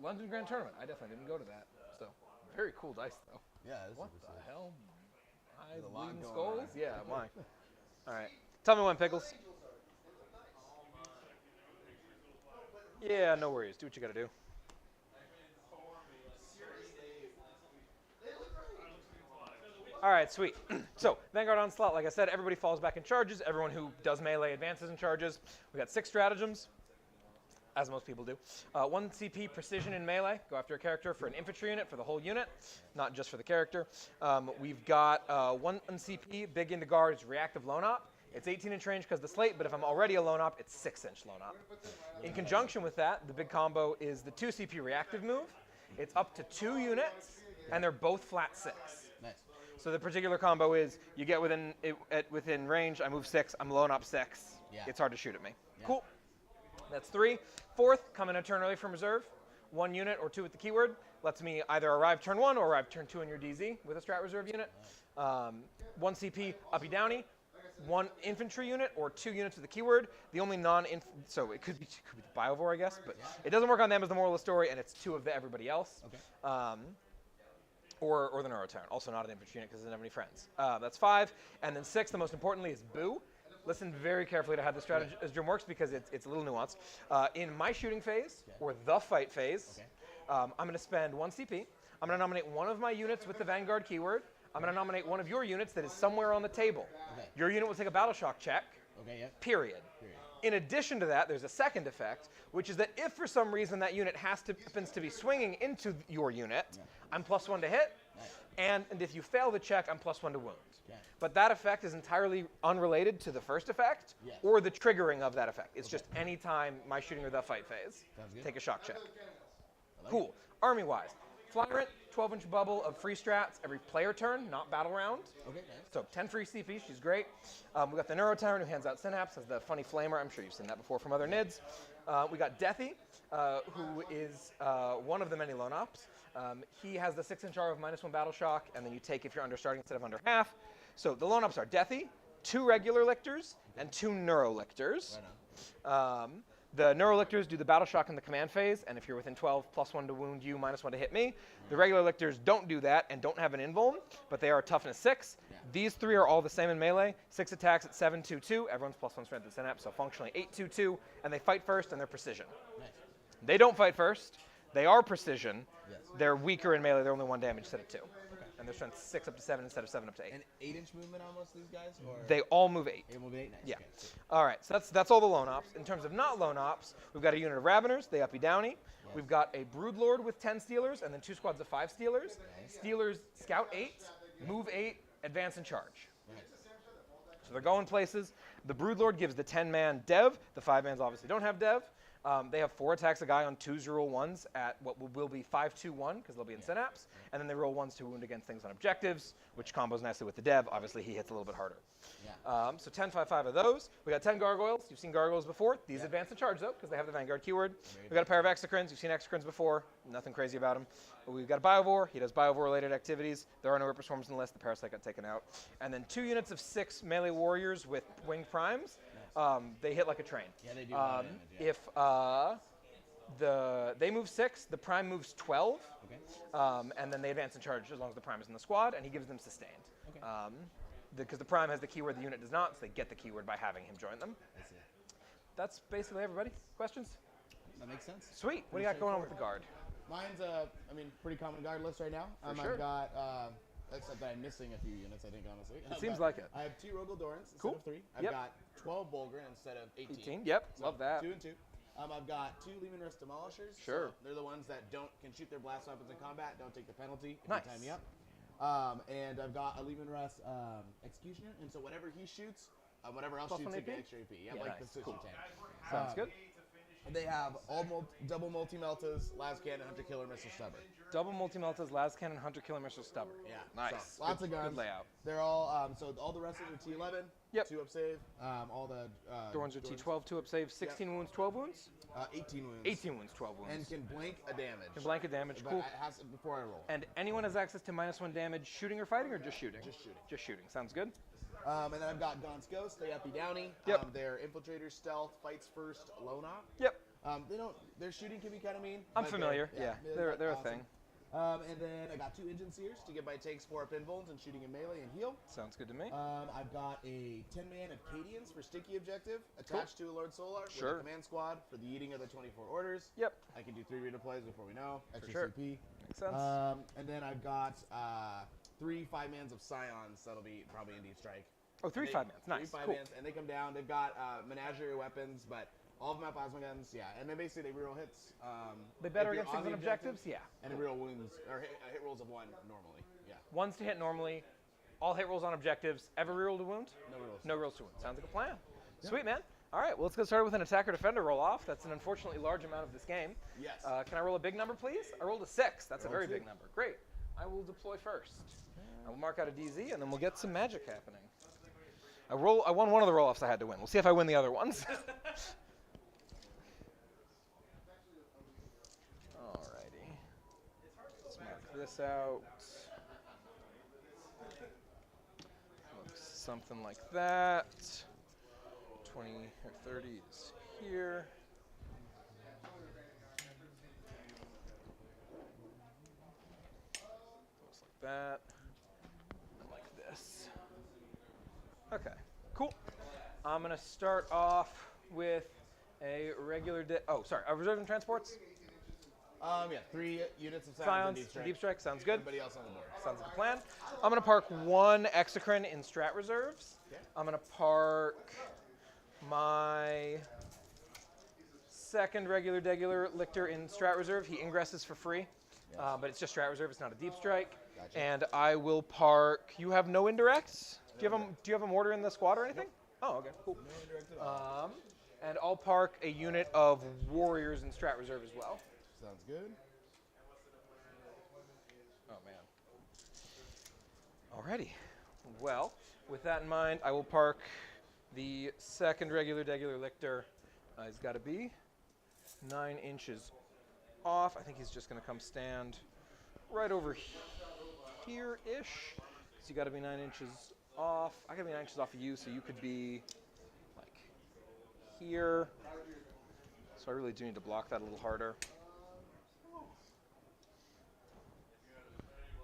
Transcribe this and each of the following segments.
London Grand Tournament. I definitely didn't go to that. So, very cool dice, though. Yeah, this What is the super sick. hell? Eyes a lot bleeding going skulls? on. Yeah, why? All right. Tell me when, Pickles. Yeah, no worries. Do what you got to do. All right, sweet. So, Vanguard Onslaught, like I said, everybody falls back in charges. Everyone who does melee advances in charges. We got 6 stratagems, as most people do. 1 CP precision in melee. Go after a character for an infantry unit for the whole unit, not just for the character. We've got 1 CP big into guard is reactive lone op. It's 18-inch range because the slate, but if I'm already a lone op, it's 6-inch lone op. In conjunction with that, the big combo is the 2 CP reactive move. It's up to 2 units, and they're both flat 6. Nice. So the particular combo is you get within range, I move 6, I'm lone up 6. Yeah. It's hard to shoot at me. Yeah. Cool. That's 3. 4th, come in a turn early from reserve. 1 unit or 2 with the keyword. Lets me either arrive turn 1 or arrive turn 2 in your DZ with a strat reserve unit. 1 CP, uppy downy. 1 infantry unit or 2 units with the keyword. The only so it could be the Biovore, I guess, but it doesn't work on them as the moral of the story, and it's 2 of everybody else. Okay. Or the Neuroterran, also not an infantry unit because it doesn't have any friends. That's 5. And then 6, the most importantly, is Boo. Listen very carefully to how the stratagem works because it's a little nuanced. In my shooting phase, or the fight phase, I'm going to spend 1 CP. I'm going to nominate one of my units with the Vanguard keyword. I'm going to nominate one of your units that is somewhere on the table. Okay. Your unit will take a battle shock check, Okay, yeah. period. In addition to that, there's a second effect, which is that if for some reason that unit happens to be swinging into your unit, I'm +1 to hit, and if you fail the check, I'm +1 to wound. Okay. But that effect is entirely unrelated to the first effect or the triggering of that effect. It's just any time my shooting or the fight phase, take a shock check. Cool. Army-wise, Flyrant, 12-inch bubble of free strats every player turn, not battle round. Okay, nice. So 10 free CP, she's great. We got the Neuroterran who hands out Synapse as the funny flamer. I'm sure you've seen that before from other Nids. We got Deathy, who is one of the many lone ops. He has the 6-inch R of -1 battle shock, and then you take if you're under starting instead of under half. So the lone ops are Deathy, 2 regular lictors, and 2 neurolictors. Right on. The neurolictors do the battle shock in the command phase, and if you're within 12, +1 to wound you, -1 to hit me. The regular lictors don't do that and don't have an invuln, but they are toughness 6. Yeah. These 3 are all the same in melee. 6 attacks at 7/2/2. Everyone's +1 strength and synapse, so functionally 8/2/2, and they fight first and they're precision. Nice. They don't fight first. They are precision. Yes. They're weaker in melee. They're only 1 damage instead of 2. And they're strength 6 up to 7 instead of 7 up to 8. An 8-inch movement on most of these guys? Or They all move 8. They move 8? Nice. Yeah. Okay, sick. All right, so that's all the lone ops. In terms of not lone ops, we've got a unit of Raveners, they uppy downy. Yes. We've got a Broodlord with 10 Stealers, and then 2 squads of 5 Stealers. Nice. Stealers scout 8, move 8, advance and charge. Nice. So they're going places. The Broodlord gives the 10-man dev. The 5-mans obviously don't have dev. They have 4 attacks a guy on 2s roll 1s at what will be 5/2/1 because they'll be in synapse. And then they roll 1s to wound against things on objectives, which combos nicely with the dev. Obviously, he hits a little bit harder. Yeah. So 10/5/5 of those. We got 10 gargoyles. You've seen gargoyles before. These advance and charge though because they have the Vanguard keyword. We've got a pair of exocrines. You've seen exocrines before. Nothing crazy about them. We've got a Biovore. He does Biovore-related activities. There are no Ripper Swarms in the list. The Parasite got taken out. And then 2 units of 6 melee warriors with winged primes. They hit like a train. Yeah, they do. Damage, yeah. If they move 6, the prime moves 12. Okay. And then they advance and charge as long as the prime is in the squad, and he gives them sustained. Okay. Because the prime has the keyword, the unit does not, so they get the keyword by having him join them. I see. That's basically everybody. Questions? That makes sense. Sweet. What do you got going on with the guard? Mine's pretty common guard list right now. sure. I've got, except that I'm missing a few units, I think, honestly. It seems like it. I have 2 Rogaldorans instead Cool. of 3. I've Yep. got 12 Bulgren instead of 18. 18. Yep. So Love that. 2 and 2. I've got 2 Lehman Russ Demolishers. Sure. So they're the ones that can shoot their blast weapons in combat, don't take the penalty if Nice. you time me up. And I've got a Lehman Russ Executioner, and so whatever he shoots, whatever else Plus shoots, 1 you get AP? extra AP. Yeah, Yeah, like nice. the Precision Cool. tank. Sounds good. They have all double multi-meltas, las cannon, hunter killer, missile stubber. Double multi-meltas, las cannon, hunter killer, missile stubber. Yeah. Nice. So, lots Good- of guns. Good layout. They're all so all the rest of them are T11. Yep. 2 up save. All the Dorns are T12, 2 up save, 16 wounds, 12 wounds? 18 wounds. 18 wounds, 12 wounds. And can blank a damage. Can blanket damage. But Cool. it has to, before I roll. And anyone has access to -1 damage shooting or fighting, or just shooting? Just shooting. Just shooting. Sounds good. And then I've got Gaunt's Ghost. They uppy downy. Yep. They're infiltrator, stealth, fights first, lone op. Yep. They don't. Their shooting can be kind of mean. I'm but familiar. Yeah, they're a awesome. thing. And then I got 2 engine sears to get my takes 4 pinvolts and shooting in melee and heal. Sounds good to me. I've got a 10-man Acadians for sticky objective attached to a Lord Solar with Sure. a command squad for the eating of the 24 orders. Yep. I can do 3 redeploys before we know. Extra sure. CP. Makes sense. And then I've got 3 5-mans of Scions that'll be probably in Deep Strike. Oh, 3 5-mans. Nice. 3 Cool. 5-mans, and they come down. They've got menagerie weapons, but all of them have plasma guns. Yeah, and then basically they reroll hits. They better if you're against on things the on objectives? Yeah. And reroll wounds, or hit rolls of 1 normally. Yeah. Ones to hit normally, all hit rolls on objectives. Ever reroll to wound? No rerolls. No rolls to wound. Sounds like a plan. Sweet, man. All right, well, let's get started with an attacker-defender roll-off. That's an unfortunately large amount of this game. Yes. Can I roll a big number, please? I rolled a 6. That's a Roll very 2. big number. Great. I will deploy first. I will mark out a DZ, and then we'll get some magic happening. I won one of the roll-offs I had to win. We'll see if I win the other ones. Alrighty. Let's mark this out. Looks something like that. 20 or 30 is here. Looks like that. And like this. Okay, cool. I'm gonna start off with a regular. Reserve and transports. Yeah, 3 units of Scions Scions, and Deep Strike. Sounds good. Everybody else on the board. Sounds like a plan. I'm gonna park 1 Exocrine in strat reserves. Okay. I'm gonna park my 2nd regular Lictor in strat reserve. He ingresses for free, but it's just strat reserve. It's not a deep strike. Gotcha. And I will park. You have no indirects. Do you have a mortar in the squad or anything? Nope. Oh, okay, cool. No indirect at all. And I'll park a unit of warriors in strat reserve as well. Sounds good. Oh man. Alrighty. Well, with that in mind, I will park the 2nd regular Lictor. He's got to be 9 inches off. I think he's just going to come stand right over here-ish. So you got to be 9 inches off. I got to be 9 inches off of you, so you could be like here. So I really do need to block that a little harder.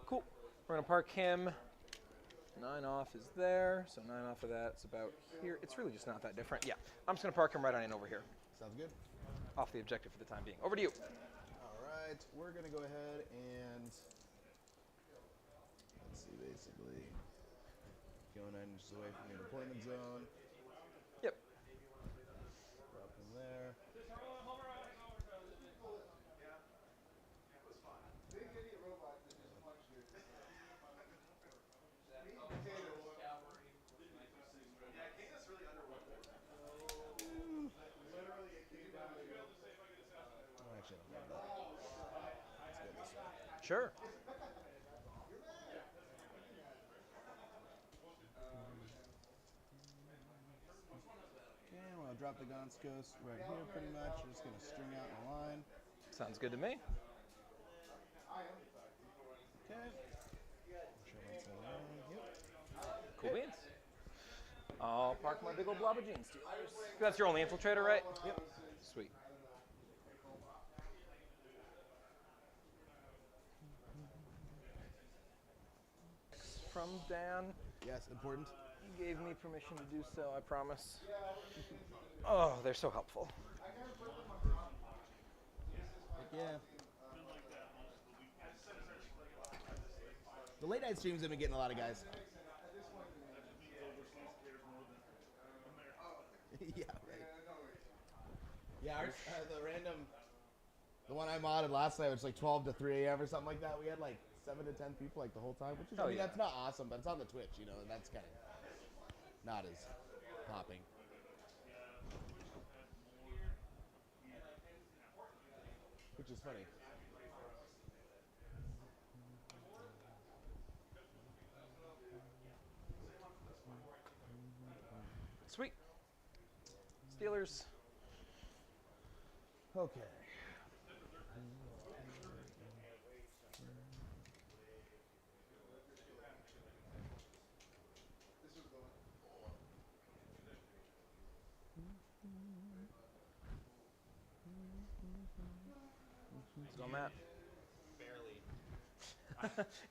Cool. We're going to park him. 9 off is there, so 9 off of that is about here. It's really just not that different. Yeah, I'm just going to park him right on in over here. Sounds good. Off the objective for the time being. Over to you. All right, we're going to go ahead and let's see, basically go 9 inches away from the deployment zone. Yep. Drop him there. Sure. Okay, well, I'll drop the Gonskos right here pretty much. We're just going to string out in a line. Sounds good to me. Okay. Yep. Cool beans. I'll park my big old blob of Gene Stealers. That's your only infiltrator, right? Yep. Sweet. From Dan. Yes, important. He gave me permission to do so, I promise. Oh, they're so helpful. Yeah. The late night streams have been getting a lot of guys. Yeah, right. Yeah, the one I modded last night was like 12 to 3 a.m. or something like that. We had like 7 to 10 people like the whole time, which is, I mean, that's not awesome, but it's on the Twitch, you know, and that's kind of not as popping. Which is funny. Sweet. Steelers. Okay. So Matt. Barely.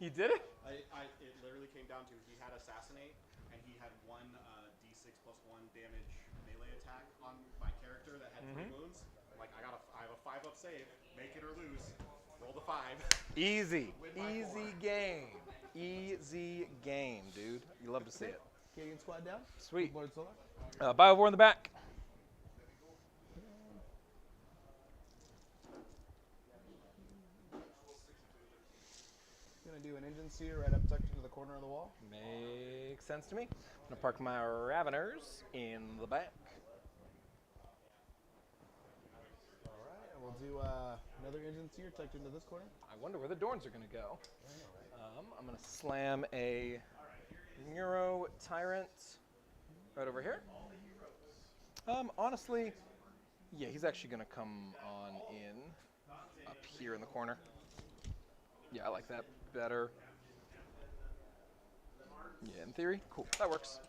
You did it? It literally came down to he had assassinate and he had one d6 plus 1 damage melee attack on my character that had 3 wounds. Like I have a 5 up save. Make it or lose. Roll the 5. Easy. Win by Easy 4. game. Easy game, dude. You love to see it. Canadian squad down. Sweet. Lord Solar. Bio in the back. Gonna do an engine seer right up tucked into the corner of the wall. Makes sense to me. I'm gonna park my Raveners in the back. All right, and we'll do another engine seer tucked into this corner. I wonder where the Dorns are gonna go. I'm gonna slam a Neuro Tyrant right over here. Honestly, yeah, he's actually gonna come on in up here in the corner. Yeah, I like that better. Yeah, in theory, cool. That works.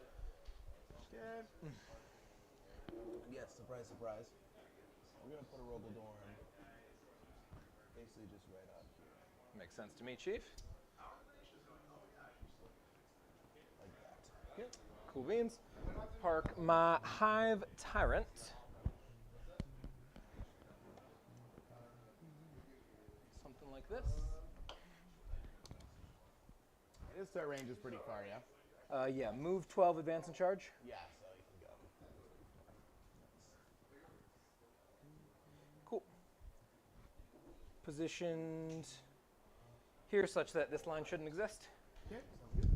Okay. Yes, surprise, surprise. We're gonna put a Rogaldorn basically just right up here, Makes sense to me, Chief. like that. Okay. Cool beans. Park my Hive Tyrant. Something like this. His start range is pretty far, yeah. Yeah, move 12, advance and charge. Yeah, so you can go. Cool. Positioned here such that this line shouldn't exist. Okay, sounds good.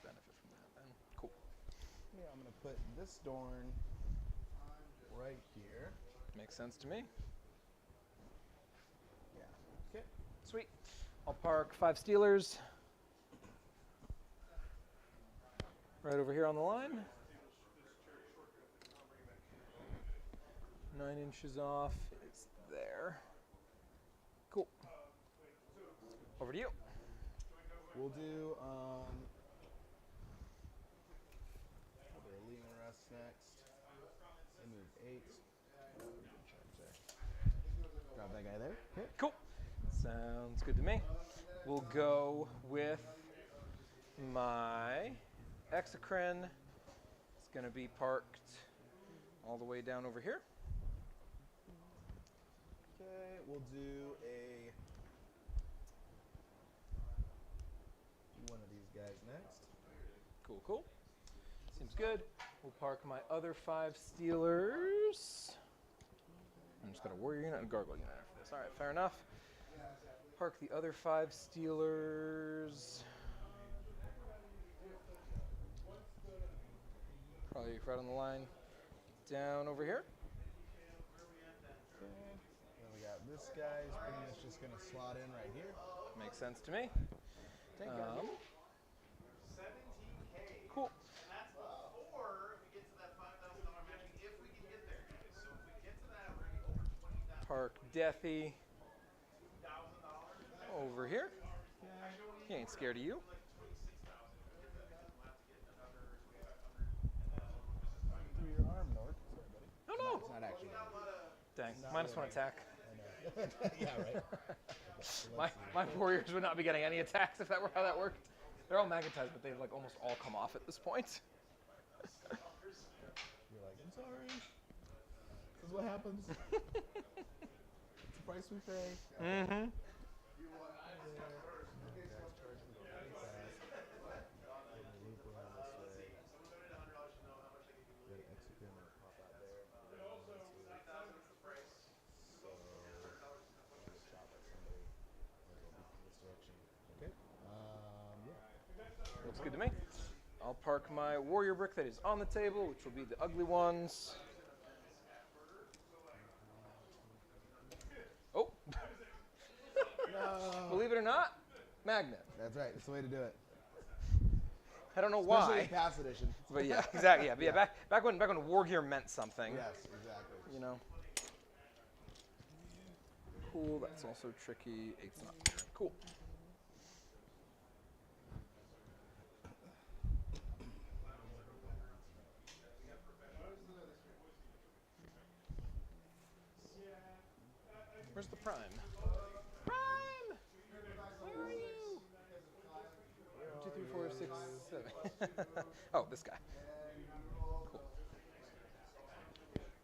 Benefit from that then. Cool. Yeah, I'm gonna put this Dorn right here. Makes sense to me. Yeah. Okay. Sweet. I'll park 5 Steelers right over here on the line. 9 inches off is there. Cool. Over to you. We'll do Lean Rest next. I move 8. Grab that guy there. Okay. Cool. Sounds good to me. We'll go with my Exocrine. It's going to be parked all the way down over here. Okay, we'll do one of these guys next. Cool, cool. Seems good. We'll park my other 5 Steelers. I'm just got a Warrior unit and a Gargoyle unit after this. All right, fair enough. Park the other 5 Steelers. Probably right on the line down over here. Okay. Then we got this guy. He's pretty much just going to slot in right here. Makes sense to me. Tank guy. 17K. Cool. And that's before we get to that $5,000 matching, if we can get there, guys. So if we get to that, we're going to get over 20,000. Park Deathy over here. He ain't scared of you. Through your arm, Nork. Sorry, buddy. No, no. It's not actually. Dang. Not -1 really. attack. I know. Yeah, right. My warriors would not be getting any attacks if that were how that worked. They're all magnetized, but they've like almost all come off at this point. You're like, I'm sorry. This is what happens. It's the price we pay. Mm-hmm. Looks good to me. I'll park my warrior brick that is on the table, which will be the ugly ones. Oh. No. Believe it or not, magnet. That's right. That's the way to do it. I don't know Especially why, in Pass Edition. but yeah, exactly. Yeah, but yeah, back when war gear meant something. Yes, exactly. You know. Cool. That's also tricky. 8's not cool. Where's the Prime? Prime! Where are you? 1, 2, 3, 4, 6, 7. Oh, this guy. Cool.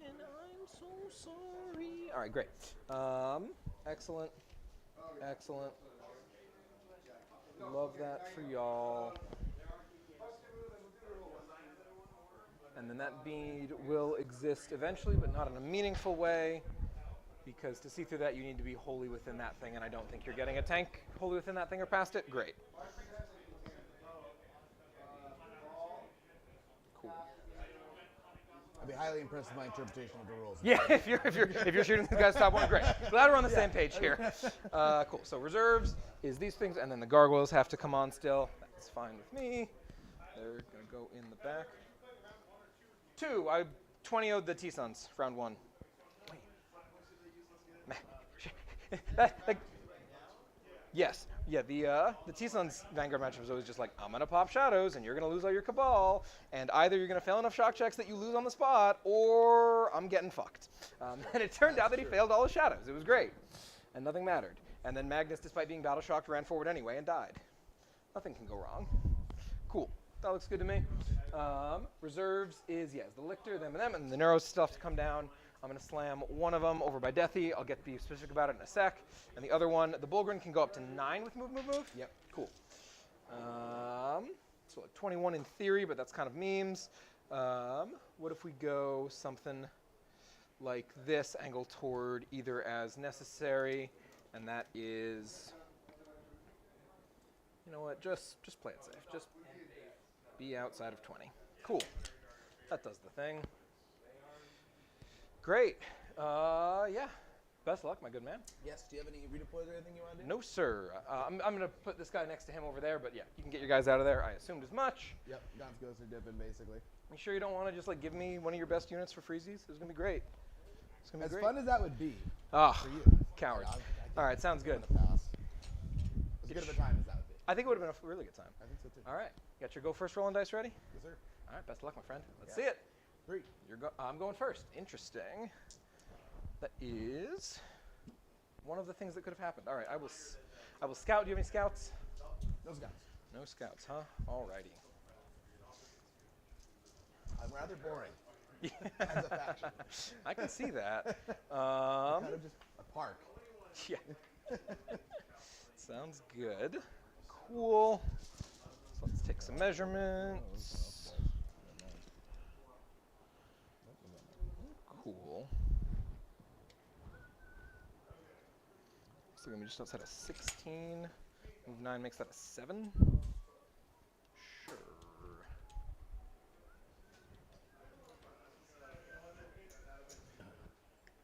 And I'm so sorry. All right, great. Excellent. Excellent. Love that for y'all. And then that bead will exist eventually, but not in a meaningful way, because to see through that, you need to be wholly within that thing, and I don't think you're getting a tank wholly within that thing or past it. Great. Cool. I'd be highly impressed with my interpretation of the rules. Yeah, if you're shooting these guys top one, great. Glad we're on the same page here. Cool. So reserves is these things, and then the gargoyles have to come on still. That's fine with me. They're gonna go in the back. 2. I 20-0'd the T-Suns, round 1. Yes. Yeah, the T-Suns Vanguard matchup was always just like, I'm going to pop shadows, and you're going to lose all your Cabal, and either you're going to fail enough shock checks that you lose on the spot, or I'm getting fucked. And it turned out that he failed all his shadows. It was great, and nothing mattered. And then Magnus, despite being battle shocked, ran forward anyway and died. Nothing can go wrong. Cool. That looks good to me. Reserves is, yes, the Lictor, them, and the Neuro stuff to come down. I'm going to slam one of them over by Deathy. I'll get be specific about it in a sec. And the other one, the Bullgrin, can go up to 9 with move. Yep. Cool. So like 21 in theory, but that's kind of memes. What if we go something like this, angle toward either as necessary, and that is, you know what, just play it safe. Just be outside of 20. Cool. That does the thing. Great. Yeah. Best of luck, my good man. Yes. Do you have any redeploys or anything you want to do? No, sir. I'm going to put this guy next to him over there, but yeah, you can get your guys out of there. I assumed as much. Yep. Guns goes are dipping, basically. You sure you don't want to just like give me one of your best units for freezies? It's going to be great. It's going to be As great. fun as that would be for you. Cowards. I All right, sounds good. pass. As good of a time as that would be. I think it would have been a really good time. I think so too. All right. Got your go first roll and dice ready? Yes, sir. All right, best of luck, my friend. Let's see it. 3. I'm going first. Interesting. That is one of the things that could have happened. All right, I will scout. Do you have any scouts? No scouts. No scouts, huh? All righty. I'm rather boring. As a faction. I can see that. Kind of just a park. Yeah. Sounds good. Cool. So let's take some measurements. Cool. So we're going to be just outside of 16. Move 9 makes that a 7. Sure.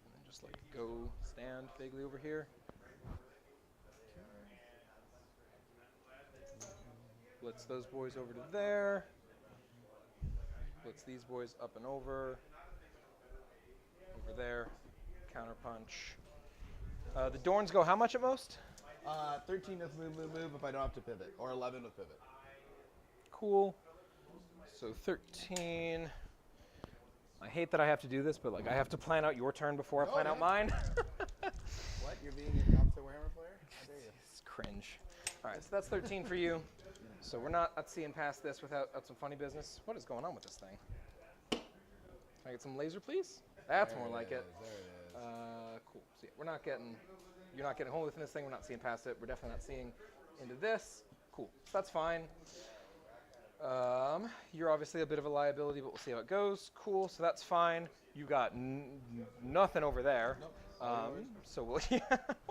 And then just like go stand vaguely over here. Blitz those boys over to there. Blitz these boys up and over. Over there. Counterpunch. The Dorns go how much at most? 13 with move if I don't have to pivot, or 11 with pivot. Cool. So 13. I hate that I have to do this, but like I have to plan out your turn before I plan out mine. What? You're being a competent Warhammer player? How dare you? It's cringe. All right, so that's 13 for you. So we're not seeing past this without some funny business. What is going on with this thing? Can I get some laser, please? That's more like it. There it is. Cool. So yeah, you're not getting home within this thing. We're not seeing past it. We're definitely not seeing into this. Cool. So that's fine. You're obviously a bit of a liability, but we'll see how it goes. Cool. So that's fine. You got nothing over there. Nope. So we'll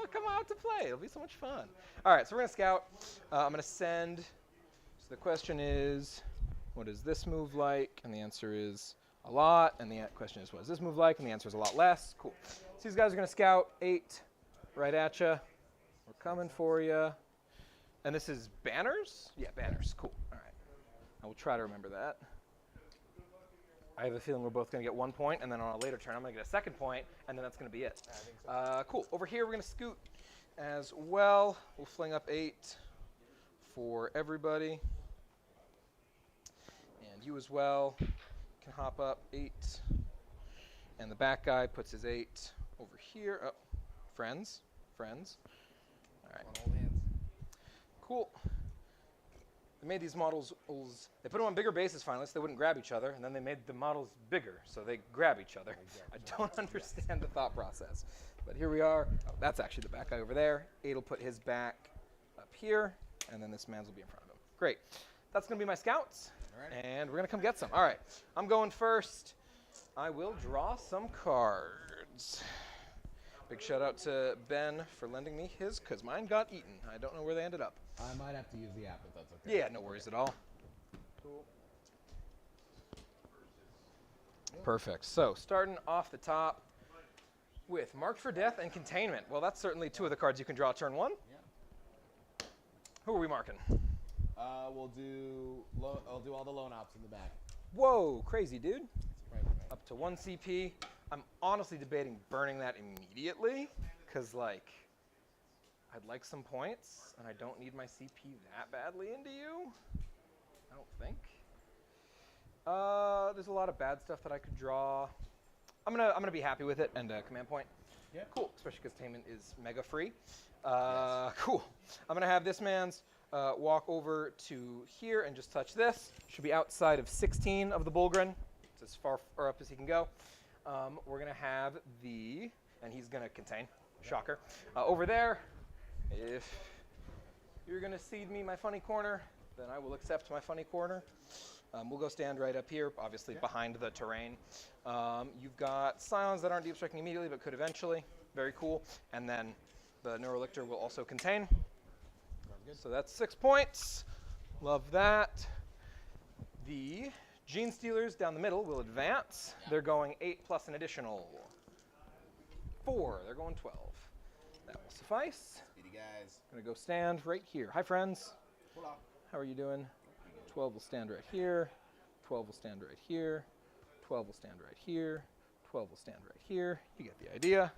come out to play. It'll be so much fun. All right. So we're gonna scout. I'm gonna send. So the question is, what does this move like? And the answer is a lot. And the question is, what does this move like? And the answer is a lot less. Cool. So these guys are going to scout 8 right at you. We're coming for you. And this is banners? Yeah, banners. Cool. All right. I will try to remember that. I have a feeling we're both going to get 1 point, and then on a later turn, I'm going to get a 2nd point, and then that's going to be it. I think so. Cool. Over here, we're going to scoot as well. We'll fling up 8 for everybody. And you as well can hop up 8. And the back guy puts his 8 over here. Oh, Friends. Friends. All right. On old hands. Cool. They made these models, they put them on bigger bases finally so they wouldn't grab each other, and then they made the models bigger so they grab each other. I don't understand the thought process. But here we are. Oh, that's actually the back guy over there. 8 will put his back up here, and then this man's will be in front of him. Great. That's going to be my scouts, and we're going to come get some. All right. I'm going first. I will draw some cards. Big shout out to Ben for lending me his, because mine got eaten. I don't know where they ended up. I might have to use the app if that's okay. Yeah, no worries at all. Cool. Perfect. So, starting off the top with Marked for Death and Containment. Well, that's certainly 2 of the cards you can draw turn 1. Yeah. Who are we marking? I'll do all the loan ops in the back. Whoa, crazy, dude. Right. Up to 1 CP. I'm honestly debating burning that immediately, because, like, I'd like some points, and I don't need my CP that badly into you. I don't think. There's a lot of bad stuff that I could draw. I'm gonna be happy with it and command point. Yeah. Cool, especially because Tainment is mega free. Yes. Cool. I'm gonna have this man's walk over to here and just touch this. Should be outside of 16 of the Bullgren. It's as far or up as he can go. We're gonna have and he's gonna contain. Shocker. Over there, if you're gonna cede me my funny corner, then I will accept my funny corner. We'll go stand right up here, obviously behind the terrain. You've got Scions that aren't deep striking immediately, but could eventually. Very cool. And then the Neurolictor will also contain. So that's 6 points. Love that. The Gene Stealers down the middle will advance. They're going 8 plus an additional 4. They're going 12. That will suffice. Speedy guys. I'm going to go stand right here. Hi, friends. Hola. How are you doing? 12 will stand right here. 12 will stand right here. 12 will stand right here. 12 will stand right here. You get the idea.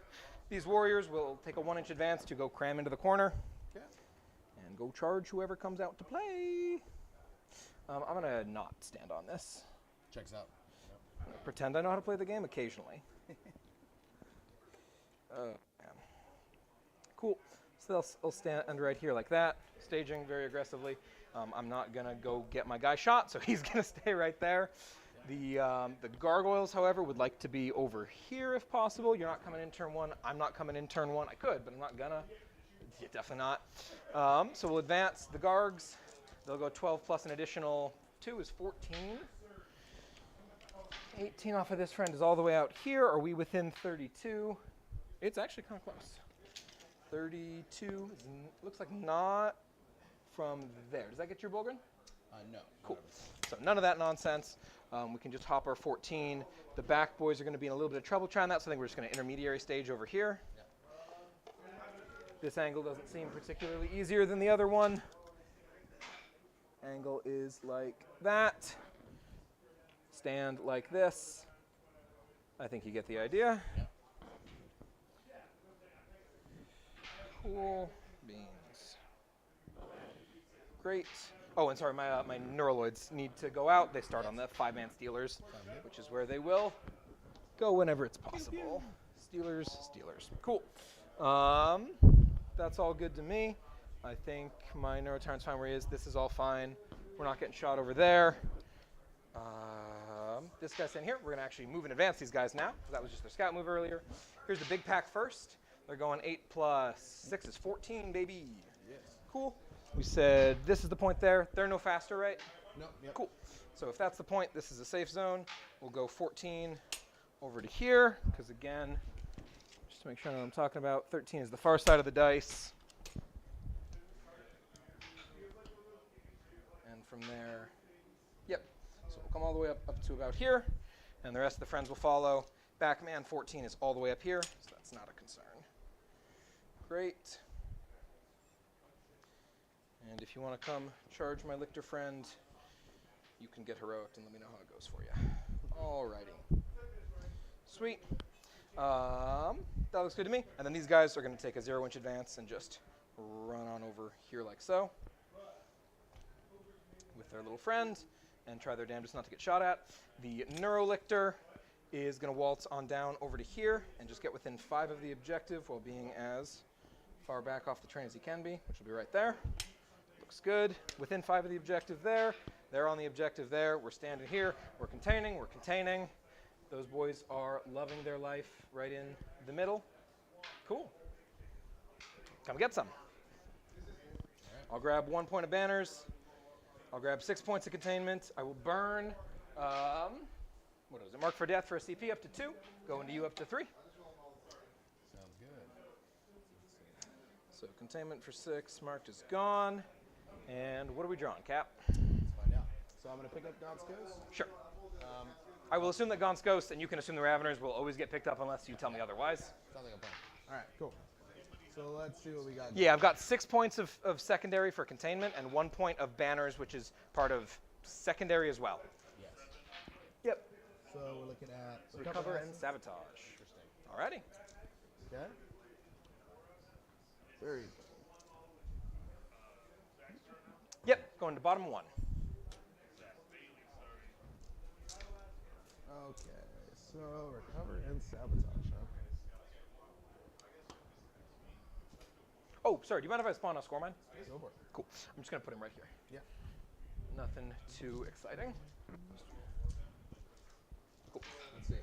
These warriors will take a 1-inch advance to go cram into the corner. Okay. And go charge whoever comes out to play. I'm going to not stand on this. Checks out. I'm gonna pretend I know how to play the game occasionally. Oh, man. Cool. So they'll stand right here like that, staging very aggressively. I'm not going to go get my guy shot, so he's going to stay right there. The gargoyles, however, would like to be over here if possible. You're not coming in turn 1. I'm not coming in turn 1. I could, but I'm not going to. Yeah, definitely not. So we'll advance the Gargs. They'll go 12 plus an additional 2 is 14. 18 off of this friend is all the way out here. Are we within 32? It's actually kind of close. 32 looks like not from there. Does that get your Bulgren? No. Cool. So none of that nonsense. We can just hop our 14. The back boys are going to be in a little bit of trouble trying that, so I think we're just going to intermediary stage over here. This angle doesn't seem particularly easier than the other one. Angle is like that. Stand like this. I think you get the idea. Yep. Cool beans. Great. Oh, and sorry, my Neuraloids need to go out. They start on the 5-man Stealers, which is where they will go whenever it's possible. Stealers. Cool. That's all good to me. I think my Neurotyrant's fine where he is. This is all fine. We're not getting shot over there. This guy's in here. We're going to actually move and advance these guys now. That was just their scout move earlier. Here's the big pack first. They're going 8 plus 6 is 14, baby. Yes. Cool. We said this is the point there. They're no faster, right? No. Yep. Cool. So if that's the point, this is a safe zone. We'll go 14 over to here, because again, just to make sure I know what I'm talking about, 13 is the far side of the dice. And from there, yep. So we'll come all the way up to about here, and the rest of the friends will follow. Backman 14 is all the way up here, so that's not a concern. Great. And if you want to come charge my lictor friend, you can get heroic and let me know how it goes for you. Alrighty. Sweet. That looks good to me. And then these guys are going to take a 0-inch advance and just run on over here like so with their little friend and try their damnedest not to get shot at. The Neurolictor is going to waltz on down over to here and just get within 5 of the objective while being as far back off the train as he can be, which will be right there. Looks good. Within 5 of the objective there. They're on the objective there. We're standing here. We're containing. We're containing. Those boys are loving their life right in the middle. Cool. Come get some. I'll grab 1 point of banners. I'll grab 6 points of containment. I will burn, what is it? Mark for death for a CP up to 2. Go into you up to 3. Sounds good. So containment for 6 marked is gone. And what are we drawing, Cap? Let's find out. So I'm going to pick up Gaunt's Ghost. Sure. I will assume that Gaunt's Ghost, and you can assume the Raveners will always get picked up unless you tell me otherwise. Sounds like a plan. All right, cool. So let's see what we got. Yeah, I've got 6 points of secondary for containment and 1 point of banners, which is part of secondary as well. Yes. Yep. So we're looking at Recover and sabotage. Interesting. Alrighty. Okay. Very good. Yep, going to bottom 1. Okay, so recover and sabotage, huh? Oh, sorry, do you mind if I spawn a score mine? Go for it. Cool. I'm just going to put him right here. Yeah. Nothing too exciting. Cool. Let's see.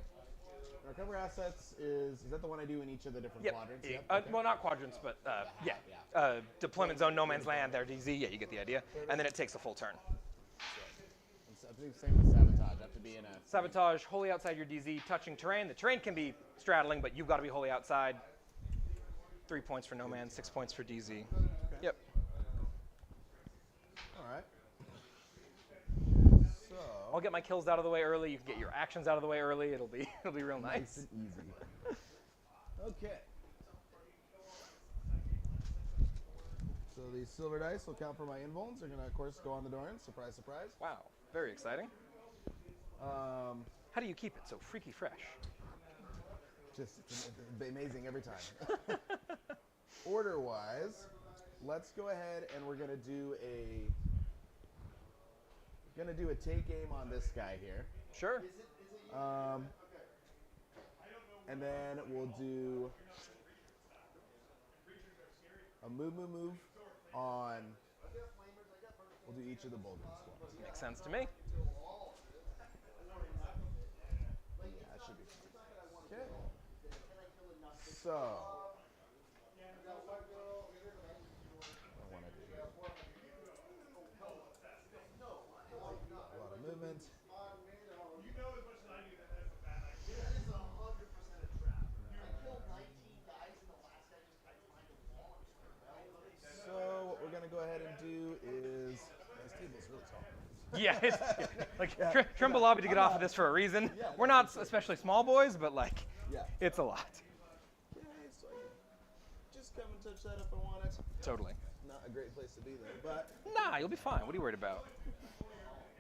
Recover assets is that the one I do in each of the different Yep. quadrants? Yeah. Yep. Okay. Well, not quadrants, but yeah. Deployment zone, no man's land, there, DZ. Yeah, you get the idea. And then it takes a full turn. I believe same with sabotage. I have to be in a Sabotage, wholly outside your DZ, touching terrain. The terrain can be straddling, but you've got to be wholly outside. 3 points for no man, 6 points for DZ. Okay. Yep. All right. So I'll get my kills out of the way early. You can get your actions out of the way early. It'll be real nice. and easy. Okay. So these silver dice will count for my invulns. They're gonna, of course, go on the Doran. Surprise, surprise. Wow, very exciting. How do you keep it so freaky fresh? Just it's amazing every time. Order-wise, let's go ahead and we're gonna do a take aim on this guy here. Sure. And then we'll do a move on. We'll do each of the Bulgars. Makes sense to me. Yeah, that should be fine. Okay. So, what I want to do here. A lot of movement. So what we're gonna go ahead and do is this table's really tall. Yeah, it's like Trimble lobbied to get off of this for a reason. Yeah, We're not especially small boys, but like Yeah. it's a lot. Okay, so I can just come and touch that if I want it. Totally. Not a great place to be though, but Nah, you'll be fine. What are you worried about?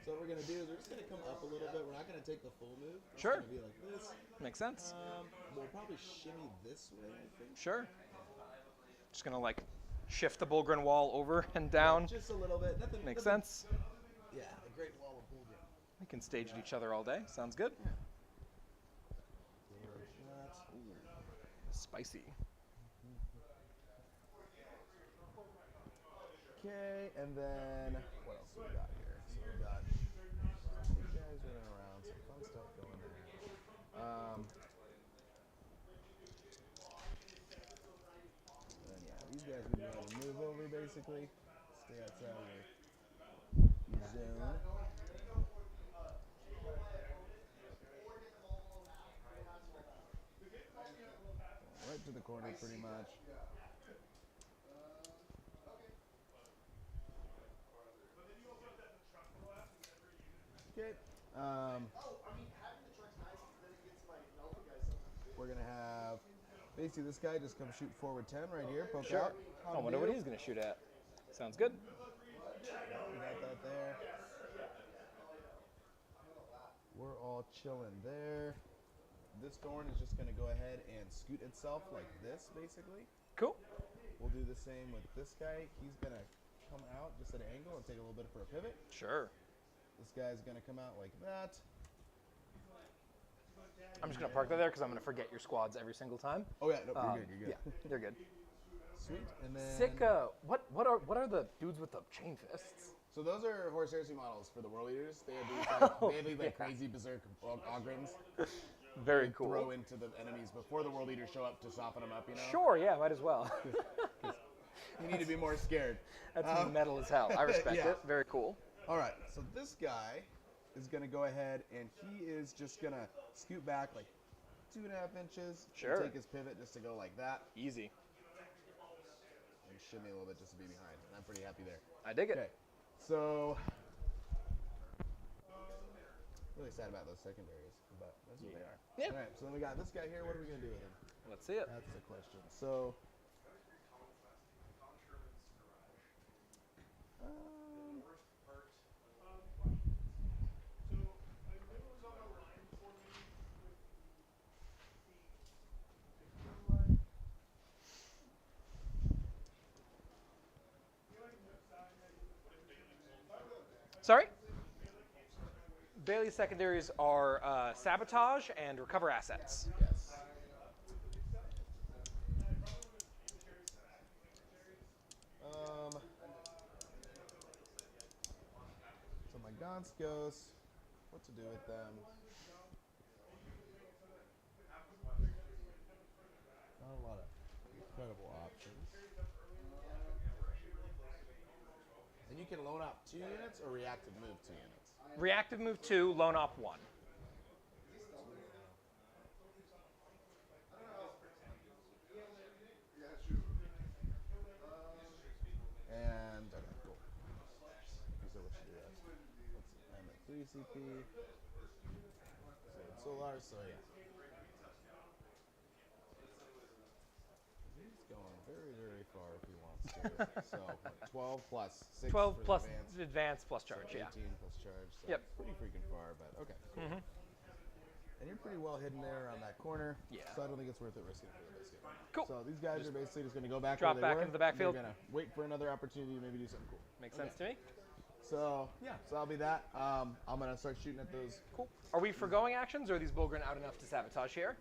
so what we're gonna do is we're just gonna come up a little bit. We're not gonna take the full move. It's Sure. gonna be like this. Makes sense. We'll probably shimmy this way, I think. Sure. Just gonna like shift the Bulgrin wall over and down. Just a little bit. Nothing. Makes nothing- sense. Yeah, a great wall of Bulgrin. We can stage at each other all day. Sounds good. Spicy. Okay, and then what else do we got here? So we got these guys running around, some fun stuff going there. And yeah, these guys would be able to move over basically, stay outside of your zone. Right to the corner pretty much. Okay. We're gonna have basically this guy just come shoot forward 10 right here, poke Sure. out. I wonder what he's gonna shoot at. Sounds good. We got that there. We're all chilling there. This Thorn is just gonna go ahead and scoot itself like this, basically. Cool. We'll do the same with this guy. He's gonna come out just at an angle and take a little bit for a pivot. Sure. This guy's gonna come out like that. I'm just gonna park that there because I'm gonna forget your squads every single time. Oh yeah, no, you're good. You're good. Yeah, they're good. Sweet. And then Sick. What are the dudes with the chain fists? So those are horse heresy models for the world leaders. They have these like, crazy berserk ogrins. Very cool. Throw into the enemies before the world leaders show up to soften them up. You know. Sure. Yeah. Might as well. You need to be more scared. That's metal as hell. I respect Yeah. it. Very cool. All right. So this guy is gonna go ahead and he is just gonna scoot back like 2.5 inches. Sure. And take his pivot just to go like that. Easy. And shimmy a little bit just to be behind. And I'm pretty happy there. I dig it. Okay. So really sad about those secondaries, but that's what they are. Yeah. All right. So then we got this guy here. What are we gonna do with him? Let's see it. That's the question. So. Sorry? Bailey's secondaries are sabotage and recover assets. Yes. So my Gonskos, what to do with them? Not a lot of incredible options. And you can loan up 2 units or reactive move 2 units. Reactive move 2, loan op 1. And okay, cool. So what should do that? I'm at 3 CP. So it's Solar, so yeah. He's going very, very far if he wants to. So 12 plus 6 12 for plus the advance. advance plus charge, So 18 yeah. plus charge. So Yep. pretty freaking far, but okay. Cool. And you're pretty well hidden there around that corner. Yeah. So I don't think it's worth it risking for the biscuit. Cool. So these guys are basically just going to go back Drop where they back were, into the backfield. They're going to wait for another opportunity to maybe do something cool. Makes sense to me. So yeah, so that'll be that. I'm gonna start shooting at those. Cool. Are we foregoing actions, or are these Bulgrin out enough to sabotage here?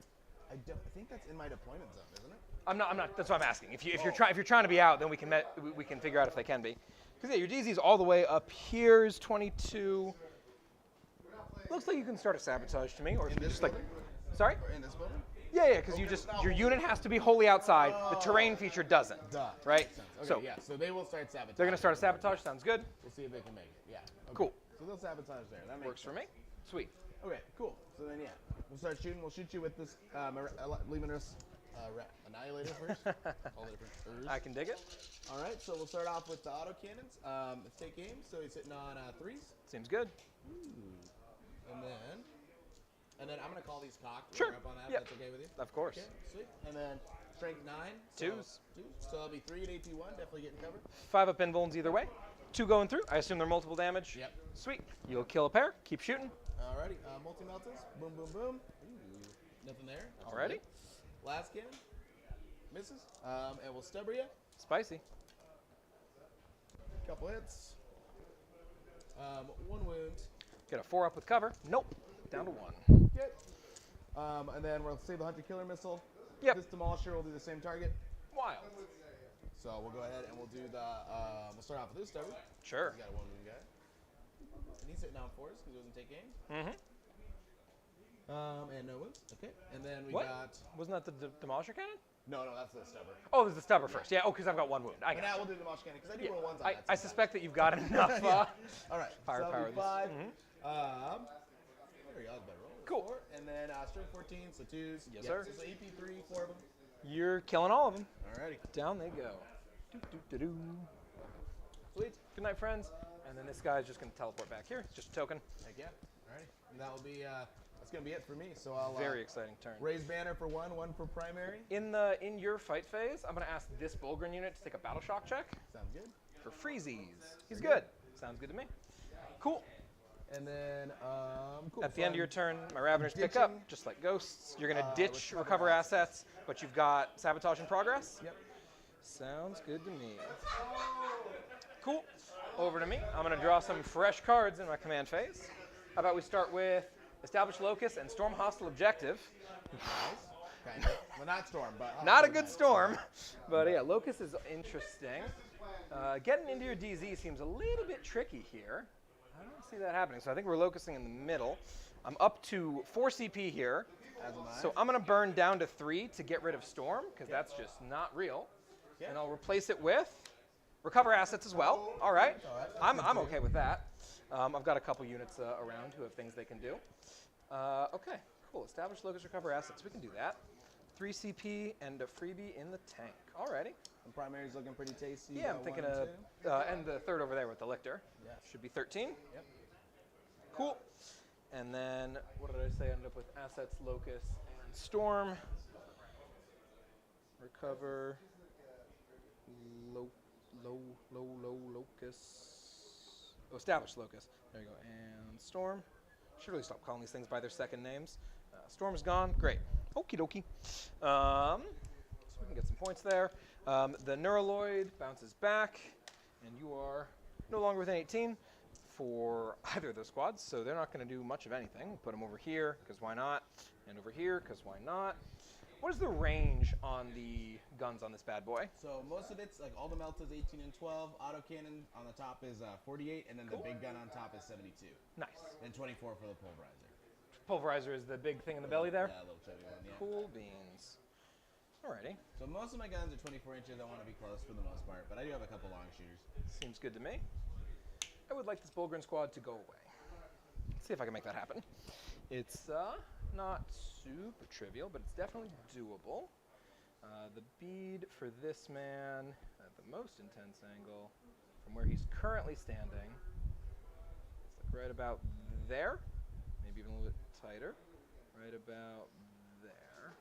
I think that's in my deployment zone, isn't it? I'm not. That's what I'm asking. If you're trying to be out, then we can figure out if they can be. Because yeah, your DZ's all the way up here is 22. Looks like you can start a sabotage to me, or just like. Sorry? Or in this building? Yeah, because your unit has to be wholly outside. The terrain feature doesn't. Duh. Right? Makes sense. Okay, So yeah, so they will start sabotage. they're gonna start a sabotage. Sounds good. We'll see if they can make it. Yeah. Okay. Cool. So they'll sabotage there. That makes Works for sense. me. Sweet. Okay, cool. So then yeah, we'll start shooting. We'll shoot you with this Luminous Annihilator first. All the different I can dig it. All right, so we'll start off with the auto cannons. Let's take aim. So he's sitting on 3s. Seems good. Ooh. And then I'm gonna call these cocked. Sure. We're up on that. Yep. If that's okay with you. Of course. Okay, sweet. And then strength 9. So Twos. So that'll be 3 at AP1. Definitely getting covered. 5 up invulns either way. 2 going through. I assume they're multiple damage. Yep. Sweet. You'll kill a pair. Keep shooting. Alrighty. Multi meltas. Boom, boom, boom. Ooh. Nothing there. That's Alrighty. good. Last cannon. Misses. And we'll stubber you. Spicy. Couple hits. 1 wound. Get a 4 up with cover. Nope. Down to 1. Good. And then we'll save the Hunter Killer Missile. Yep. This Demolisher will do the same target. Wild. So we'll go ahead and we'll do the. We'll start off with this stubber. Sure. He's got a 1 wound guy. And he's hitting on 4s because he doesn't take aim. Mm-hmm. And no wounds. Okay. And then we What? got. Wasn't that the Demolisher Cannon? No, that's the stubber. Oh, there's the stubber first. Yeah. Oh, because I've got 1 wound. I But got now it. we'll do the Demolisher Cannon because I do Yeah, roll 1s on I that. sometimes. suspect that you've got enough. All right. Firepower So that'll be this. 5. There we go. That's a better roll. Cool. 4. And then strength 14, so 2s. Yes, sir. So AP3, 4 of them. You're killing all of them. Alrighty. Down they go. Doo-doo-doo-doo. Sweet. Good night, friends. And then this guy's just going to teleport back here. It's just a token. Heck yeah. Alrighty. And that will be. That's gonna be it for me. So I'll Very exciting turn. raise banner for 1 for primary. In your fight phase, I'm going to ask this Bulgrin unit to take a battle shock check Sounds good. for freezies. He's good. Sounds good to me. Cool. And then cool. At the so end of your I'm turn, my Raveners pick up, ditching, just like ghosts. You're going to ditch recover recover assets, but you've got sabotage in progress. Yep. Sounds good to me. Cool. Over to me. I'm going to draw some fresh cards in my command phase. How about we start with establish locus and storm hostile objective. Kind of. Well, not storm, but Not a good storm, but yeah, locus is interesting. Getting into your DZ seems a little bit tricky here. I don't see that happening, so I think we're locusing in the middle. I'm up to 4 CP here, so I'm going to burn down to 3 to get rid of storm, because that's just not real. And I'll replace it with recover assets as well. All right, I'm okay with that. I've got a couple units around who have things they can do. Okay, cool. Establish locus, recover assets. We can do that. 3 CP and a freebie in the tank. Alrighty. The primary's looking pretty tasty. Yeah, I'm thinking and the third over there with the lictor. Yeah. Should be 13. Yep. Cool. And then, what did I say? I ended up with assets, locus, and storm. Recover. Locus. Oh, establish locus. There you go. And storm. Should really stop calling these things by their second names. Storm's gone. Great. Okie dokie. So we can get some points there. The Neuraloid bounces back, and you are no longer within 18 for either of those squads, so they're not going to do much of anything. Put them over here, because why not? And over here, because why not? What is the range on the guns on this bad boy? So most of it's like all the meltas 18 and 12. Autocannon on the top is 48, and then the big gun on top is 72. Nice. And 24 for the pulverizer. Pulverizer is the big thing in the belly there? Yeah, a little chubby one, yeah. Cool beans. Alrighty. So most of my guns are 24 inches. I want to be close for the most part, but I do have a couple long shooters. Seems good to me. I would like this Bullgrin squad to go away. Let's see if I can make that happen. It's not super trivial, but it's definitely doable. The bead for this man at the most intense angle from where he's currently standing, it's like right about there, maybe even a little bit tighter, right about there.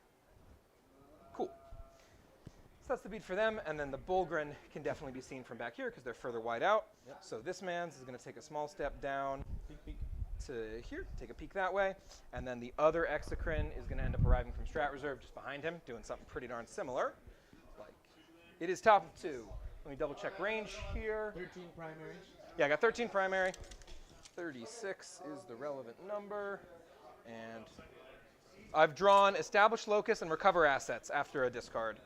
Cool. So that's the bead for them, and then the Bullgrin can definitely be seen from back here because they're further wide out. Yep. So this man's is going to take a small step down to here, take a peek that way, and then the other Exocrine is going to end up arriving from Strat Reserve just behind him, doing something pretty darn similar. Like, it is top of 2. Let me double check range here. 13 primary. Yeah, I got 13 primary. 36 is the relevant number, and I've drawn establish locus and recover assets after a discard.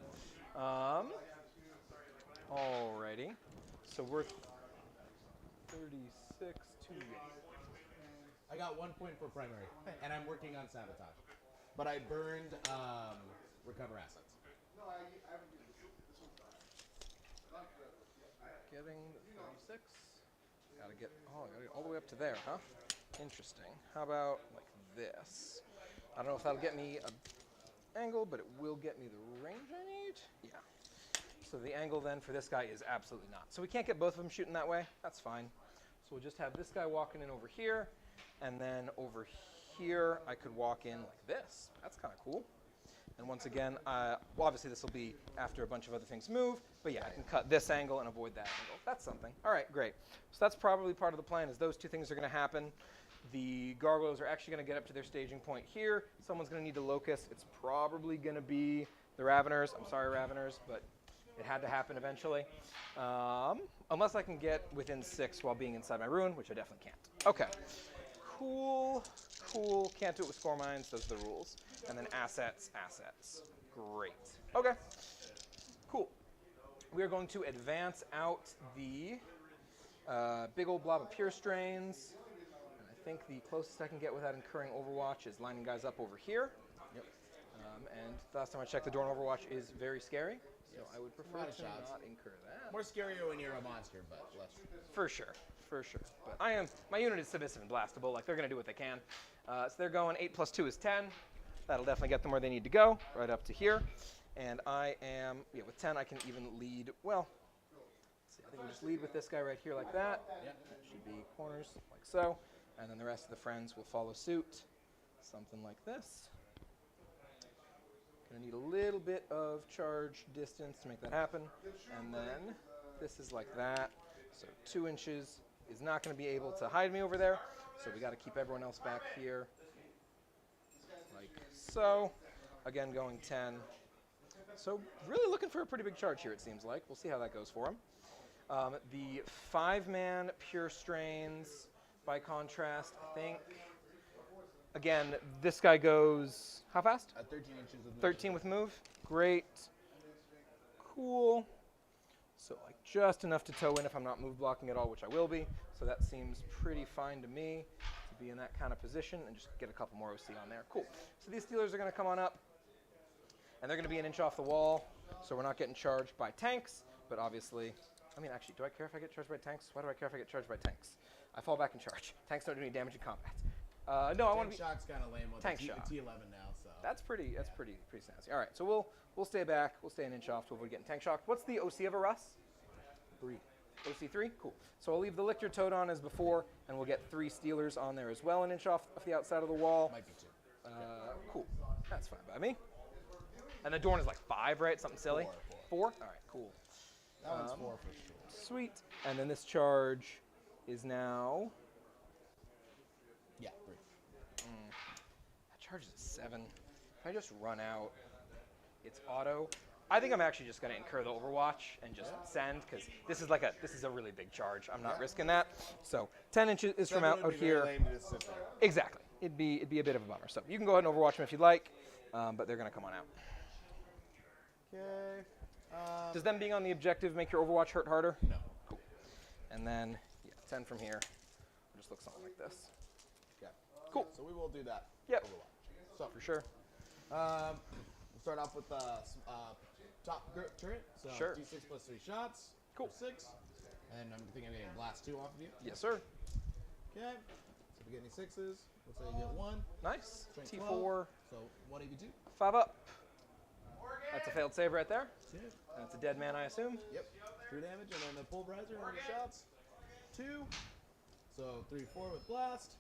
Alrighty, so we're 36 to. I got 1 point for primary, and I'm working on sabotage. But I burned recover assets. Getting 36. Gotta get all the way up to there, huh? Interesting. How about like this? I don't know if that'll get me an angle, but it will get me the range I need. Yeah. So the angle then for this guy is absolutely not. So we can't get both of them shooting that way. That's fine. So we'll just have this guy walking in over here. And then over here, I could walk in like this. That's kind of cool. And once again, well, obviously this will be after a bunch of other things move. But yeah, I can cut this angle and avoid that angle. That's something. All right, great. So that's probably part of the plan is those two things are going to happen. The gargoyles are actually going to get up to their staging point here. Someone's going to need to locus. It's probably going to be the Raveners. I'm sorry, Raveners, but it had to happen eventually. Unless I can get within 6 while being inside my ruin, which I definitely can't. Okay. Cool. Can't do it with score mines. Those are the rules. And then assets. Great. Okay. Cool. We are going to advance out the big old blob of pure strains. And I think the closest I can get without incurring Overwatch is lining guys up over here. Yep. And last time I checked, the door in Overwatch is very scary. So I would prefer to not incur that. More scarier when you're a monster, but less. For sure. But my unit is submissive and blastable. Like, they're going to do what they can. So they're going 8 plus 2 is 10. That'll definitely get them where they need to go, right up to here. And I am, with 10, I can even lead, well, let's see, I think we'll just lead with this guy right here like that. Yep. That should be corners like so. And then the rest of the friends will follow suit. Something like this. Gonna need a little bit of charge distance to make that happen. And then this is like that. So 2 inches is not going to be able to hide me over there. So we got to keep everyone else back here. Like so. Again, going 10. So really looking for a pretty big charge here, it seems like. We'll see how that goes for him. The 5-man pure strains, by contrast, I think Again, this guy goes how fast? 13 inches with 13 with move. Great. Cool. So like just enough to toe in if I'm not move blocking at all, which I will be. So that seems pretty fine to me to be in that kind of position and just get a couple more OC on there. Cool. So these Steelers are going to come on up, and they're going to be an inch off the wall, so we're not getting charged by tanks. But obviously, I mean, actually, do I care if I get charged by tanks? Why do I care if I get charged by tanks? I fall back in charge. Tanks don't do any damage in combat. No, I want to be. Shock's kind of lame. Tank shock. T11 now, so. That's pretty snazzy. All right, so we'll stay back. We'll stay an inch off to avoid getting tank shocked. What's the OC of a Russ? 3. OC 3? Cool. So I'll leave the Lictor Toad on as before, and we'll get 3 Steelers on there as well, an inch off the outside of the wall. Might be 2. Cool. That's fine by me. And the Dorn is like 5, right? Something silly? 4? All right, cool. That one's 4 for sure. Sweet. And then this charge is now... Yeah, 3. That charge is 7. If I just run out, it's auto. I think I'm actually just going to incur the Overwatch and just send, because this is a really big charge. I'm not risking that. So 10 inches is from out here. Lame to just sit there. Exactly. It'd be a bit of a bummer. So you can go ahead and Overwatch them if you'd like, but they're going to come on out. Okay. Does them being on the objective make your Overwatch hurt harder? No. Cool. And then, yeah, 10 from here. It'll just look something like this. Yeah. Cool. So we will do that. Yep. Overwatch. So For sure. we'll start off with top turret. So Sure. D6 plus 3 shots. Cool. For 6. And I'm thinking I'm getting blast 2 off of you. Yes, sir. Okay. So if we get any 6s, we'll say you get 1. Nice. Strength T4. 12, so 1 AV2. 5 up. That's a failed save right there. Yeah. That's a dead man, I assume. Yep. 3 damage, and then the pulverizer on the shots. 2. So 3, 4 with blast.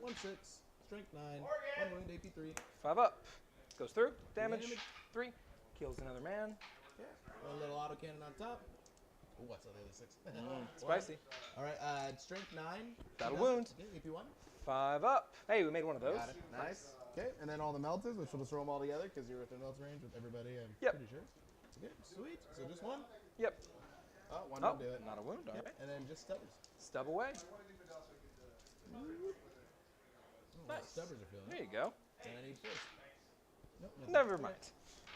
1, 6. Strength 9. 1 wound, AP 3. 5 up. Goes through. Damage. Damage. 3. Kills another man. Yeah. A little auto cannon on top. Ooh, what's the other 6? Spicy. All right. Strength 9. That'll wound. Okay, AP 1. 5 up. Hey, we made one of those. Got it. Nice. Okay, and then all the melters, which we'll just throw them all together because you're within melt range with everybody. I'm Yep. pretty sure. Okay, sweet. So just 1. Yep. Oh, 1 Oh, will do it. not a wound. All Yep. right. And then just stubbers. Stub away. Nice. Stubbers are feeling There it. you go. And I need 4. Nope, nothing. Never mind.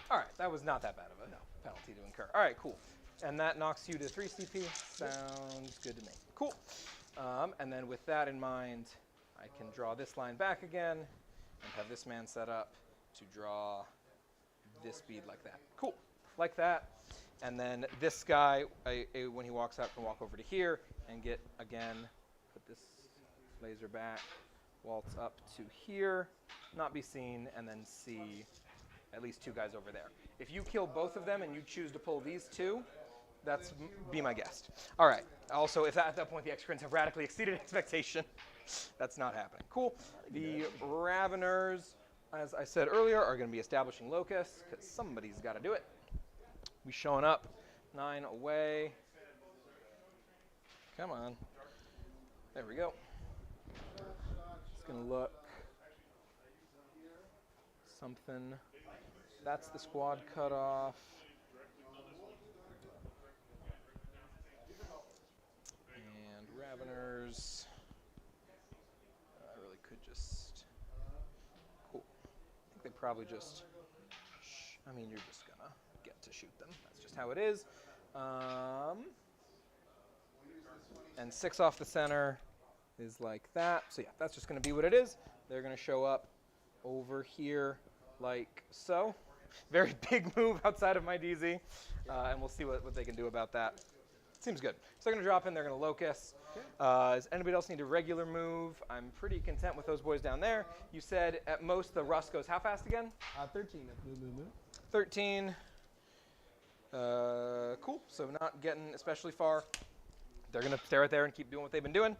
All right, that was not that bad of a penalty to incur. All right, cool. And that knocks you to 3 CP. Sounds good to me. Cool. And then with that in mind, I can draw this line back again and have this man set up to draw this speed like that. Cool. Like that. And then this guy, when he walks out, can walk over to here and get, again, put this laser back, waltz up to here, not be seen, and then see at least 2 guys over there. If you kill both of them and you choose to pull these 2, that's be my guest. All right. Also, if at that point the X-Crins have radically exceeded expectation, that's not happening. Cool. The Raveners, as I said earlier, are going to be establishing locus because somebody's got to do it. We showing up. 9 away. Come on. There we go. It's going to look something. That's the squad cutoff. And Raveners. I really could just. Cool. I think they probably just. I mean, you're just gonna get to shoot them. That's just how it is. And 6 off the center is like that. So yeah, that's just gonna be what it is. They're gonna show up over here like so. Very big move outside of my DZ, and we'll see what they can do about that. Seems good. So they're going to drop in. They're going to locus. Does anybody else need a regular move? I'm pretty content with those boys down there. You said at most the Russ goes how fast again? 13. 13. Cool. So not getting especially far. They're going to stay right there and keep doing what they've been doing.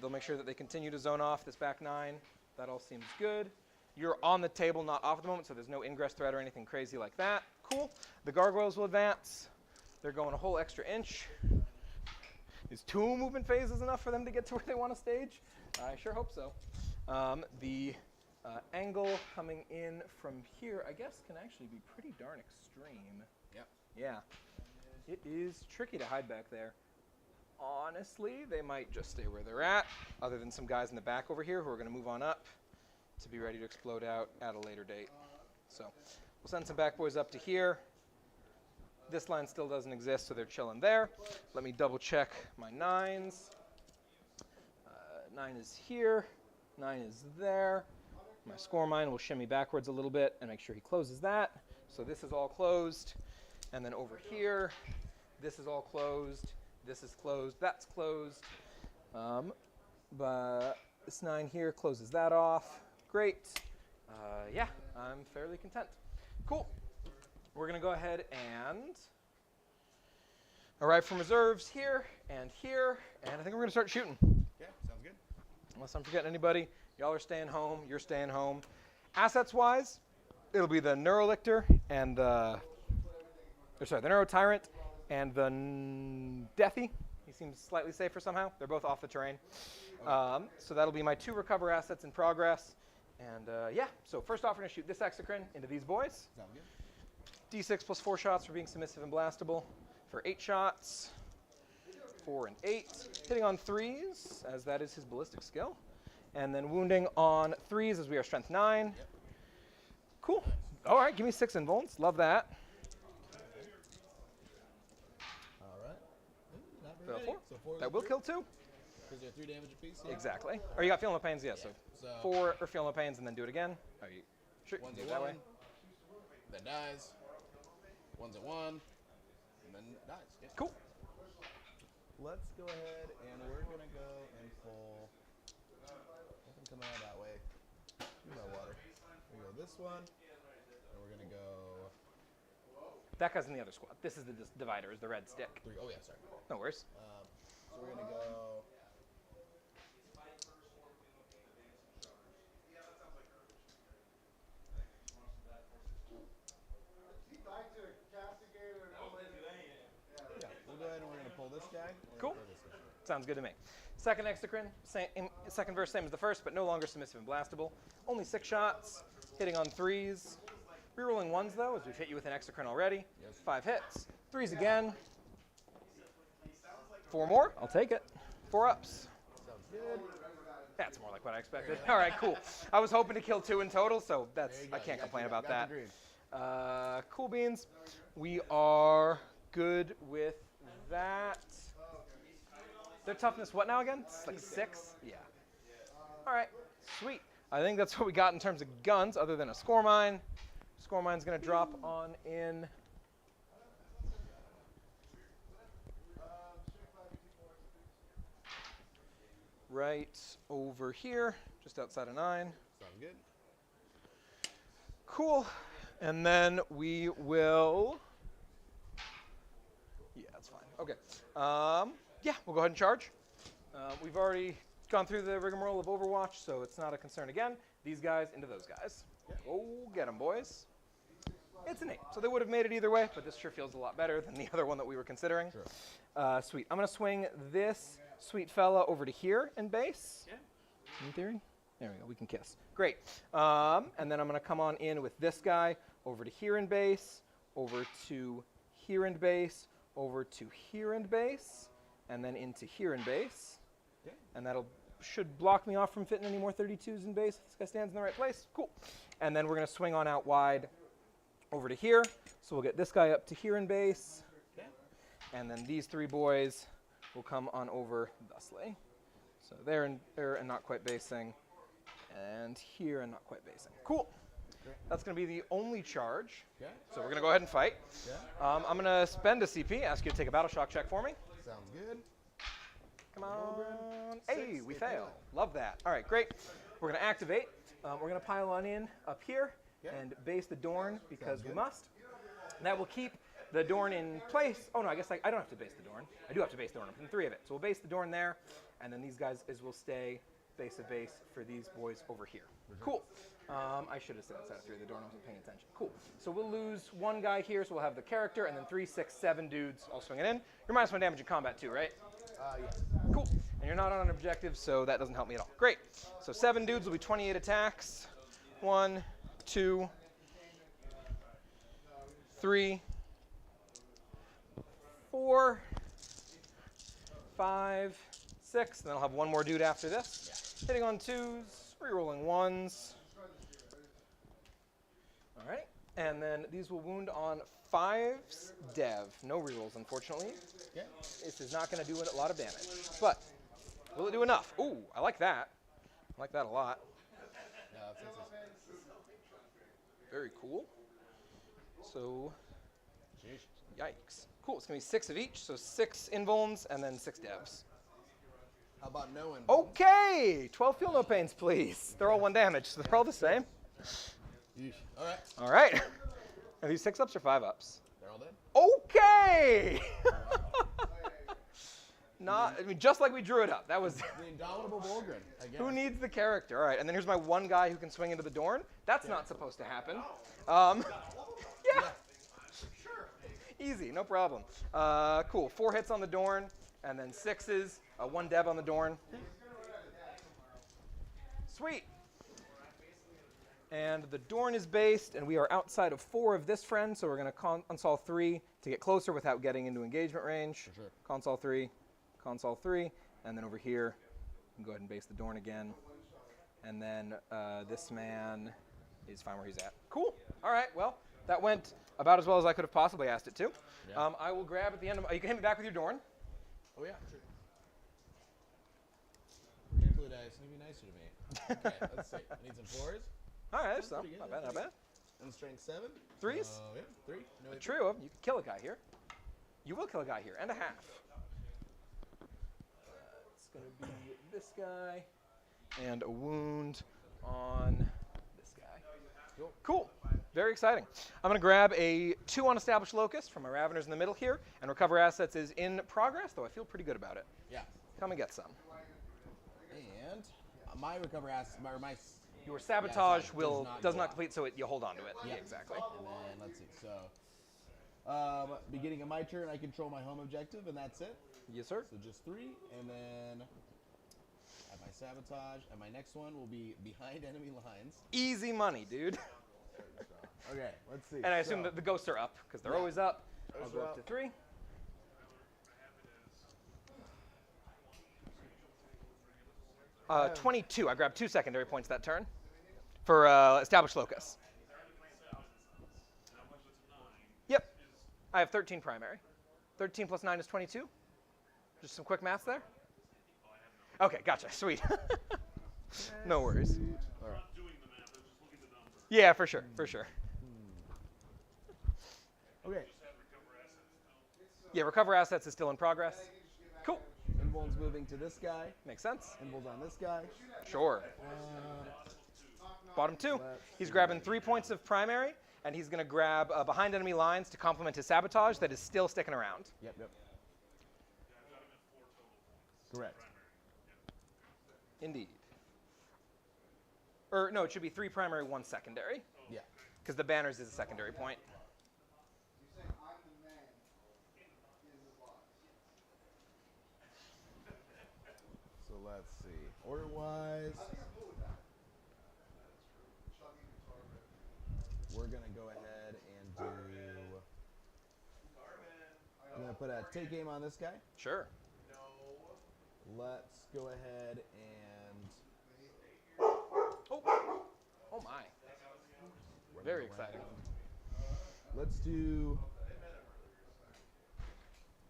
They'll make sure that they continue to zone off this back 9. That all seems good. You're on the table, not off at the moment, so there's no ingress threat or anything crazy like that. Cool. The Gargoyles will advance. They're going a whole extra inch. Is 2 movement phases enough for them to get to where they want to stage? I sure hope so. The angle coming in from here, I guess, can actually be pretty darn extreme. Yep. Yeah. It is tricky to hide back there. Honestly, they might just stay where they're at, other than some guys in the back over here who are going to move on up to be ready to explode out at a later date. So we'll send some back boys up to here. This line still doesn't exist, so they're chilling there. Let me double check my 9s. 9 is here, 9 is there. My score mine will shimmy backwards a little bit and make sure he closes that. So this is all closed. And then over here, this is all closed. This is closed, that's closed. But this 9 here closes that off. Great. Yeah, I'm fairly content. Cool. We're going to go ahead and arrive from reserves here, and I think we're going to start shooting. Yeah, sounds good. Unless I'm forgetting anybody, y'all are staying home, you're staying home. Assets-wise, it'll be the Neurolictor and the Neurotyrant and the Deathy. He seems slightly safer somehow. They're both off the terrain. So that'll be my 2 recover assets in progress. And yeah, so first off, we're going to shoot this Exocrine into these boys. Sounds good. D6 plus 4 shots for being submissive and blastable for 8 shots. 4 and 8. Hitting on 3s, as that is his ballistic skill. And then wounding on 3s, as we are strength 9. Yep. Cool. All right, give me 6 invulns. Love that. All right. Ooh, not Fail very 4. many. So 4 That will kill 2. Because they're 3 damage apiece. Yeah. Exactly. Or you got Feel No Pains, yeah. So So 4 or Feel No Pains, and then do it again. Oh, you sure? one's Do at it that 1, way. then dies. One's at 1, and then dies. Yeah. Cool. Let's go ahead and we're gonna go and pull. Nothing coming out that way. Use my water. We go this one, and we're gonna go That guy's in the other squad. This is the divider, is the red stick. 3. Oh yeah, sorry. No worries. So we're gonna go. Yeah, we'll go ahead and we're gonna pull this guy. and Cool. throw this guy. Sounds good to me. Second Exocrine, second verse same as the first, but no longer submissive and blastable. Only 6 shots, hitting on 3s. Rerolling 1s though, as we've hit you with an Exocrine already. Yes. 5 hits. 3s again. 4 more, I'll take it. 4 ups. Sounds good. That's more like what I expected. All right, cool. I was hoping to kill 2 in total, so that's There you go. I can't Got complain you, about got that. the green. Cool beans. We are good with that. Their toughness, what now again? It's like 6? Yeah. All right, sweet. I think that's what we got in terms of guns, other than a score mine. Score mine's going to drop on in. Right over here, just outside of 9. Sounds good. Cool. And then we will. Yeah, that's fine. Okay. Yeah, we'll go ahead and charge. We've already gone through the rigmarole of Overwatch, so it's not a concern again. These guys into those guys. Go get them, boys. It's an 8, so they would have made it either way, but this sure feels a lot better than the other one that we were considering. Sure. Sweet. I'm going to swing this sweet fella over to here in base. Yeah. In theory. There we go. We can kiss. Great. And then I'm going to come on in with this guy over to here in base, over to here in base, over to here in base, and then into here in base. Yeah. And that'll should block me off from fitting any more 32s in base if this guy stands in the right place. Cool. And then we're going to swing on out wide over to here. So we'll get this guy up to here in base. Okay. And then these 3 boys will come on over thusly. So there and not quite basing. And here and not quite basing. Cool. Great. That's going to be the only charge. Okay. So we're going to go ahead and fight. Yeah. I'm going to spend a CP, ask you to take a battle shock check for me. Sounds good. Come Roll, on. Brad. Hey, 6, we they fail. fail. Love that. All right, great. We're going to activate. We're going to pile on in up here Yeah. and base the Dorn because we good. must. And that will keep the Dorn in place. Oh, no, I guess I don't have to base the Dorn. I do have to base the Dorn. I'm 3 of it. So we'll base the Dorn there, and then these guys will stay base of base for these boys over here. Cool. I should have said outside of 3. The Dorn wasn't paying attention. Cool. So we'll lose 1 guy here, so we'll have the character, and then 3, 6, 7 dudes all swinging in. You're -1 damage in combat too, right? Yes. Cool. And you're not on an objective, so that doesn't help me at all. Great. So 7 dudes will be 28 attacks. 1, 2, 3, 4, 5, 6. And then I'll have 1 more dude after this. Hitting on 2s, rerolling 1s. All right. And then these will wound on 5's dev. No rerolls, unfortunately. Okay. This is not going to do a lot of damage. But will it do enough? Ooh, I like that. I like that a lot. Yeah, that's Very cool. So, Sheesh. yikes. Cool, it's going to be 6 of each. So 6 invulns and then 6 devs. How about no one? Okay! 12 feel no pains, please. They're all 1 damage, so they're all the same. Yeesh. All right. All right. Are these 6 ups or 5 ups? They're all dead. Okay! I mean, just like we drew it up. That was. The indomitable Volgren. Again. Who needs the character? All right, and then here's my one guy who can swing into the Dorn. That's not supposed to happen. Yeah. Easy, no problem. Cool. 4 hits on the Dorn, and then 6s. 1 dev on the Dorn. Sweet. And the Dorn is based, and we are outside of 4 of this friend, so we're going to console 3 to get closer without getting into engagement range. For sure. Console 3, and then over here, you can go ahead and base the Dorn again. And then this man is fine where he's at. Cool. All right, well, that went about as well as I could have possibly asked it to. Yeah. I will grab at the end of you can hit me back with your Dorn. Oh, yeah, sure. Blue dice, need to be nicer to me. Okay, let's see. I need some 4s. All right, there's some. Pretty good, Not bad, that's not bad. And strength 7. 3s? Yeah, 3. No A AP. trio of them. You can kill a guy here. You will kill a guy here, and a half. It's going to be this guy, and a wound on this guy. Cool. Very exciting. I'm going to grab a 2 on Established Locust from my Raveners in the middle here, and Recover Assets is in progress, though I feel pretty good about it. Yeah. Come and get some. And my recover ass, my Your Sabotage Yeah, so it does not complete, so you hold on to it. Yeah. Exactly. And then let's see. So, beginning of my turn, I control my home objective, and that's it. Yes, sir. So just 3, and then at my sabotage, and my next one will be behind enemy lines. Easy money, dude. Okay, let's see. And I assume that the ghosts are up, because they're always up. I'll Ghosts go are up to up. 3. Uh, 22. I grabbed 2 secondary points that turn for Established Locus. Yep. I have 13 primary. 13 plus 9 is 22. Just some quick math there. Okay, gotcha. Sweet. No worries. All right. Yeah, for sure, for sure. Okay. Yeah, Recover Assets is still in progress. Cool. Invuln's moving to this guy. Makes sense. Invuln's on this guy. Sure. Bottom 2. He's grabbing 3 points of primary, and he's going to grab behind enemy lines to complement his Sabotage that is still sticking around. Yep. Correct. Indeed. Or, no, it should be 3 primary, 1 secondary, Yeah. because the banners is a secondary point. So let's see. Order-wise, we're going to go ahead and do... I'm going to put a take aim on this guy. Sure. Let's go ahead and... Oh my. Very exciting. Let's do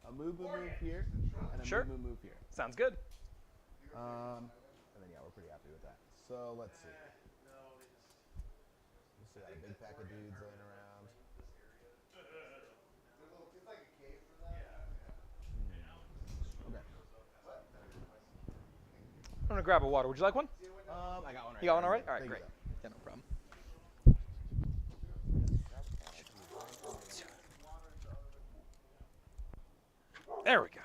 a move here and a Sure. move here. Sounds good. And then yeah, we're pretty happy with that. So let's see. We still got a big pack of dudes laying around. Okay. I'm going to grab a water. Would you like one? I got one right You got one now. already? All right, Thank you, great. though. Yeah, no problem. There we go.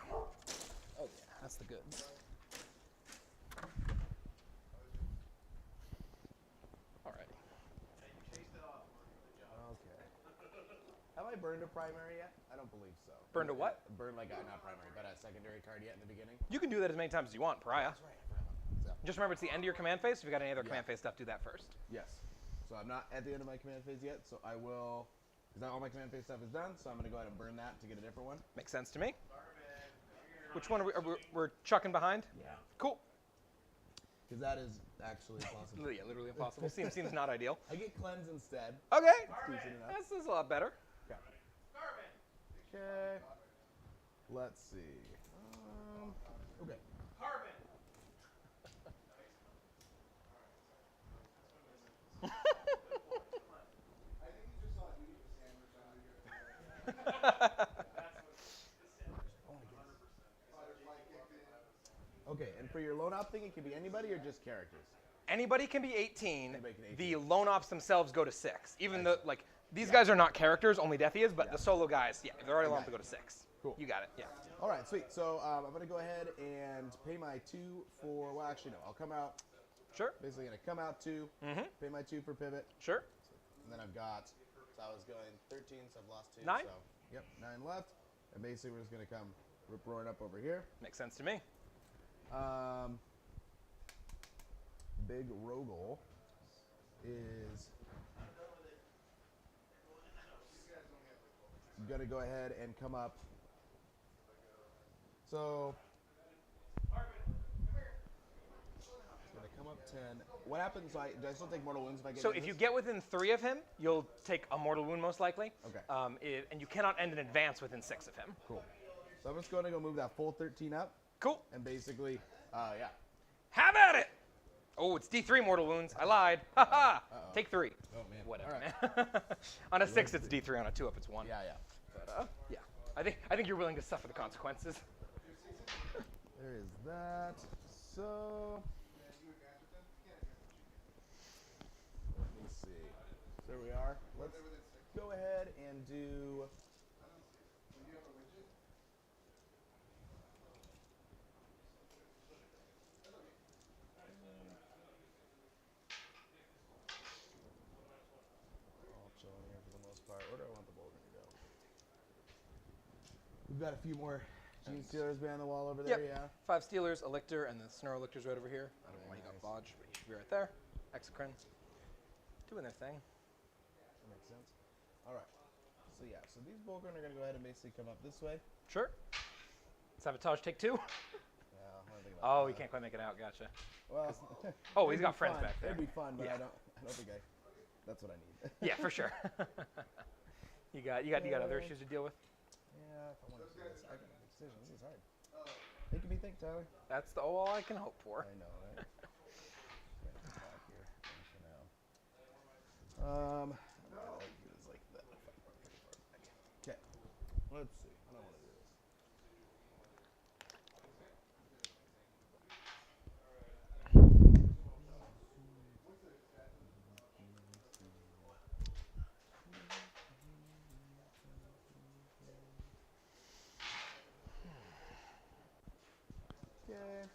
Oh, yeah, that's the goods. All right. Okay. Have I burned a primary yet? I don't believe so. Burned a what? Burned like a, not primary, but a secondary card yet in the beginning? You can do that as many times as you want, Pariah. That's right, I forgot about that. So, Just remember, it's the end of your command phase. If you've got any other Yeah. command phase stuff, do that first. yes. So I'm not at the end of my command phase yet, so I will, because all my command phase stuff is done, so I'm going to go ahead and burn that to get a different one. Makes sense to me. Which one are we're chucking behind? Yeah. Cool. Because that is actually possible. Yeah, literally impossible. Seems not ideal. I get cleanse instead. Okay. Decent enough. That's a lot better. Okay. Okay. Let's see. Okay. Okay, and for your loan op thing, it can be anybody or just characters? Anybody can be 18. Anybody can 18. The lone ops themselves go to 6. Even though, like, these guys are not characters, only Deathy is, but the solo guys, yeah, if they're already alone, they go to 6. Cool. You got it, yeah. All right, sweet. So I'm going to go ahead and pay my 2 for, well, actually, no. I'll come out, Sure. basically going to come out 2, pay my 2 for pivot. Sure. And then I've got, so I was going 13, so I've lost 2. 9? So, yep, 9 left. And basically we're just going to come rip roaring up over here. Makes sense to me. Big Rogel is going to go ahead and come up. So it's going to come up 10. What happens? Do I still take mortal wounds if I get So in if you this? get within 3 of him, you'll take a mortal wound most likely. Okay. And you cannot end an advance within 6 of him. Cool. So I'm just going to go move that full 13 up. Cool. And basically, yeah. Have at it! Oh, it's D3 mortal wounds. I lied. Ha ha! Take 3. Oh, man. Whatever, All man. On a 6, it's D3. On a 2 up, it's 1. Yeah, yeah. But, yeah. I think you're willing to suffer the consequences. There is that. So let me see. There we are. Let's go ahead and do. All chilling here for the most part. Where do I want the Bolger to go? We've got a few more Gene Stealers behind the wall over there, Yep. yeah. 5 Stealers, a Lictor, and the Snarl Lictor's right over here. I don't know why he got bodged, but he should be right there. Exocrine. Doing their thing. That makes sense. All right. So yeah, so these Bolgren are going to go ahead and basically come up this way. Sure. Sabotage, take 2. Yeah, I want to think about Oh, that. he can't quite make it out. Gotcha. Well, Oh, he's it'd got be friends fun. back there. It'd be fun, but Yeah. I don't think that's what I need. Yeah, for sure. you got other issues to deal with. Yeah, if I want to do this, I can make a decision. This is hard. Making me think, Tyler. That's all I can hope for. I know, right? Just gonna come back here for now. I'm gonna do this like that. Okay. Let's see. I don't want to do this. Okay.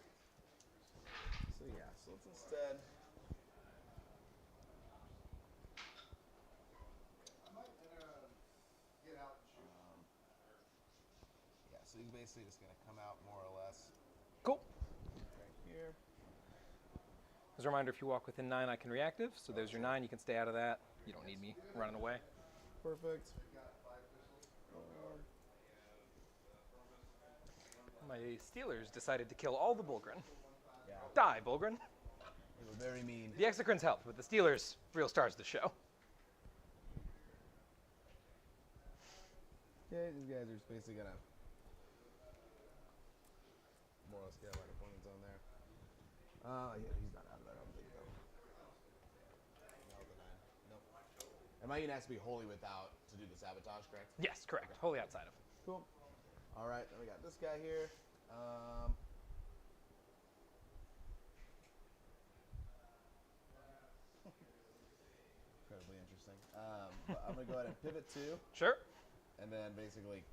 So yeah, so let's instead. Yeah, so he's basically just gonna come out more or less Cool. right here. As a reminder, if you walk within 9, I can reactive. So there's your 9. You can stay out of that. You don't need me running away. Perfect. My Steelers decided to kill all the Bulgren. Yeah, Die, Bulgren. they were very mean. The Exocrines helped, but the Steelers, real stars of the show. Okay, these guys are just basically gonna more or less get my opponents on there. Yeah, he's not out of that. I don't think though. No, the 9. Nope. And my unit has to be wholly without to do the sabotage, correct? Yes, correct. Wholly outside of. Cool. All right, then we got this guy here. Incredibly interesting. But I'm gonna go ahead and pivot 2, Sure. and then basically.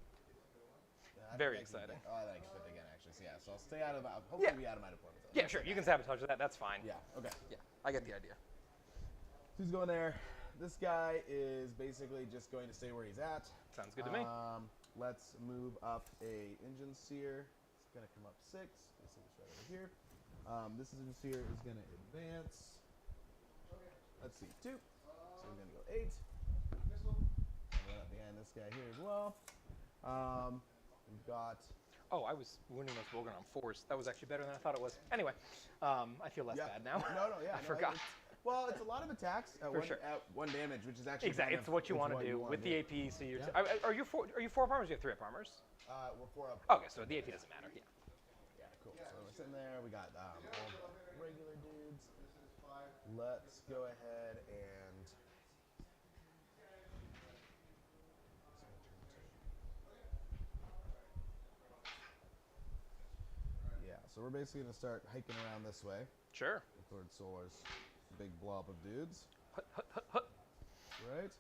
Very I think I can exciting. get- Oh, I think I can pivot again actually. So yeah, so I'll stay out of. Hopefully, Yeah. be out of my opponent's. Yeah, sure. You can sabotage that. That's fine. Yeah. Okay. Yeah, I get the idea. Who's going there? This guy is basically just going to stay where he's at. Sounds good to me. Let's move up a engine seer. It's going to come up 6. Basically, it's right over here. This engine seer is going to advance. Let's see, 2. So he's going to go 8. And run up behind this guy here as well. We've got Oh, I was wounding those Bolgren on 4s. That was actually better than I thought it was. Anyway, I feel less bad now. No, yeah. I forgot. Well, it's a lot of attacks at, For sure. at 1 damage, which is actually Exactly. It's what you want to do with the AP. So you're. Are you 4 up armors? Or you have 3 up armors? We're 4 up. Okay, so the AP doesn't matter. Yeah. Yeah, cool. So we're sitting there. We got all regular dudes. Let's go ahead and. Yeah, so we're basically going to start hiking around this way Sure. towards Solar's big blob of dudes. Hut, hut, hut, hut. Right?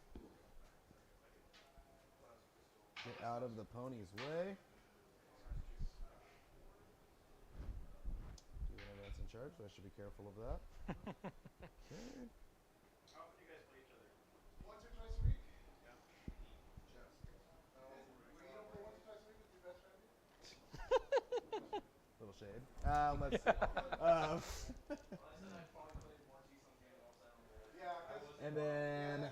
Get out of the pony's way. Do you know that's in charge, so I should be careful of that. Okay. How often do you guys play each other? Once or twice a week. Yeah. We don't play once or twice a week with your best friend. Little shade. Let's. And then.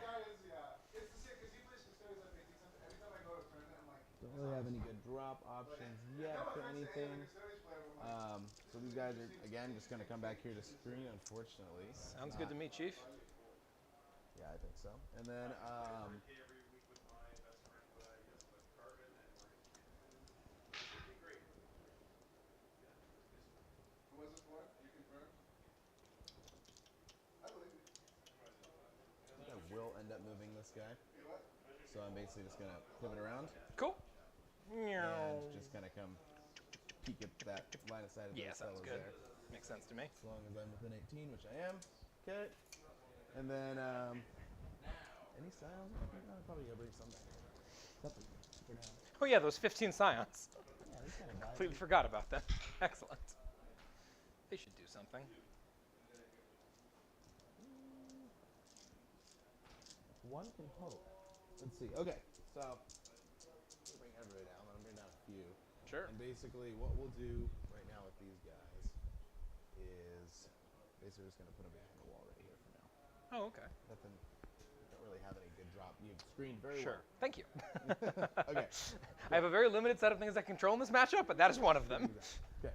It's the same because he plays custodians like 15 cents. Every time I go to a tournament, I'm like. Don't really have any good drop options yet for anything. So these guys are, again, just going to come back here to screen, unfortunately. Sounds good to me, Chief. Yeah, I think so. And then, Every week with my best friend, but he doesn't live in Carbon, and we're going to keep it. It should be great. Who was it for? You confirmed? I believe you. I think I will end up moving this guy. So I'm basically just going to pivot around Cool. and just kind of come peek at that line of sight of Yeah, those sounds fellas good. there. Makes sense to me. As long as I'm within 18, which I am. Okay. And then, any styles? I'll probably bring some back. Something for now. Oh yeah, those 15 scions. Yeah, these kind of Completely forgot about them. Excellent. They should do something. One can hope. Let's see. Okay, so we'll bring everybody down. I'm gonna bring down a few. Sure. And basically, what we'll do right now with these guys is basically just gonna put them behind the wall right here for now. Oh, okay. Nothing. Don't really have any good drop. You've screened very Sure. Thank you. well. Okay. I have a very limited set of things I control in this matchup, but that is one of them. Okay.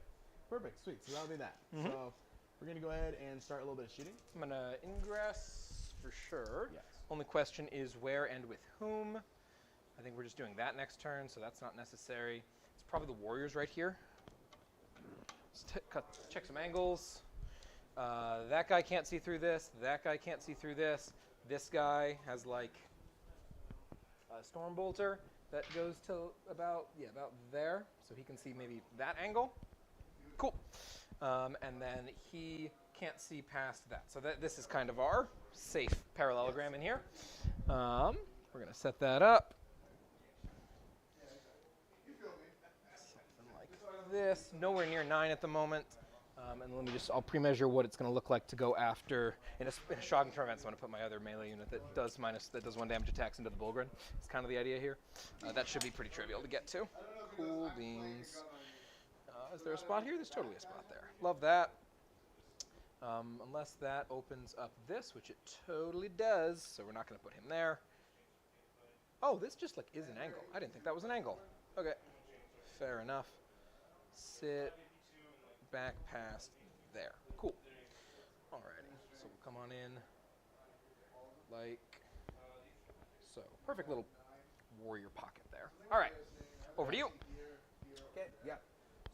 Perfect. Sweet. So that'll be that. So we're gonna go ahead and start a little bit of shooting. I'm gonna ingress for sure. Yes. Only question is where and with whom. I think we're just doing that next turn, so that's not necessary. It's probably the warriors right here. Let's check some angles. That guy can't see through this. That guy can't see through this. This guy has like a storm bolter that goes to about there, so he can see maybe that angle. Cool. And then he can't see past that. So this is kind of our safe parallelogram in here. We're going to set that up. Something like this. Nowhere near 9 at the moment. And let me I'll pre-measure what it's going to look like to go after. In a shocking tournament, so I'm going to put my other melee unit that does 1 damage attacks into the Bulgrin. It's kind of the idea here. That should be pretty trivial to get to. Cool beans. Is there a spot here? There's totally a spot there. Love that. Unless that opens up this, which it totally does, so we're not going to put him there. Oh, this just like is an angle. I didn't think that was an angle. Okay, fair enough. Sit back past there. Cool. Alrighty, so we'll come on in like so. Perfect little warrior pocket there. All right, over to you. Okay. Yeah.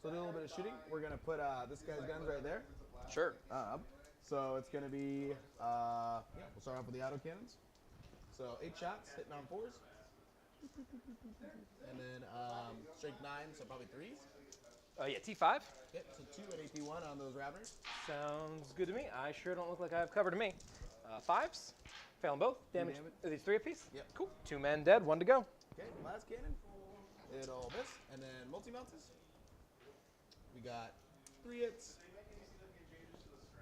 So do a little bit of shooting. We're gonna put this guy's guns right there. Sure. So it's gonna be we'll start off with the auto cannons. So 8 shots hitting on 4s, and then strength 9, so probably 3s. Yeah, T5. Yep. So 2 at AP1 on those Raveners. Sounds good to me. I sure don't look like I have cover to me. 5s. Failing both. Damage. Are these 3 apiece? Yep. Cool. 2 men dead. 1 to go. Okay. Last cannon. It'll miss, and then multi-melts. We got 3 hits.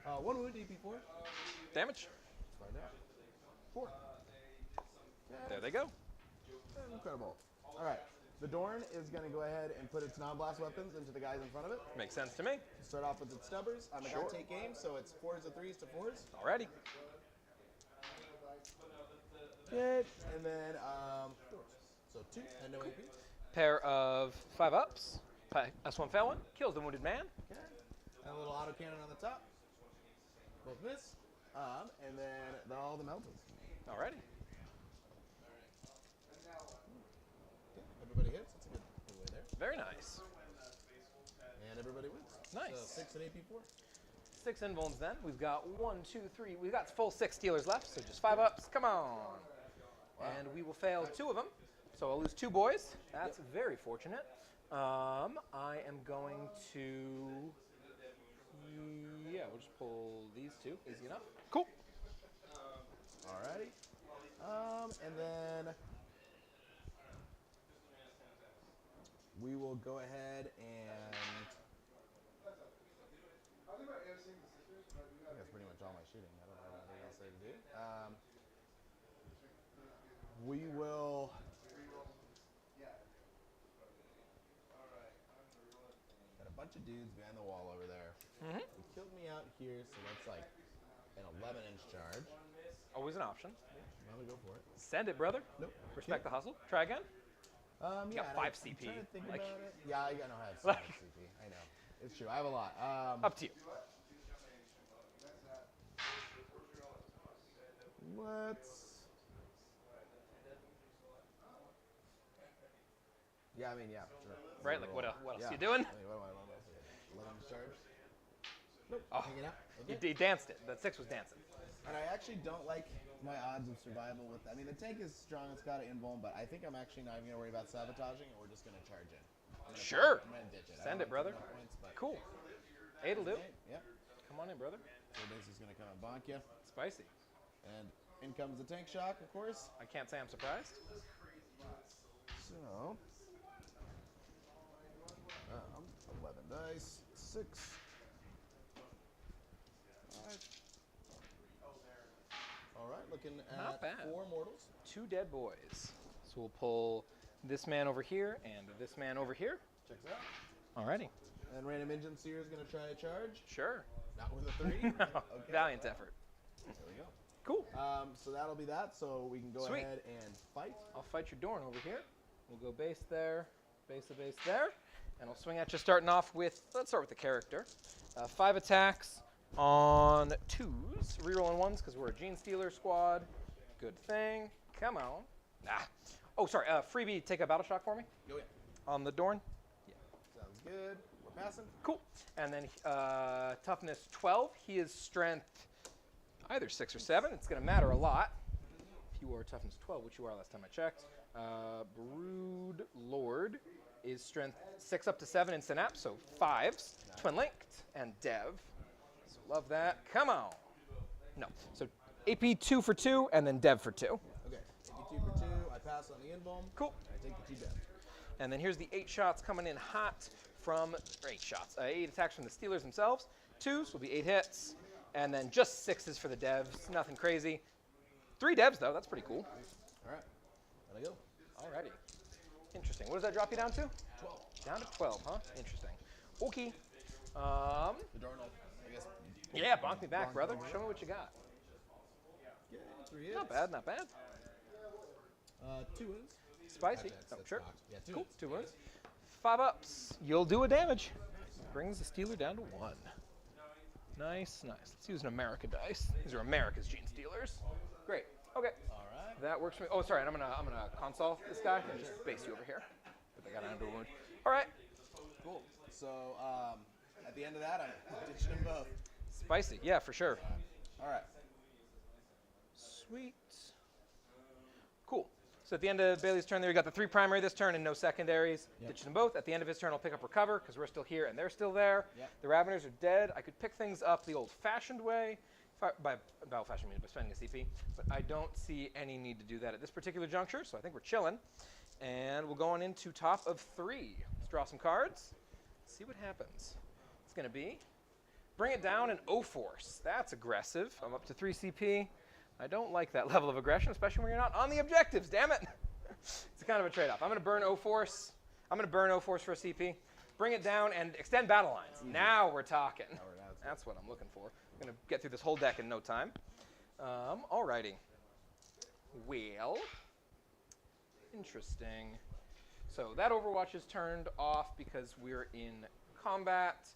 1 wound, AP4. Damage. Let's find out. 4. There they go. Incredible. All right. The Dorn is going to go ahead and put its non-blast weapons into the guys in front of it. Makes sense to me. Start off with its stubbers. I'm going to take aim, so it's 4s to 3s to 4s. Alrighty. Good. And then 4s. So 2 and no AP. Pair of 5 ups. S1 fail one, kills the wounded man. Okay. And a little autocannon on the top. Both miss. And then all the meltas. Alrighty. Okay. Everybody hits. That's a good way there. Very nice. And everybody wins. Nice. So 6 and AP4. 6 invulns then. We've got 1, 2, 3. We've got full 6 Steelers left, so just 5 ups. Come on. Wow. And we will fail 2 of them. So I'll lose 2 boys. That's very fortunate. I am going to... Yeah, we'll just pull these 2. Easy enough. Cool. Alrighty. And then we will go ahead and I think that's pretty much all my shooting. I don't have anything else there to do. We will got a bunch of dudes behind the wall over there. Mm-hmm. He killed me out here, so that's like an 11-inch charge. Always an option. I'm gonna go for it. Send it, brother. Nope. Respect the hustle. Try again. Yeah, got and 5 I'm CP. trying to think Like- about it. Yeah, I know I have 5 Like- CP. I know. It's true. I have a lot. Up to you. Let's. Yeah, I mean, yeah, sure. Right, like what else Yeah. you doing? I mean, what am I 11 charge? Nope. Oh. Hanging out. He, Okay. he danced it. That 6 was dancing. And I actually don't like my odds of survival with. I mean, the tank is strong. It's got an invuln, but I think I'm actually not even gonna worry about sabotaging, and we're just gonna charge in. Sure. I'm gonna ditch it. I Send don't it, brother. like taking enough points, but Cool. 8'll do. Okay, yep. Come on in, brother. So basically, gonna come and bonk you, Spicy. and in comes the tank shock, of course. I can't say I'm surprised. So, 11 dice, 6, 5. All right, looking Not at bad. 4 mortals. 2 dead boys. So we'll pull this man over here and this man over here. Checks out. Alrighty. And random engine seer is gonna try a charge. Sure. Not with a 3. No, Okay. valiant effort. There we go. Cool. So that'll be that. So we can go Sweet. ahead and fight. I'll fight your Dorn over here. We'll go base there, base the base there. And I'll swing at you starting off with, let's start with the character. 5 attacks on 2s. Rerolling 1s because we're a Gene Stealer squad. Good thing. Come on. Ah. Oh, sorry. Freebie, take a battle shock for me Go in. on the Dorn. Sounds good. We're passing. Cool. And then toughness 12. He is strength either 6 or 7. It's going to matter a lot. If you are toughness 12, which you are last time I checked. Brood Lord is strength 6 up to 7 in Synapse, so 5s. Twin linked and Dev. So love that. Come on. No. So AP 2 for 2 and then Dev for 2. Okay. Take you 2 for 2. I pass on the invuln. Cool. I take the 2 death. And then here's the 8 shots coming in hot from, 8 shots, 8 attacks from the Steelers themselves. 2s will be 8 hits, and then just 6s for the devs, nothing crazy. 3 devs though, that's pretty cool. All right. Gotta go. Alrighty. Interesting. What does that drop you down to? 12. Down to 12, huh? Interesting. Okay. The Darnold, I guess. Yeah, bonk me back, Bonk brother. over. Show me what you got. Yeah, 3 hits. Not bad, not bad. 2 wounds. Spicy. Actually, Oh, that's sure. knocked. Yeah, 2 Cool. wounds. 2 wounds. 5 ups. You'll do a damage. Brings the Steeler down to 1. Nice, nice. Let's use an America dice. These are America's Gene Steelers. Great. Okay. All right. That works for me. Oh, sorry. And I'm gonna console this guy and just base you over here. But I got an under wound. All right. Cool. So at the end of that, I'm ditching them both. Spicy. Yeah, for sure. All right. Sweet. Cool. So at the end of Bailey's turn there, you got the 3 primary this turn and no secondaries. Yep. Ditch them both. At the end of his turn, I'll pick up recover because we're still here and they're still there. Yep. The Raveners are dead. I could pick things up the old-fashioned way, by old-fashioned means by spending a CP, but I don't see any need to do that at this particular juncture, so I think we're chilling. And we'll go on into top of 3. Let's draw some cards. See what happens. It's going to be bring it down and O-Force. That's aggressive. I'm up to 3 CP. I don't like that level of aggression, especially when you're not on the objectives, damn it. It's kind of a trade-off. I'm going to burn O-Force. I'm going to burn O-Force for a CP. Bring it down and extend battle lines. Now we're talking. That's what I'm looking for. I'm going to get through this whole deck in no time. Alrighty. Well, interesting. So that Overwatch is turned off because we're in combat.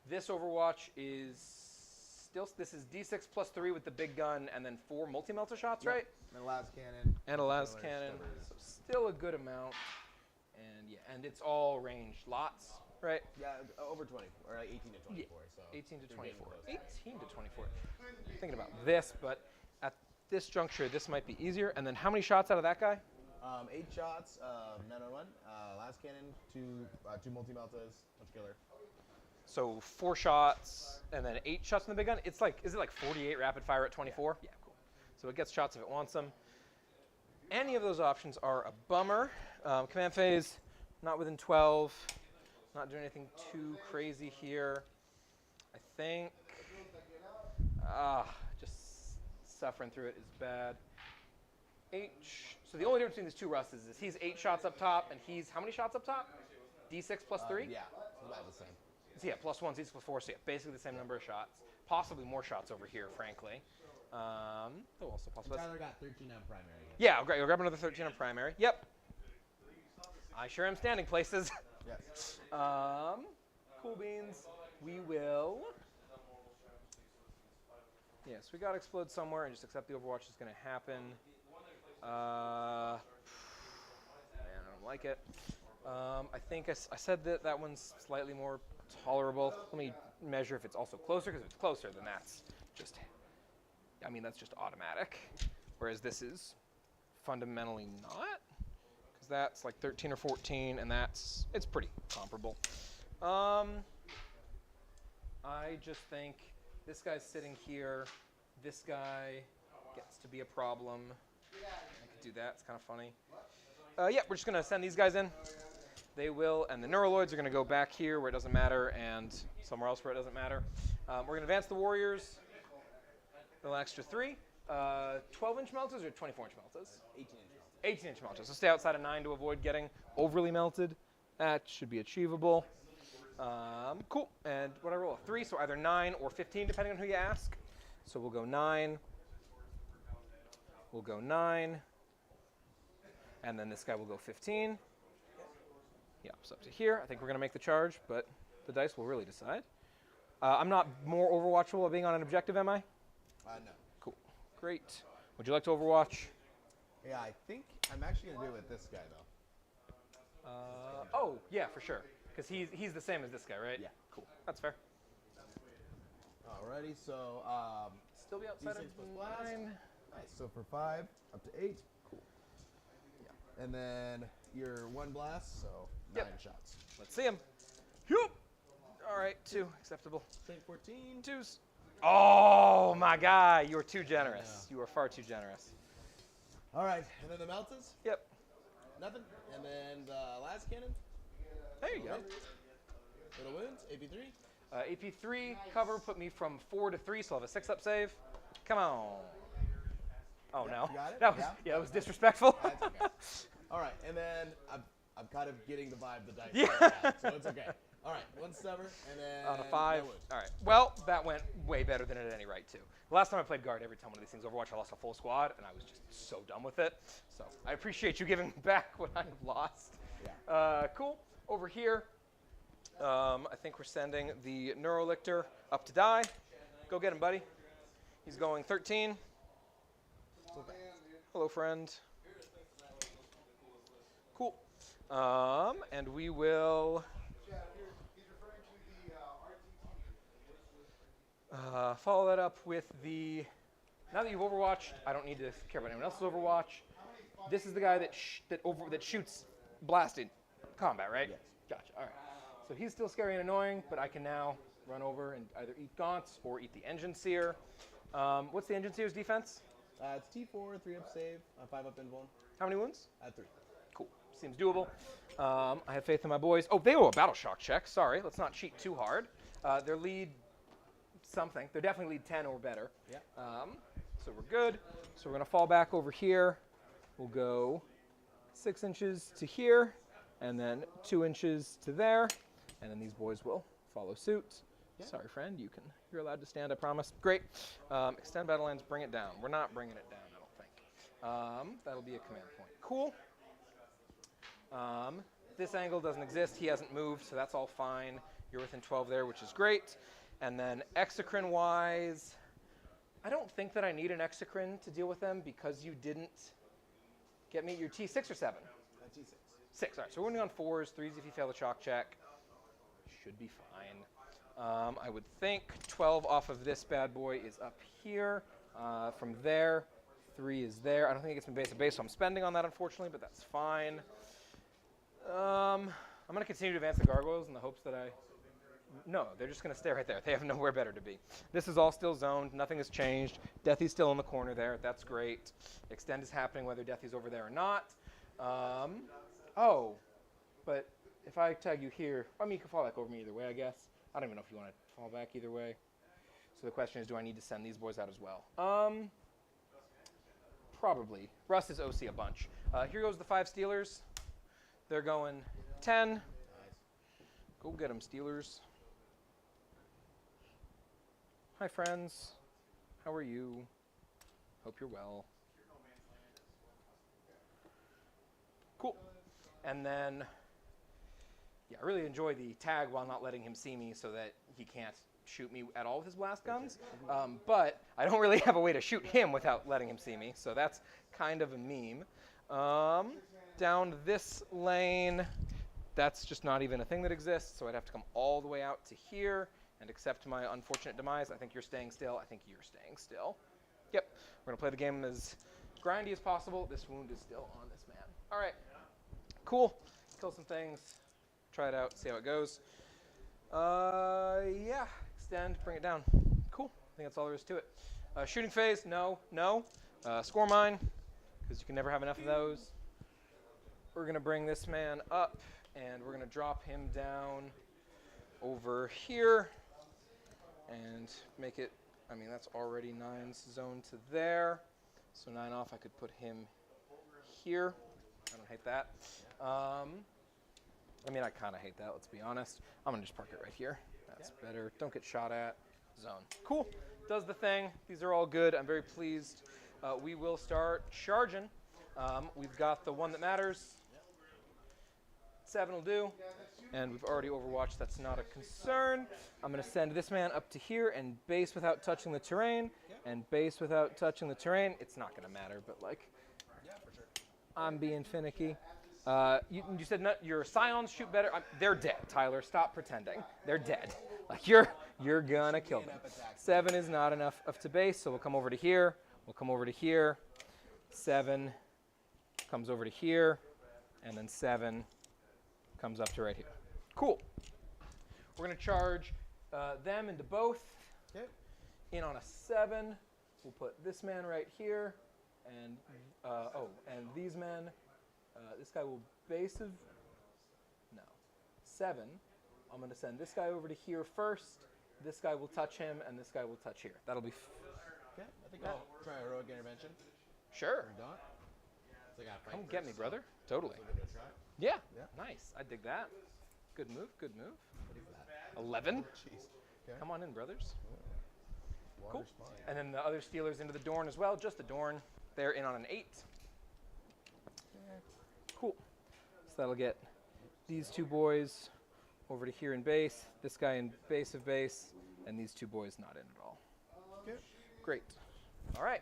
This Overwatch is still, this is D6 plus 3 with the big gun and then 4 multi-melter shots, right? And a las cannon. And a las Killers, cannon. stubbers. So still a good amount. And yeah, and it's all ranged. Lots, right? Yeah, over 20, or like 18 to 24. So 18 to you're 24. getting 18 to 24. I'm thinking about this, but at this juncture, this might be easier. And then how many shots out of that guy? 8 shots, 901, las cannon, two multi-meltas, punch killer. So 4 shots and then 8 shots in the big gun. It's like, is it like 48 rapid fire at 24? Yeah, cool. So it gets shots if it wants them. Any of those options are a bummer. Command phase, not within 12. Not doing anything too crazy here. I think, just suffering through it is bad. So the only difference between these two Russes is he's 8 shots up top, and he's how many shots up top? D6 plus 3? Yeah, so about the same. So yeah, plus 1, D6 plus 4, so yeah, basically the same number of shots. Possibly more shots over here, frankly. Oh, also possible. Tyler got 13 on primary. Yeah, I'll grab another 13 on primary. Yep. I sure am standing places. Yes. Cool beans. We will. Yes, we got to explode somewhere and just accept the Overwatch is going to happen. Man, I don't like it. I think I said that one's slightly more tolerable. Let me measure if it's also closer, because if it's closer, then that's just, I mean, that's just automatic. Whereas this is fundamentally not, because that's like 13 or 14, and it's pretty comparable. I just think this guy's sitting here. This guy gets to be a problem. I could do that. It's kind of funny. Yeah, we're just going to send these guys in. They will, and the Neuraloids are going to go back here where it doesn't matter and somewhere else where it doesn't matter. We're going to advance the Warriors. A little extra 3. 12-inch meltas or 24-inch meltas? 18-inch. 18-inch meltas. So stay outside of 9 to avoid getting overly melted. That should be achievable. Cool. And what I roll? A 3, so either 9 or 15, depending on who you ask. So we'll go 9. We'll go 9. And then this guy will go 15. Yeah, so up to here. I think we're going to make the charge, but the dice will really decide. I'm not more Overwatchable by being on an objective, am I? No. Cool. Great. Would you like to Overwatch? Yeah, I think I'm actually going to do it with this guy, though. Oh, yeah, for sure. Because he's the same as this guy, right? Yeah. Cool. That's fair. Alrighty, so Still be outside D6 of plus blast. 9. Nice. So for 5, up to 8. Cool. Yeah. And then your 1 blast, so 9 shots. Let's see him. Whoop. All right, 2. Acceptable. Straight 14. 2s. Oh, my guy. You are too generous. You are far too generous. All right, and then the meltas? Yep. Nothing. And then the last cannon? There you go. Little wounds, AP3. AP3 cover put me from 4 to 3, so I'll have a 6-up save. Come on. Oh, no. You got it? That was, it was disrespectful. That's okay. All right, and then I'm kind of getting the vibe the dice. Yeah. So it's okay. All right, 1 stubber, and then On a 5. no wounds. All right. Well, that went way better than it had any right to. The last time I played guard, every time one of these things Overwatch, I lost a full squad, and I was just so done with it. So I appreciate you giving me back what I've lost. Yeah. Cool. Over here, I think we're sending the Neurolictor up to die. Go get him, buddy. He's going 13. It's okay. Hello, friend. Cool. And we will follow that up with the. Now that you've Overwatched, I don't need to care about anyone else's Overwatch. This is the guy that shoots blasted combat, right? Yes. Gotcha. All right. So he's still scary and annoying, but I can now run over and either eat Gaunts or eat the Engine Seer. What's the Engine Seer's defense? It's T4, 3-up save, 5-up invuln. How many wounds? 3. Cool. Seems doable. I have faith in my boys. Oh, they owe a battle shock check. Sorry. Let's not cheat too hard. Their lead something. They're definitely lead 10 or better. Yeah. So we're good. So we're going to fall back over here. We'll go 6 inches to here, and then 2 inches to there, and then these boys will follow suit. Yeah. Sorry, friend. You're allowed to stand, I promise. Great. Extend battle lines, bring it down. We're not bringing it down, I don't think. That'll be a command point. Cool. This angle doesn't exist. He hasn't moved, so that's all fine. You're within 12 there, which is great. And then exocrine-wise, I don't think that I need an exocrine to deal with them because you didn't get me your T6 or 7? T6. 6. All right, so we're going to be on 4s, 3s if you fail the chalk check. Should be fine. I would think 12 off of this bad boy is up here. From there, 3 is there. I don't think it gets me base to base, so I'm spending on that, unfortunately, but that's fine. I'm going to continue to advance the gargoyles in the hopes that I... No, they're just going to stay right there. They have nowhere better to be. This is all still zoned. Nothing has changed. Deathy's still in the corner there. That's great. Extend is happening whether Deathy's over there or not. Oh, but if I tag you here, I mean, you can fall back over me either way, I guess. I don't even know if you want to fall back either way. So the question is, do I need to send these boys out as well? Probably. Russ is OC a bunch. Here goes the 5 Steelers. They're going 10. Nice. Go get them, Steelers. Hi, friends. How are you? Hope you're well. Cool. And then, yeah, I really enjoy the tag while not letting him see me so that he can't shoot me at all with his blast guns. But I don't really have a way to shoot him without letting him see me, so that's kind of a meme. Down this lane, that's just not even a thing that exists, so I'd have to come all the way out to here and accept my unfortunate demise. I think you're staying still. I think you're staying still. Yep. We're going to play the game as grindy as possible. This wound is still on this man. All right. Cool. Kill some things. Try it out. See how it goes. Yeah. Extend. Bring it down. Cool. I think that's all there is to it. Shooting phase. No. No. Score mine, because you can never have enough of those. We're going to bring this man up, and we're going to drop him down over here and make it, I mean, that's already 9's zone to there. So 9 off, I could put him here. I don't hate that. I mean, I kind of hate that, let's be honest. I'm going to just park it right here. That's better. Don't get shot at. Zone. Cool. Does the thing. These are all good. I'm very pleased. We will start charging. We've got the one that matters. 7 will do. And we've already overwatched. That's not a concern. I'm going to send this man up to here and base without touching the terrain. And base without touching the terrain. It's not going to matter, but like, I'm being finicky. You said your scions shoot better. They're dead, Tyler. Stop pretending. They're dead. Like, you're going to kill them. 7 is not enough to base, so we'll come over to here. We'll come over to here. 7 comes over to here. And then 7 comes up to right here. Cool. We're going to charge them into both. Okay. In on a 7. We'll put this man right here. And, and these men, this guy will base of, no, 7. I'm going to send this guy over to here first. This guy will touch him, and this guy will touch here. That'll be okay, I think I'll try heroic intervention. Sure. Come get me, brother. Totally. Yeah. Nice. I dig that. Good move. Good move. 11. Jeez. Okay. Come on in, brothers. Cool. Fine. And then the other Steelers into the Dorn as well. Just the Dorn. They're in on an 8. Cool. So that'll get these 2 boys over to here in base. This guy in base of base. And these 2 boys not in at all. Okay. Great. All right.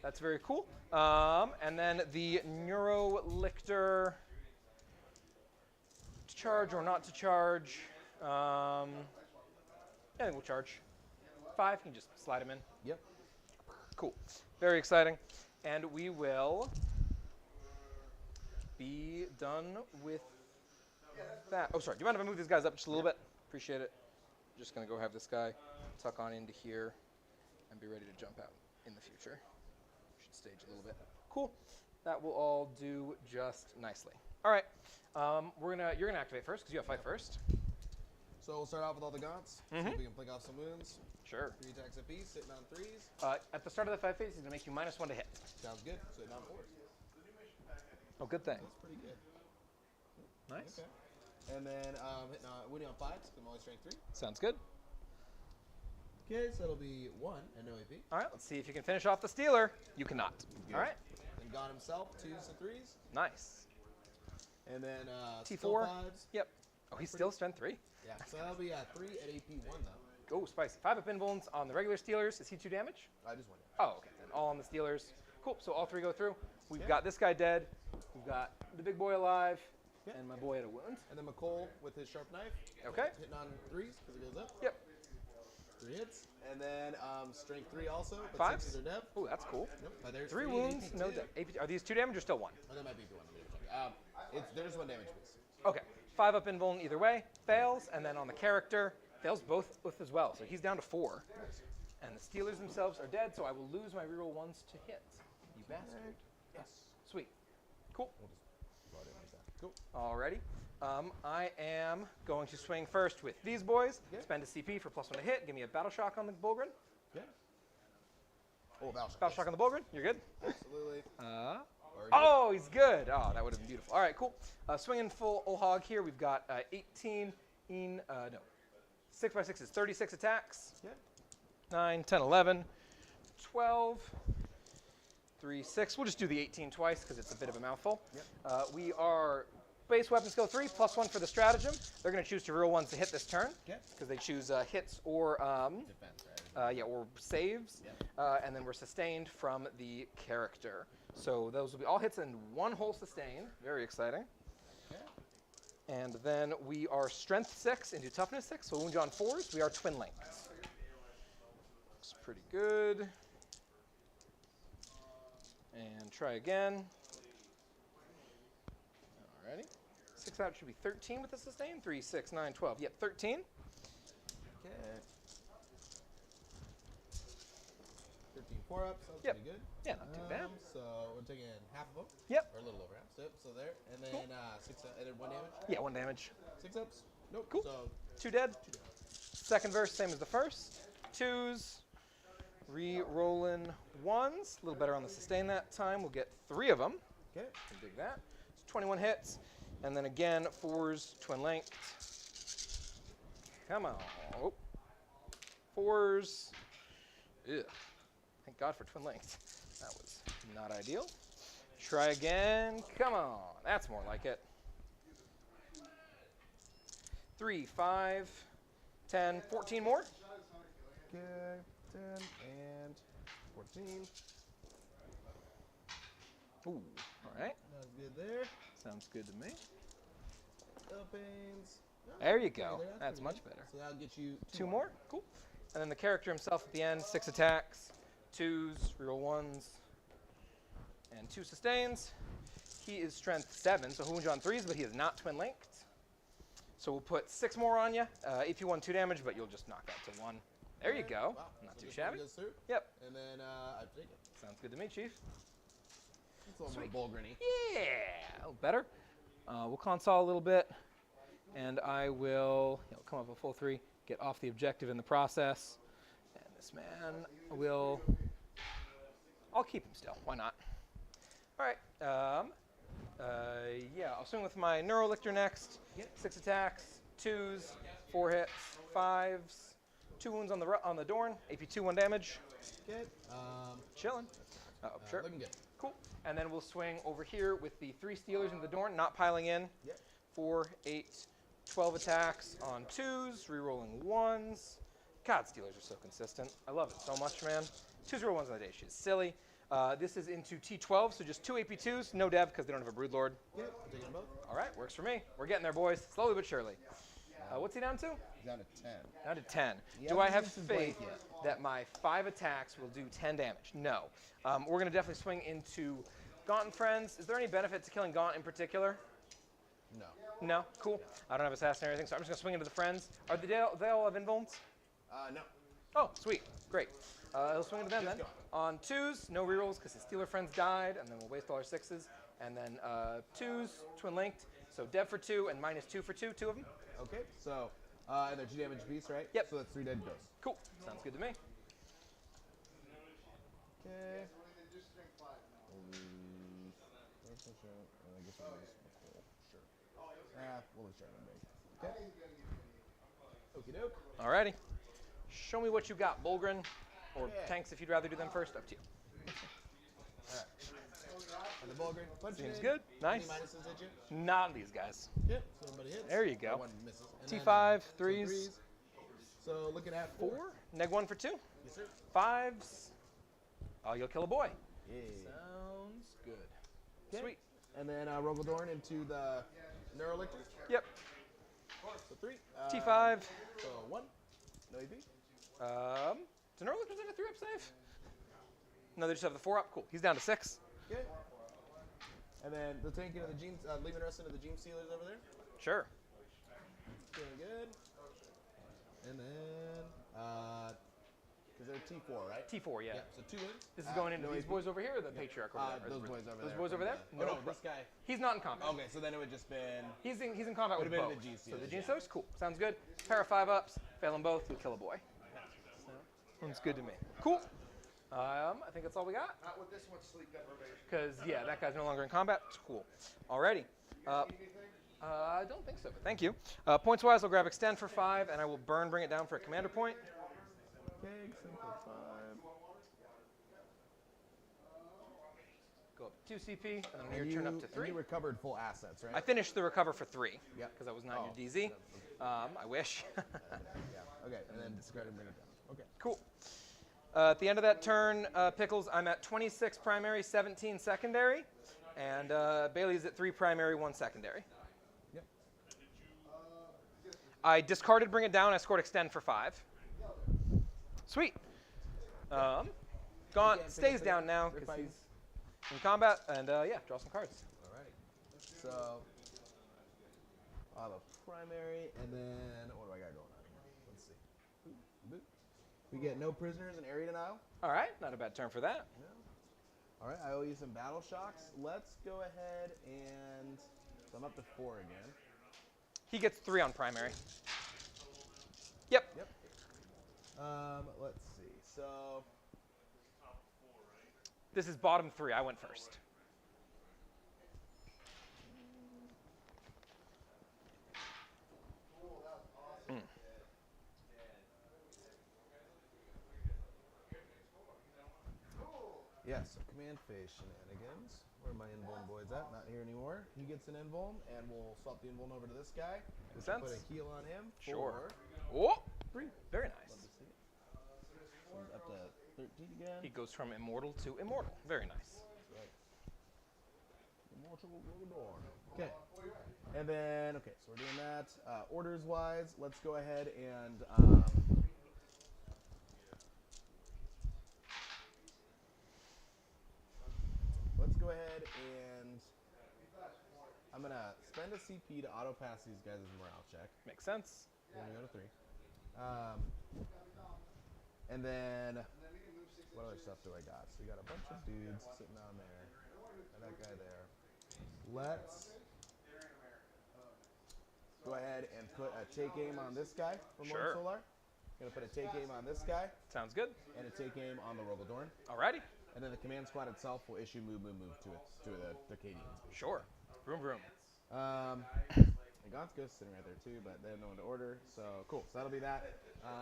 That's very cool. And then the Neurolictor, to charge or not to charge. I think we'll charge 5. You can just slide him in. Yep. Cool. Very exciting. And we will be done with that. Oh, sorry. Do you mind if I move these guys up just a little bit? Appreciate it. Just going to go have this guy tuck on into here and be ready to jump out in the future. Should stage a little bit. Cool. That will all do just nicely. All right. You're gonna activate first because you have fight first. So we'll start off with all the gaunts. See if we can flick off some wounds. Sure. 3 attacks apiece, sitting on 3s. At the start of the fight phase, he's gonna make you -1 to hit. Sounds good. Sitting on 4s. Oh, good thing. That's pretty good. Nice. Okay. And then winning on 5s, I'm always strength 3. Sounds good. Okay, so it'll be 1 and no AP. All right. Let's see if you can finish off the Steeler. You cannot. Good. All right. Then Gaunt himself, 2s and 3s. Nice. And then T4. still 5s. Yep. Oh, he's still strength 3. Yeah, so that'll be 3 at AP 1 though. Oh, spicy. 5 up invulns on the regular Steelers. Is he 2 damage? I just went. Oh, okay. Then all on the Steelers. Cool. So all 3 go through. We've got this guy dead. We've got the big boy alive. Yep. And my boy had a wound. And then McCole with his sharp knife. Okay. Hitting on 3s because it goes up. Yep. 3 hits. And then strength 3 also. But 5s? 6s are dev. Oh, that's cool. Yep. But there's 3 3 wounds. AP2. No AP. Are these 2 damage or still 1? Oh, that might be AP 1. Let me check. There's 1 damage piece. Okay. 5 up invuln either way. Fails. And then on the character, fails both as well. So he's down to 4. And the Steelers themselves are dead, so I will lose my reroll 1s to hit. You bastard. Yes. Sweet. Cool. We'll just draw it in like that. Cool. Alrighty. I am going to swing first with these boys. Yeah. Spend a CP for +1 to hit. Give me a battle shock on the Bulgrin. Yeah. Oh, Battle Battle shock on the Bulgrin. You're good. Absolutely. Oh, he's good. Oh, that would have been beautiful. All right, cool. Swinging full old hog here. We've got 6 by 6 is 36 attacks. Yeah. 9, 10, 11, 12, 3, 6. We'll just do the 18 twice because it's a bit of a mouthful. Yep. We are base weapon skill 3, +1 for the stratagem. They're going to choose to reroll 1s to hit this turn Okay. because they choose hits or Defense, right? or saves, Yep. and then we're sustained from the character. So those will be all hits and 1 whole sustain. Very exciting. Okay. And then we are strength 6 into toughness 6. So wound on 4s. We are twin lengths. Looks pretty good. And try again. Alrighty. 6 out should be 13 with the sustain. 3, 6, 9, 12. Yep, 13. Okay. 13 4-ups. Sounds Yep. pretty good. Yeah, not too bad. So we're taking half of them. Yep. Or a little over half. So there. And then Cool. 6 and then 1 damage. Yeah, 1 damage. 6 ups. Nope. Cool. So 2 dead. Second verse, same as the first. 2s. Re-rolling 1s. A little better on the sustain that time. We'll get 3 of them. okay. Can dig that. So 21 hits. And then again, 4s, twin length. Come on. Oh. 4s. Ugh. Thank God for twin length. That was not ideal. Try again. Come on. That's more like it. 3, 5, 10, 14 more. Okay. 10 and 14. Ooh. All right. That's good there. Sounds good to me. Pains. There you go. Okay, That's pretty much good. better. So that'll get you 2 more. Cool. And then the character himself at the end, 6 attacks, 2s, reroll 1s, and 2 sustains. He is strength 7, so he'll wound you on 3s, but he is not twin linked. So we'll put 6 more on you. If you want 2 damage, but you'll just knock that to 1. There you go. Wow. Not So too this one shabby. goes through, Yep. and then I take it. Sounds good to me, Chief. It's a little Sweet. more Bulgrin-y. Yeah. A little better. We'll console a little bit, and I will come up with a full 3, get off the objective in the process. And this man will... I'll keep him still. Why not? All right. Yeah, I'll swing with my Neurolictor next. 6 attacks, 2s, 4 hits, 5s, 2 wounds on the Dorn. AP 2, 1 damage. Okay. Chilling. Sure. Looking good. Cool. And then we'll swing over here with the 3 Steelers into the Dorn, not piling in. Yep. 4, 8, 12 attacks on 2s, rerolling 1s. God, Steelers are so consistent. I love it so much, man. 2s roll 1s on the day. She's silly. This is into T12, so just 2 AP2s, no dev because they don't have a Broodlord. Yep. I'm taking them both. All right, works for me. We're getting there, boys. Slowly but surely. What's he down to? He's down to 10. Down to 10. He Do I hasn't have used his faith blade yet. that my 5 attacks will do 10 damage? No. We're going to definitely swing into Gaunt and Friends. Is there any benefit to killing Gaunt in particular? No. No? Cool. I don't have Assassin or anything, so I'm just going to swing into the Friends. Are they all have invulns? No. Oh, sweet. Great. He'll swing into them Just then. Gaunt. On 2s, no rerolls because his Steeler friends died, and then we'll waste all our 6s. And then 2s, twin linked. So dev for 2 and -2 for 2, 2 of them. Okay. So, and they're 2 damage apiece, right? Yep. So that's 3 dead ghosts. Cool. Sounds good to me. Okay. I guess we'll use McCole. Sure. We'll just try them big. Okay. Okie doke. Alrighty. Show me what you got, Bulgrin. Or Yeah. tanks if you'd rather do them first. Up to you. Alright. And the Vulgar. Punching Seems in. good. Nice. Any minuses hit you? Not these guys. Yep. So everybody hits. There you go. One misses. And T5, then, threes. So looking at 4. 4. Neg 1 for 2. Yes, sir. 5s. Oh, you'll kill a boy. Yeah. Sounds good. Okay. Sweet. And then Rogaldorn into the Neurolictor. Yep. So 3. T5. So 1. No EP. Do Neurolictors have a 3-up save? No, they just have the 4-up. Cool. He's down to 6. Okay. And then the tank into the Gene, leaving the rest into the Gene Sealers over there. Sure. Doing good. And then, because they're T4, right? T4, yeah. Yep, so 2 wins. This is going into no these AP. boys over here or the Patriarch over there? Those boys over there. Those boys over there? Oh, no, this guy. He's not in combat. Okay, so then it would just been. He's in combat with Would've been both. the Gene So the Stealers, Gene yeah. Stealers, cool. Sounds good. Pair of 5-ups. Fail them both, you'll kill a boy. Sounds good to me. Cool. I think that's all we got. Not with this much sleep deprivation. Because, yeah, that guy's no longer in combat. It's cool. Alrighty. I don't think so, but thank you. Points-wise, I'll grab Extend for 5, and I will bring it down for a commander point. Okay, extend for 5. Go up 2 CP, and then And your turn up to 3. You recovered full assets, right? I finished the recover for 3, Yep. because I was not Oh. your DZ. I wish. Yeah. Okay, and then discard and bring it down. Okay. Cool. At the end of that turn, Pickles, I'm at 26 primary, 17 secondary, and Bailey's at 3 primary, 1 secondary. Yep. I discarded Bring It Down. I scored Extend for 5. Sweet. Gaunt can't stays pick down up now your because fight. he's in combat, and yeah, draw some cards. Alrighty. So, I have a primary, and then what do I got going on here? Let's see. Boop. We get no prisoners and area denial. All right, not a bad turn for that. No. All right, I owe you some battle shocks. Let's go ahead and so I'm up to 4 again. He gets 3 on primary. Yep. Yep. Let's see. So This is bottom 3. I went first. yeah, so command phase shenanigans. Where are my invuln boys at? Not here anymore. He gets an invuln, and we'll swap the invuln over to this guy. Makes Put sense. a heal on him. Sure. For Oh, 3. very Love nice. to see it. So he's up to 13 again. He goes from immortal to immortal. Very nice. Right. Immortal Rogaldorn. Okay. And then, okay, so we're doing that. Orders wise, let's go ahead and I'm gonna spend a CP to auto pass these guys' morale check. Makes sense. We're gonna go to 3. And then what other stuff do I got? So we got a bunch of dudes sitting on there, and that guy there. Let's go ahead and put a take aim on this guy from Sure. Lord Solar. Gonna put a take aim on this guy Sounds good. and a take aim on the Rogaldorn. Alrighty. And then the command squad itself will issue move to the Cadians. Sure. Vroom vroom. And Gaunt's Ghost sitting right there too, but they have no one to order. So cool. So that'll be that.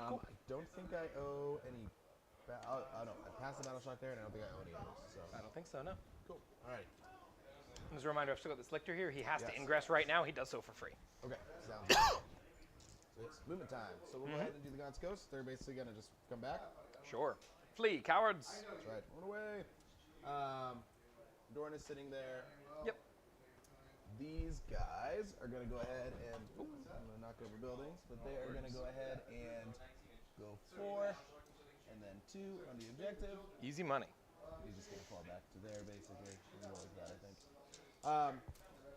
Cool. I don't think I owe any. I passed the battle shock there, and I don't think I owe any others. So I don't think so, no. cool. All right. As a reminder, I've still got this lictor here. He has to Yes. ingress right now. He does so for free. Okay. Sounds good. So it's movement time. So we'll go ahead and do the Gaunt's Ghost. They're basically gonna just come back. Sure. Flee, cowards. That's right. Run away. Dorn is sitting there. Yep. These guys are going to go ahead and I'm going to knock over buildings, but they are going to go ahead and go 4 and then 2 on the objective. Easy money. He's just going to fall back to there, basically. That, I think.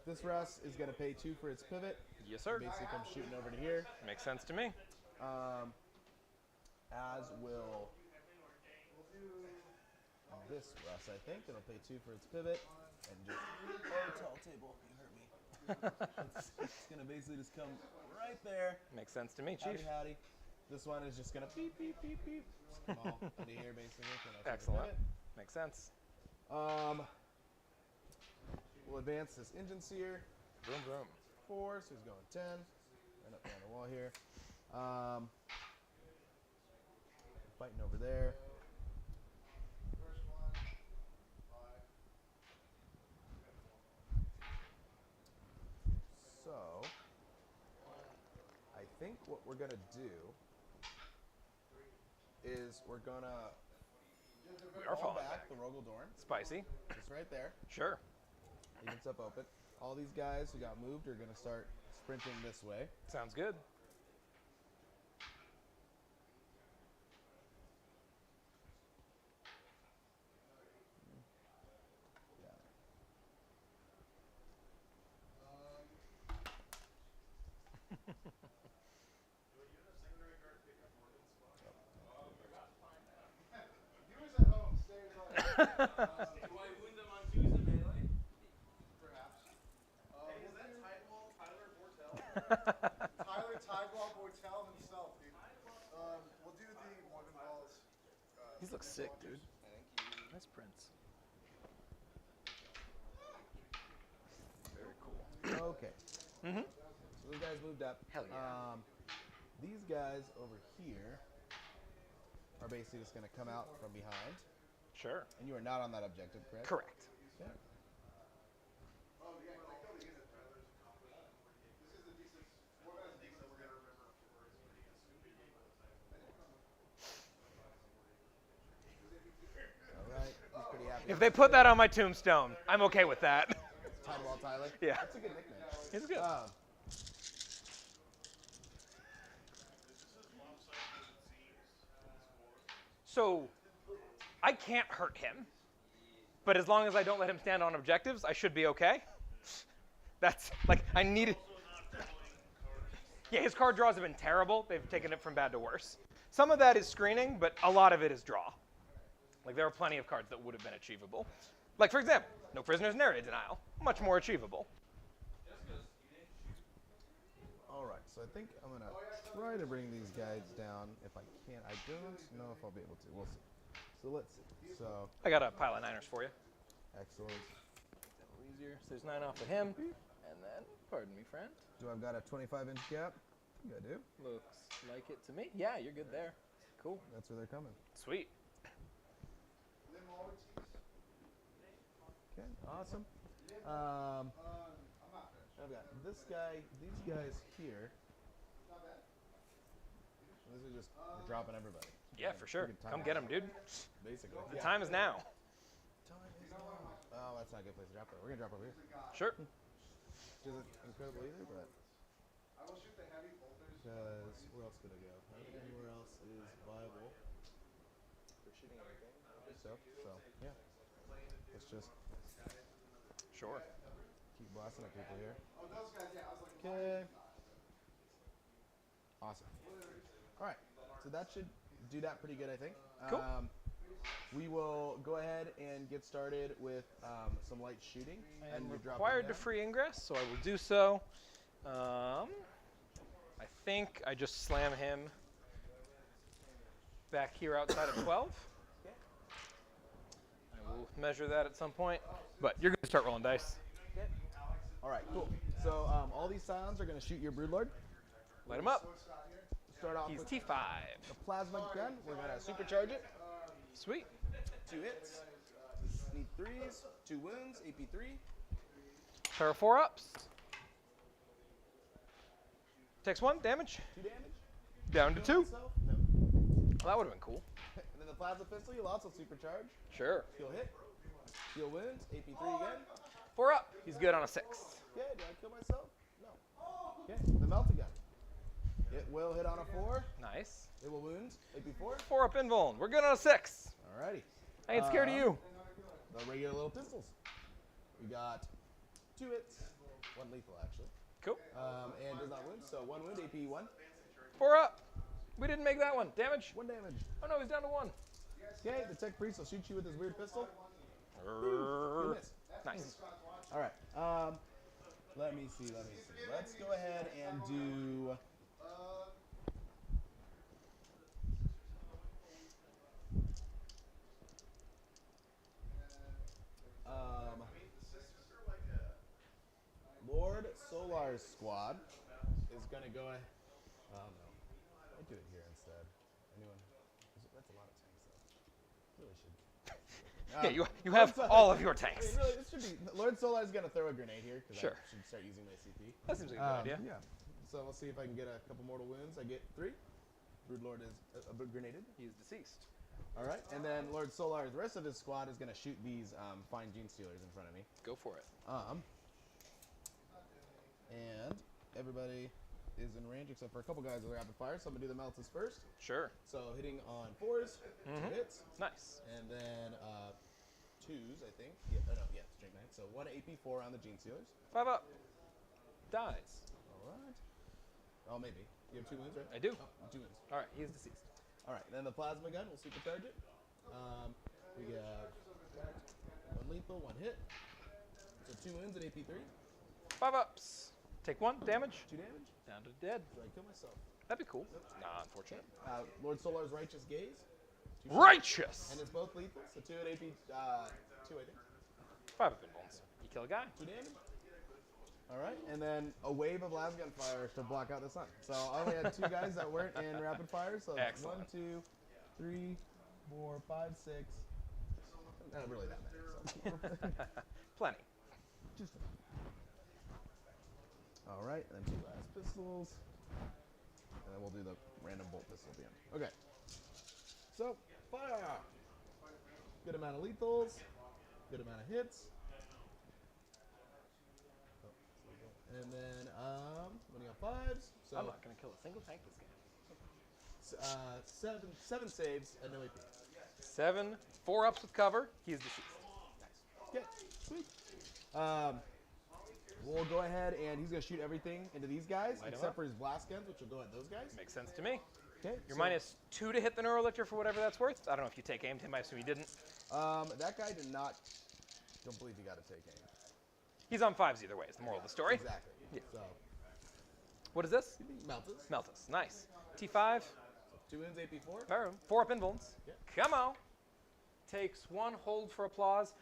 This Russ is going to pay 2 for its pivot. Yes, sir. Basically comes shooting over to here. Makes sense to me. As will this Russ, I think. It'll pay 2 for its pivot. And just, oh, tall table, you hurt me. It's going to basically just come right there. Makes sense to me, Howdy, Chief. howdy. This one is just going to beep, beep, beep, beep. Just come all into here, basically. Excellent. Makes sense. We'll advance this Engine Seer. Vroom vroom. 4, so he's going 10. Right up on the wall here. Fighting over there. think what we're gonna do is we're gonna We are call falling back back. the Rogaldorn, Spicy. just right there. Sure. Evens up open. All these guys who got moved are gonna start sprinting this way. Sounds good. Yeah. Viewers at home, stay as well. Do I wound them on twos in melee? Perhaps. Hey, is that Tidewall Tyler Bortel? Tyler Tidewall Bortel himself, dude. We'll do the Morgan Balls. These look sick, dude. Nice prints. Very cool. Okay. Mm-hmm. So those guys moved up. Hell yeah. These guys over here are basically just gonna come out from behind, Sure. and you are not on that objective, correct? Correct. Okay. Oh, yeah, I killed the unit. This is the D6. Morgan has D6 we're gonna remember for his All right. He's pretty happy. If they put that on my tombstone, I'm okay with that. Tidewall Tyler. Yeah. That's a good nickname. It's good. So, I can't hurt him, but as long as I don't let him stand on objectives, I should be okay. That's, like, I needed... Yeah, his card draws have been terrible. They've taken it from bad to worse. Some of that is screening, but a lot of it is draw. Like, there are plenty of cards that would have been achievable. Like, for example, no prisoners in area denial. Much more achievable. All right. So I think I'm gonna try to bring these guys down if I can. I don't know if I'll be able to. We'll see. So let's see. So I got a pile of niners for you. excellent. A little easier. So there's 9 off of him. And then, pardon me, friend. Do I've got a 25-inch gap? I think I do. Looks like it to me. Yeah, you're good there. Cool. That's where they're coming. Sweet. Okay. Awesome. I've got this guy, these guys here. This is just dropping everybody. Yeah, for sure. We can time Come it. get him, dude. Basically. The time is now. Time is now. Oh, that's not a good place to drop though. We're gonna drop over here. Sure. Which isn't incredible either, but I will shoot the heavy bolters. because where else could I go? I don't think anywhere else is viable for shooting anything. So yeah. Let's just Sure. keep blasting at people here. Oh, those guys, yeah. I was like, Okay. Awesome. All right. So that should do that pretty good, I think. Cool. We will go ahead and get started with some light shooting. I am you're dropping required to down. free ingress, so I will do so. I think I just slam him back here outside of 12. I will measure that at some point, but you're going to start rolling dice. Okay. All right, cool. So all these scions are going to shoot your Broodlord. Light him up. Start off He's with T5. the plasma gun. We're going to supercharge it. Sweet. 2 hits. Need 3s. 2 wounds. AP 3. Pair of 4-ups. Takes 1 damage. 2 damage. Down to 2. Myself? No. Well, that would have been cool. And then the plasma pistol, you'll also supercharge. Sure. He'll hit. Heal wounds. AP 3 again. 4 up. He's good on a 6. Okay, do I kill myself? No. Okay, the melta gun. It will hit on a 4. Nice. It will wound. AP 4. 4 up invuln. We're good on a 6. Alrighty. I ain't scared of you. The regular little pistols. We got 2 hits. 1 lethal, actually. Cool. And does not wound, so 1 wound, AP 1. 4 up. We didn't make that one. Damage. 1 damage. Oh no, he's down to 1. Okay, the tech priest will shoot you with his weird pistol. You miss. Nice. Alright. Let me see. Let's go ahead and do. Lord Solar's squad is gonna go. Oh no, I do it here instead. Anyone? That's a lot of tanks though. Really should. Yeah, you have all of your tanks. Really, this should be. Lord Solar's gonna throw a grenade here because Sure. I should start using my CP. That seems like a good idea. Yeah. So we'll see if I can get a couple mortal wounds. I get 3. Broodlord is grenaded. He is deceased. All right, and then Lord Solar, the rest of his squad is going to shoot these fine gene stealers in front of me. Go for it. And everybody is in range except for a couple guys with rapid fire, so I'm going to do the Meltas first. Sure. So hitting on 4s, 2 hits. Nice. And then 2s, I think. Yeah, straight 9. So 1 AP4 on the gene stealers. 5 up. Dies. All right. Oh, maybe. You have 2 wounds, right? I do. Oh, 2 wounds. All right, he is deceased. All right, then the plasma gun, we'll supercharge it. We got 1 lethal, 1 hit. So 2 wounds at AP3. 5 ups. Take 1 damage. 2 damage. Down to dead. Do I kill myself? That'd be cool. Nah, unfortunate. Lord Solar's Righteous Gaze. 2 shots. Righteous. And it's both lethal, so 2 at AP, 2 I think. 5 up involves. You kill a guy. 2 damage. All right, and then a wave of lasgun fire to block out the sun. So I only had 2 guys that weren't in rapid fire. So Excellent. 1, 2, 3, 4, 5, 6. Not really that many. So. Plenty. Just enough. All right, and then 2 last pistols. And then we'll do the random bolt pistol at the end. Okay. So, fire! Good amount of lethals. Good amount of hits. And then, running on 5s. So, I'm not going to kill a single tank this game. 7 saves and no AP. 7. 4 ups with cover. He is deceased. Nice. Okay, sweet. We'll go ahead and he's going to shoot everything into these guys, Light 'em except up. for his blast guns, which will go at those guys. Makes sense to me. Okay. You're so, -2 to hit the Neurolictor for whatever that's worth. I don't know if you take aim to him. I assume you didn't. That guy did not. Don't believe he got to take aim. He's on 5s either way. Is the moral of the story. Exactly. Yeah. So, What is this? Meltas. Meltas. Nice. T5. 2 wounds, AP4. 4 up invulns. Yeah. Come on. Takes 1 hold for applause.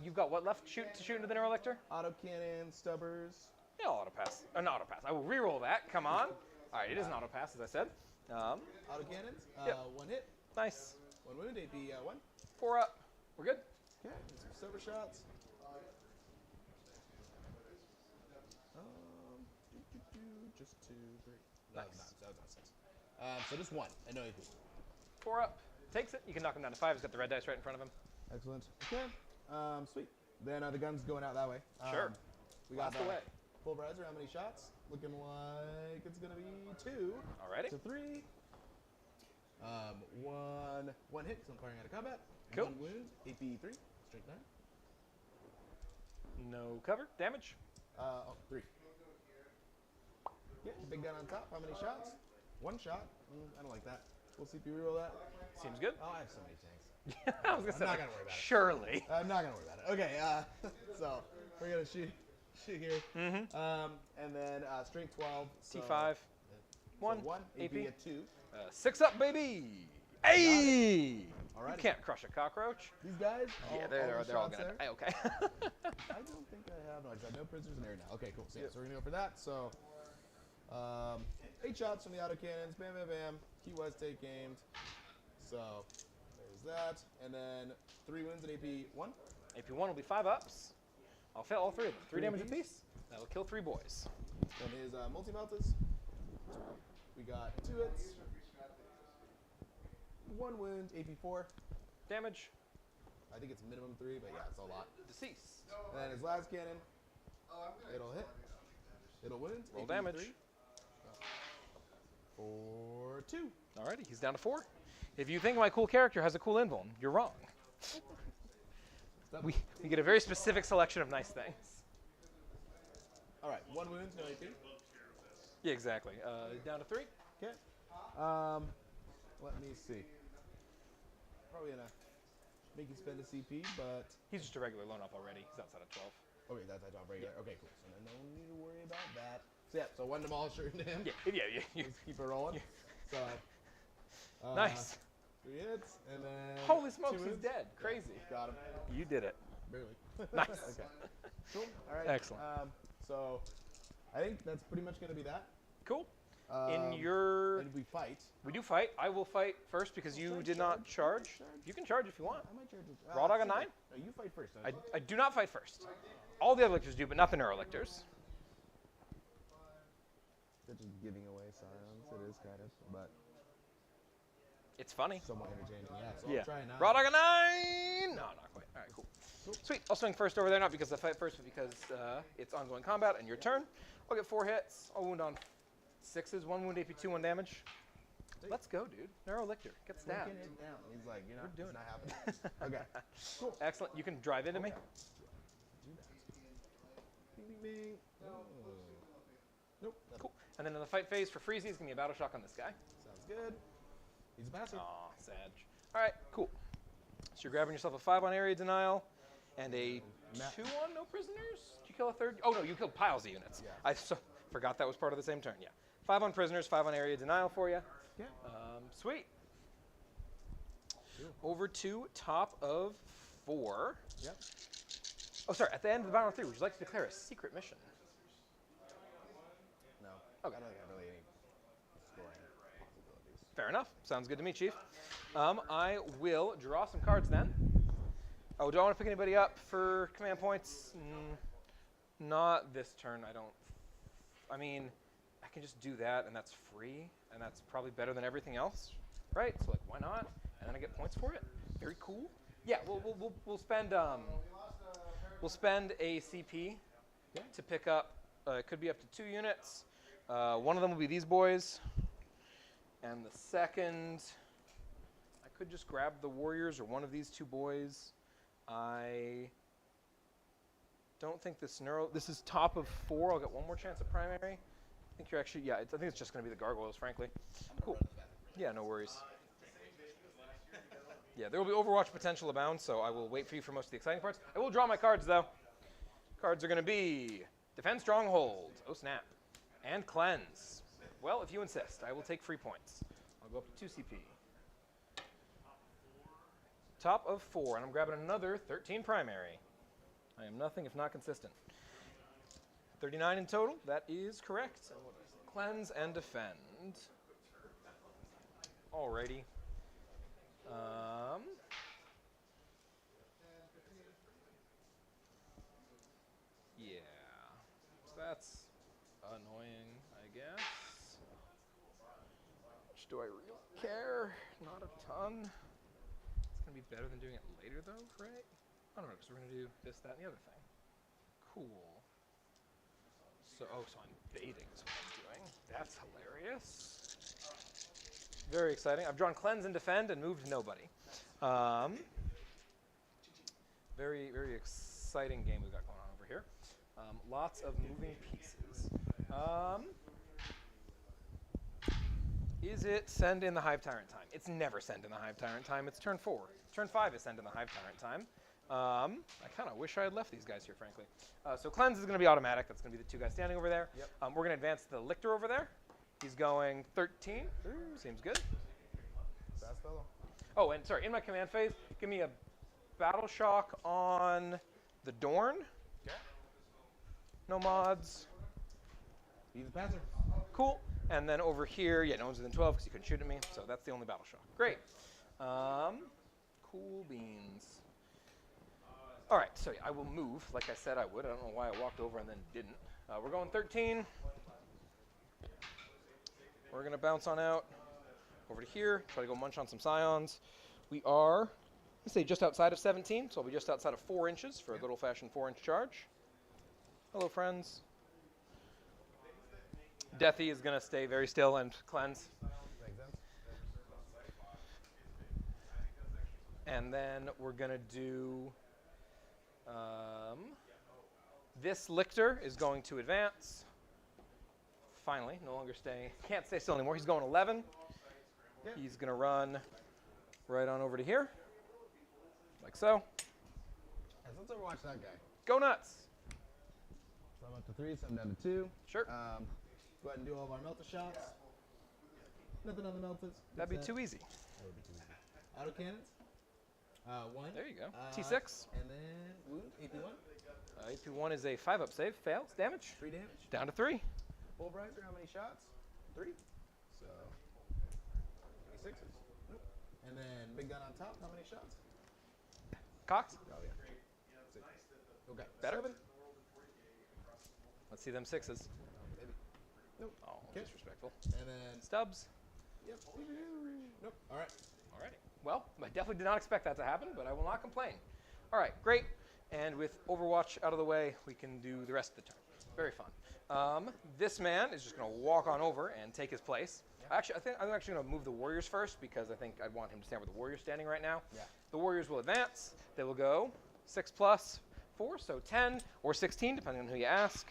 You've got what left to shoot into the Neurolictor? Autocannon, stubbers. Yeah, I'll auto pass. An auto pass. I will reroll that. Come on. All right, it is an auto pass, as I said. Autocannons. Yep. 1 hit. Nice. 1 wound, AP 1. 4 up. We're good. Okay. Some stubber shots. Just 2, 3. Nice. That was not 6. So just 1. And no AP. 4 up. Takes it. You can knock him down to 5. He's got the red dice right in front of him. Excellent. Okay. Sweet. Then the gun's going out that way. Sure. We got Blast away. Pulverizer. How many shots? Looking like it's gonna be 2. Alrighty. So 3. 1 hit because I'm firing out of combat. Cool. 1 wound. AP 3. Straight 9. No cover. Damage. 3. Yeah, big gun on top. How many shots? 1 shot. I don't like that. We'll see if you reroll that. Seems good. Oh, I have so many tanks. I was gonna say. I'm not gonna worry about it. Surely. I'm not gonna worry about it. Okay, so we're gonna shoot here. And then strength 12. So, T5. 1. 1. AP AP. at 2. 6 up, baby. Hey! Alrighty. You can't crush a cockroach. These guys. Yeah, all they're the all shots gonna there. die. Okay. I don't think I have. No, I got no prisoners in there now. Okay, cool. So, yeah, so we're gonna go for that. So 8 shots from the autocannons. Bam, bam, bam. He was take aimed. So there's that. And then 3 wounds at AP 1. AP1 will be 5 ups. I'll fail all 3 of them. 3 3 damage apiece. apiece. That'll kill 3 boys. Then his multi-meltas. We got 2 hits. 1 wound, AP4. Damage. I think it's minimum 3, but yeah, it's a lot. Deceased. And then his last cannon. It'll hit. It'll wound. Roll AP damage. 3. For 2. Alrighty, he's down to 4. If you think my cool character has a cool invuln, you're wrong. We get a very specific selection of nice things. All right, 1 wound, no AP. Yeah, exactly. Down to 3. Okay. Let me see. Probably gonna make you spend a CP, but He's just a regular lone up already. He's outside of 12. okay, that's I regular. Okay, cool. So then no need to worry about that. So yeah, so 1 demolisher into him. Yeah. Just keep it rolling. So Nice. 3 hits, and then Holy smokes, 2 he's wounds. dead. Crazy. Got him. You did it. Barely. Nice. Okay. Cool. All right. Excellent. So I think that's pretty much gonna be that. Cool. And we fight. We do fight. I will fight first because you did not charge. You can charge if you want. I might charge. Raw dog on 9? No, you fight first. Don't you? I do not fight first. All the other lictors do, but not the neurolictors. such as giving away scions. It is kind of, but It's funny. somewhat entertaining. Yeah, so Yeah. I'll try 9. Raw dog a 9! No, not quite. All right, cool. Sweet. I'll swing first over there, not because I fight first, but because it's ongoing combat and your turn. I'll get 4 hits. I'll wound on 6s. 1 wound AP, 2, 1 damage. Let's go, dude. Neurolictor. Get stabbed. Breaking it down. He's like, you know, We're doing it's not happening. Okay. Cool. Excellent. You can drive into me. Do that. Bing, bing, bing. Oh. Nope. Cool. And then in the fight phase for Freezy, he's going to be a battle shock on this guy. Sounds good. He's a bastard. Aw, Sag. All right, cool. So you're grabbing yourself a 5 on area denial and a 2 on no prisoners. Did you kill a third? Oh, no, you killed piles of units. Yeah. I forgot that was part of the same turn. Yeah. 5 on prisoners, 5 on area denial for you. Yeah. Sweet. Cool. Over to top of 4. Yep. Oh, sorry. At the end of the battle of 3, would you like to declare a secret mission? No. Okay. I don't think I have really any scoring possibilities. Fair enough. Sounds good to me, Chief. I will draw some cards then. Oh, do I want to pick anybody up for command points? Not this turn. I mean, I can just do that, and that's free, and that's probably better than everything else, right? So like, why not? And then I get points for it. Very cool. Yeah, we'll spend a CP to pick up. It could be up to 2 units. One of them will be these boys. And the second, I could just grab the warriors or one of these 2 boys. I don't think this is top of 4. I'll get 1 more chance at primary. I think you're actually, I think it's just going to be the gargoyles, frankly. Cool. Yeah, no worries. Yeah, there will be Overwatch potential abound, so I will wait for you for most of the exciting parts. I will draw my cards, though. Cards are going to be Defend Stronghold. Oh, snap. And Cleanse. Well, if you insist, I will take free points. I'll go up to 2 CP. Top of 4, and I'm grabbing another 13 primary. I am nothing if not consistent. 39 in total, that is correct. And what is it? Cleanse and Defend. Alrighty. Yeah. So that's annoying, I guess. Which do I really care? Not a ton. It's going to be better than doing it later, though, right? I don't know, because we're going to do this, that, and the other thing. Cool. So I'm baiting is what I'm doing. That's hilarious. Very exciting. I've drawn Cleanse and Defend and moved nobody. Very, very exciting game we've got going on over here. Lots of moving pieces. Is it Send in the Hive Tyrant time? It's never Send in the Hive Tyrant time. It's turn 4. Turn 5 is Send in the Hive Tyrant time. I kind of wish I had left these guys here, frankly. So Cleanse is going to be automatic. That's going to be the 2 guys standing over there. Yep. We're going to advance the Lictor over there. He's going 13. Ooh, seems good. Fast fellow. Oh, and sorry, in my command phase, give me a Battle Shock on the Dorn. Okay. No mods. He's a passer. Cool. And then over here, no one's within 12 because you couldn't shoot at me, so that's the only Battle Shock. Great. Cool beans. All right, so I will move like I said I would. I don't know why I walked over and then didn't. We're going 13. We're going to bounce on out over to here, try to go munch on some scions. We are, let's say, just outside of 17, so I'll be just outside of 4 inches for a good old-fashioned 4-inch charge. Hello, friends. Deathy is going to stay very still and cleanse. Makes sense. And then we're going to do, this Lictor is going to advance. Finally, no longer can't stay still anymore. He's going 11. Yeah. He's going to run right on over to here, like so. And let's overwatch that guy. Go nuts. So I'm up to 3, so I'm down to 2. Sure. Go ahead and do all of our melter shots. Nothing on the melters. That'd be too easy. That would be too easy. Auto cannons. 1. There you go. T6. And then wound, AP1. AP1 is a 5-up save. Fails. Damage. 3 damage. Down to 3. Pulverizer, how many shots? 3. So, 26s. Nope. And then big gun on top, how many shots? Cox. Oh, yeah. 6. Okay. Better? 7. Let's see them 6s. Maybe. Nope. Oh, Okay. disrespectful. And then, Stubbs. yep. Nope. All right. Alrighty. Well, I definitely did not expect that to happen, but I will not complain. All right, great. And with Overwatch out of the way, we can do the rest of the turn. Very fun. This man is just going to walk on over and take his place. Actually, I think I'm actually going to move the Warriors first because I think I'd want him to stand where the Warriors standing right now. Yeah. The Warriors will advance. They will go 6 plus 4, so 10 or 16, depending on who you ask.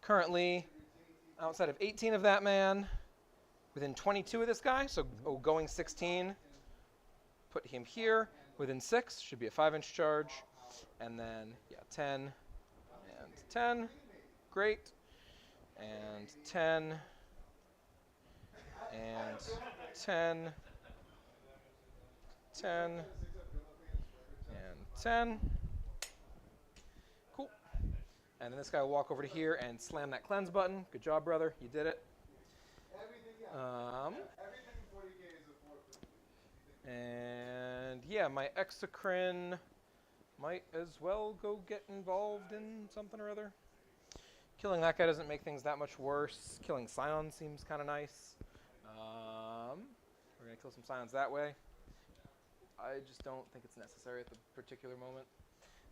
Currently, outside of 18 of that man, within 22 of this guy, so going 16, put him here. Within 6, should be a 5-inch charge. And then, yeah, 10 and 10. Great. And 10 and 10. 10 and 10. Cool. And then this guy will walk over to here and slam that cleanse button. Good job, brother. You did it. And yeah, my exocrine might as well go get involved in something or other. Killing that guy doesn't make things that much worse. Killing Scion seems kind of nice. We're going to kill some Scions that way. I just don't think it's necessary at the particular moment.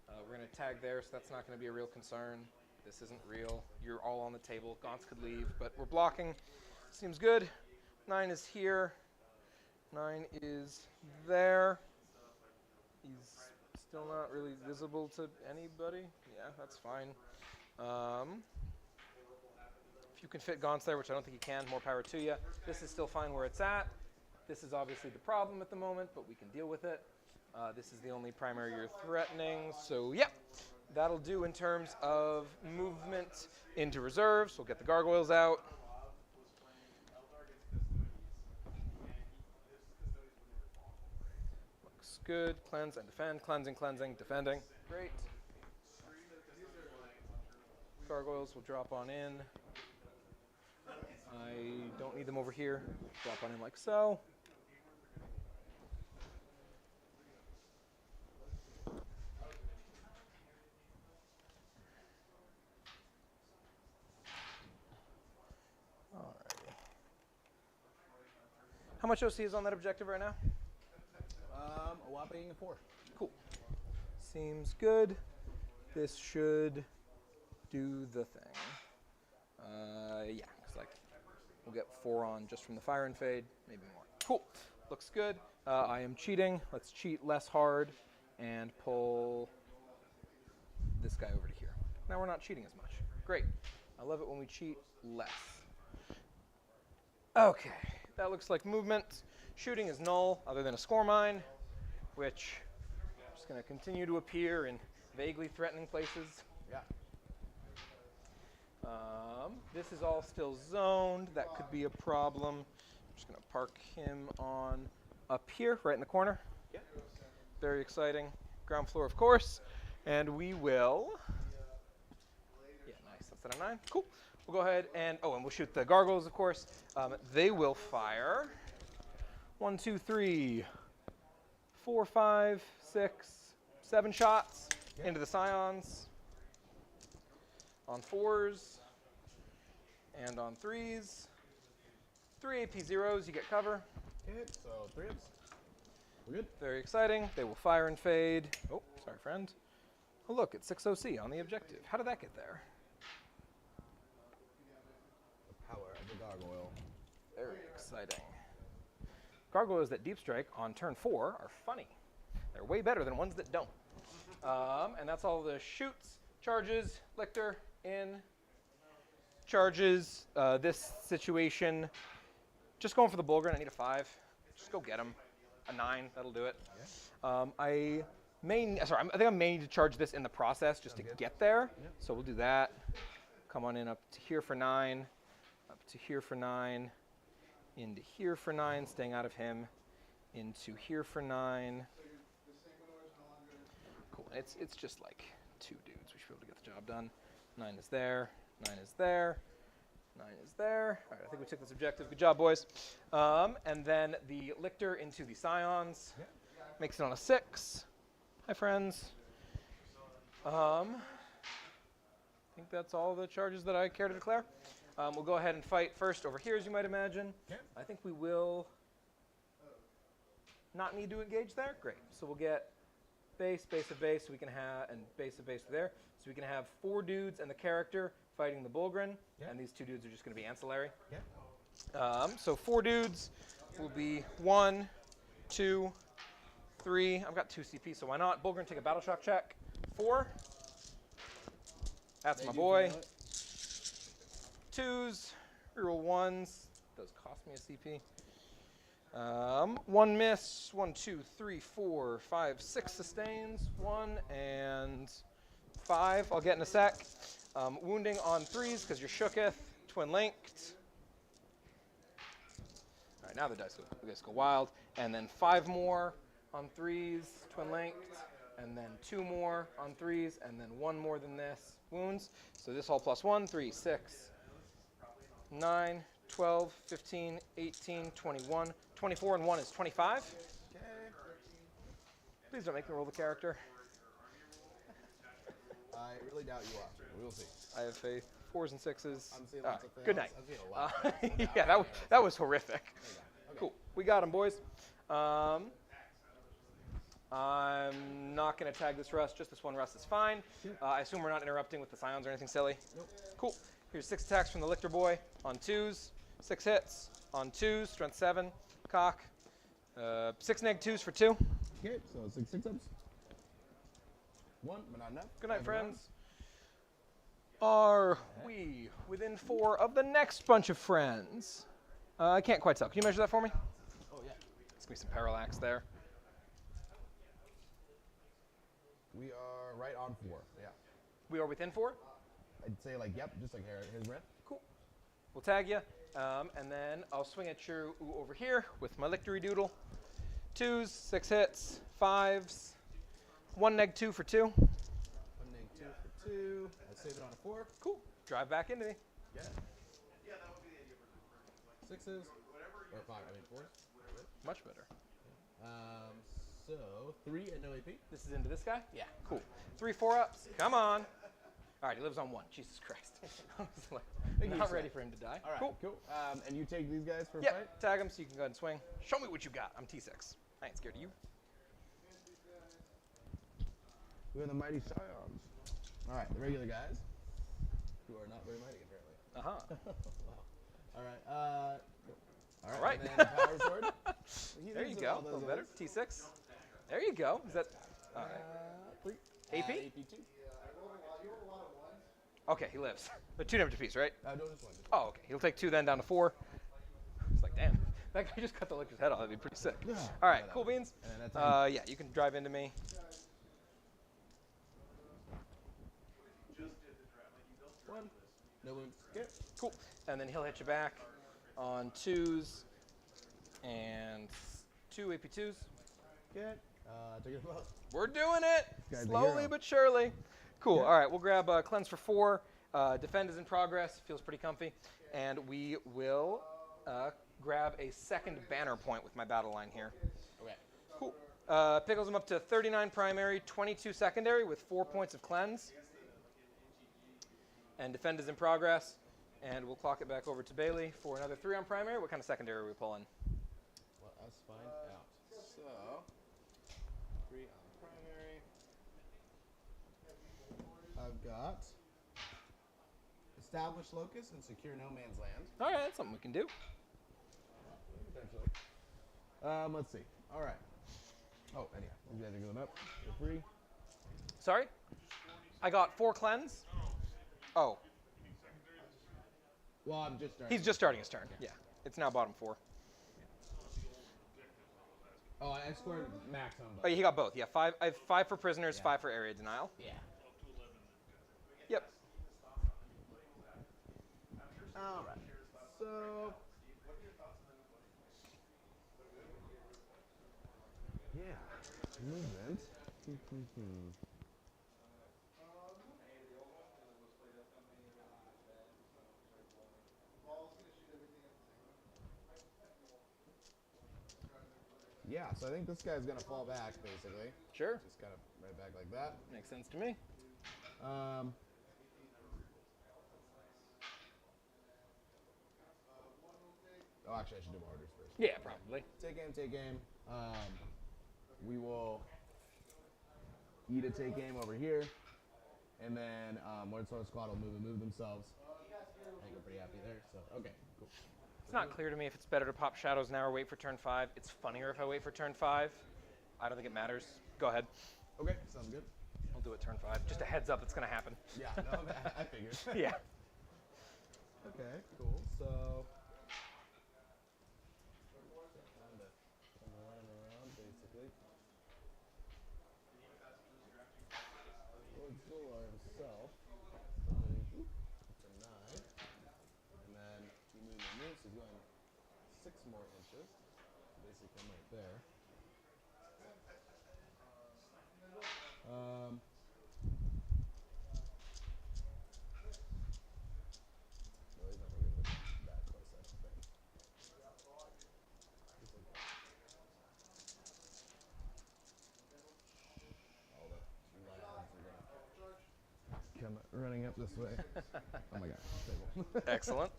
We're going to tag there, so that's not going to be a real concern. This isn't real. You're all on the table. Gaunts could leave, but we're blocking. Seems good. 9 is here. 9 is there. He's still not really visible to anybody. Yeah, that's fine. If you can fit Gaunts there, which I don't think you can, more power to you. This is still fine where it's at. This is obviously the problem at the moment, but we can deal with it. This is the only primary you're threatening. So, yeah, that'll do in terms of movement into reserves. We'll get the gargoyles out. Looks good. Cleanse and defend. Cleansing, cleansing, defending. Great. Gargoyles will drop on in. I don't need them over here. Drop on in like so. Alrighty. How much OC is on that objective right now? A whopping 4. Cool. Seems good. This should do the thing. Yeah, because like we'll get 4 on just from the fire and fade, maybe more. Cool. Looks good. I am cheating. Let's cheat less hard and pull this guy over to here. Now we're not cheating as much. Great. I love it when we cheat less. Okay, that looks like movement. Shooting is null, other than a score mine, which is just going to continue to appear in vaguely threatening places. Yeah. This is all still zoned. That could be a problem. I'm just going to park him on up here, right in the corner. Yeah. Very exciting. Ground floor, of course. And we will... Yeah, nice. That's at a 9. Cool. We'll go ahead and... Oh, and we'll shoot the gargoyles, of course. They will fire 1, 2, 3, 4, 5, 6, 7 shots into the Scions. On 4s and on 3s. 3 AP zeros, you get cover. Okay, so 3 ups. We're good. Very exciting. They will fire and fade. Oh, sorry, friend. Oh, look, it's 6 OC on the objective. How did that get there? The power of the gargoyle. Very exciting. Gargoyles that deep strike on turn 4 are funny. They're way better than ones that don't. And that's all the shoots, charges, lictor, in, charges. This situation, just going for the Bulgren. I need a 5. Just go get him. A 9, that'll do it. Yeah. I think I may need to charge this in the process just to get there. Yeah. So we'll do that. Come on in up to here for 9, up to here for 9, into here for 9, staying out of him, into here for 9. Cool. It's just like 2 dudes. We should be able to get the job done. 9 is there. 9 is there. 9 is there. All right, I think we took this objective. Good job, boys. And then the lictor into the Scions. Yeah. Makes it on a 6. Hi, friends. think that's all the charges that I care to declare. We'll go ahead and fight first over here, as you might imagine. Okay. I think we will not need to engage there. Great. So we'll get base, base of base, so we can have, and base of base there. So we can have 4 dudes and the character fighting the Bulgrin, Yeah. and these 2 dudes are just going to be ancillary. Yeah. So 4 dudes will be 1, 2, 3. I've got 2 CP, so why not? Bulgrin, take a battle shock check. 4. That's They my do boy. fail it. 2s, reroll 1s. Those cost me a CP. 1 miss, 1, 2, 3, 4, 5, 6 sustains, 1 and 5. I'll get in a sec. Wounding on 3s because you're shooketh, twin linked. All right, now the dice go wild, and then 5 more on 3s, twin linked, and then 2 more on 3s, and then 1 more than this wounds. So this all plus 1, 3, 6, 9, 12, 15, 18, 21, 24, and 1 is 25. Okay. Please don't make me roll the character. I really doubt you are. We'll see. I have faith. 4s and 6s. I'm seeing All lots right, of fails. good night. I'm seeing a lot of fails. Yeah, that was horrific. Okay. Cool. We got him, boys. I'm not going to tag this rust. Just this one rust is fine. I assume we're not interrupting with the scions or anything silly. Nope. Cool. Here's 6 attacks from the Lictor Boy on 2s. 6 hits on 2s. Strength 7. Cock. 6 neg 2s for 2. Okay, so 6 ups. 1, but not enough. Good night, 5 friends. Are we within 4 of the next bunch of friends? I can't quite tell. Can you measure that for me? Oh, yeah. Let's give me some parallax there. We are right on 4. Yeah. We are within 4. I'd say, like, yep, just like his breath. Cool. We'll tag you, and then I'll swing at you over here with my Lictory Doodle. 2s, 6 hits, 5s, 1 neg 2 for 2. 1 neg 2 for 2. I'll save it on a 4. Cool. Drive back into me. Yeah. 6s. Or 5, I mean 4s. Much better. So 3 and no AP. This is into this guy? Yeah. Cool. 3 4-ups. Come on. All right, he lives on 1. Jesus Christ. I was like, not ready for him to die. All right, Cool. cool. And you take these guys for a Yep. fight? Tag him so you can go ahead and swing. Show me what you got. I'm T6. I ain't scared of you. We are the mighty scions. All right, the regular guys, who are not very mighty apparently. Uh-huh. All right. All right. And then power sword. He There you lives with go. all A little those better. others. T6. There you go. Is that... All right. 3. AP? AP 2. Okay, he lives. But 2 damage apiece, right? No, just 1. Oh, okay. He'll take 2 then down to 4. It's like, damn. That guy just cut the Lictor's head off. That'd be pretty sick. Yeah. All right, Yeah, cool that beans. And then that's Yeah, you can drive into me. one. No wounds. Okay. Cool. And then he'll hit you back on 2s and 2 AP2s. Okay. Take it both. We're doing it. guy's a Slowly hero. but surely. Cool. Yeah. All right, we'll grab Cleanse for 4. Defend is in progress. Feels pretty comfy. And we will grab a second banner point with my battle line here. Okay. Cool. Pickles him up to 39 primary, 22 secondary with 4 points of cleanse. And defend is in progress. And we'll clock it back over to Bailey for another 3 on primary. What kind of secondary are we pulling? Let us find out. So, 3 on primary. I've got establish locus and secure no man's land. All right, that's something we can do. Potentially. Let's see. All right. Oh, anyhow, these guys are going up. They're free. Sorry? I got 4 cleanse. Oh, Well, I'm just starting. he's just starting his turn. Yeah, it's now bottom 4. Oh, I scored max on Oh, both. yeah, he got both. Yeah, 5. I have 5 for prisoners, Yeah. 5 for area denial. Yeah. Yep. All right. So. Yeah. Movement. Yeah, so I think this guy's gonna fall back basically. Sure. Just kind of right back like that. Makes sense to me. Oh, actually, I should do my orders first. Yeah, probably. Take game, take game. We will eat a take game over here. And then Lord Solar Squad will move themselves. I think we're pretty happy there. So, okay, cool. It's not clear to me if it's better to pop shadows now or wait for turn 5. It's funnier if I wait for turn 5. I don't think it matters. Go ahead. Okay, sounds good. I'll do it turn 5. Just a heads up, that's going to happen. Yeah, no, I figured. Yeah. Okay, cool. So, time to come around, basically. Lord Solar himself. Denied. And then he moved the moose. He's going 6 more inches. Basically, come right there. No, he's not really that close, I don't think. All the lions are gonna come running up this way. Oh my gosh, table. Excellent.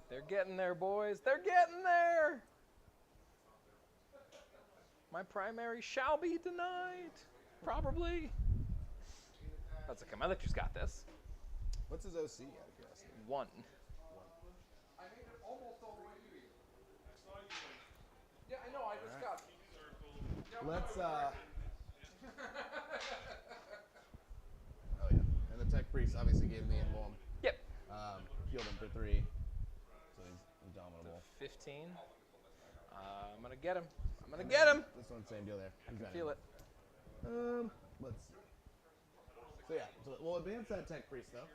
They're getting there, boys. They're getting there. My primary shall be denied. Probably. That's okay. My lecture's got this. What's his OC out of curiosity? 1. I made it almost all the way to you. Yeah, I know. I just got. Let's oh yeah. And the tech priest obviously gave me emblem. Yep. Healed him for 3. So he's indomitable. 15. I'm going to get him. I'm going to get him. This one's same deal there. I can feel it. Let's see. So yeah, so we'll advance that tech priest though.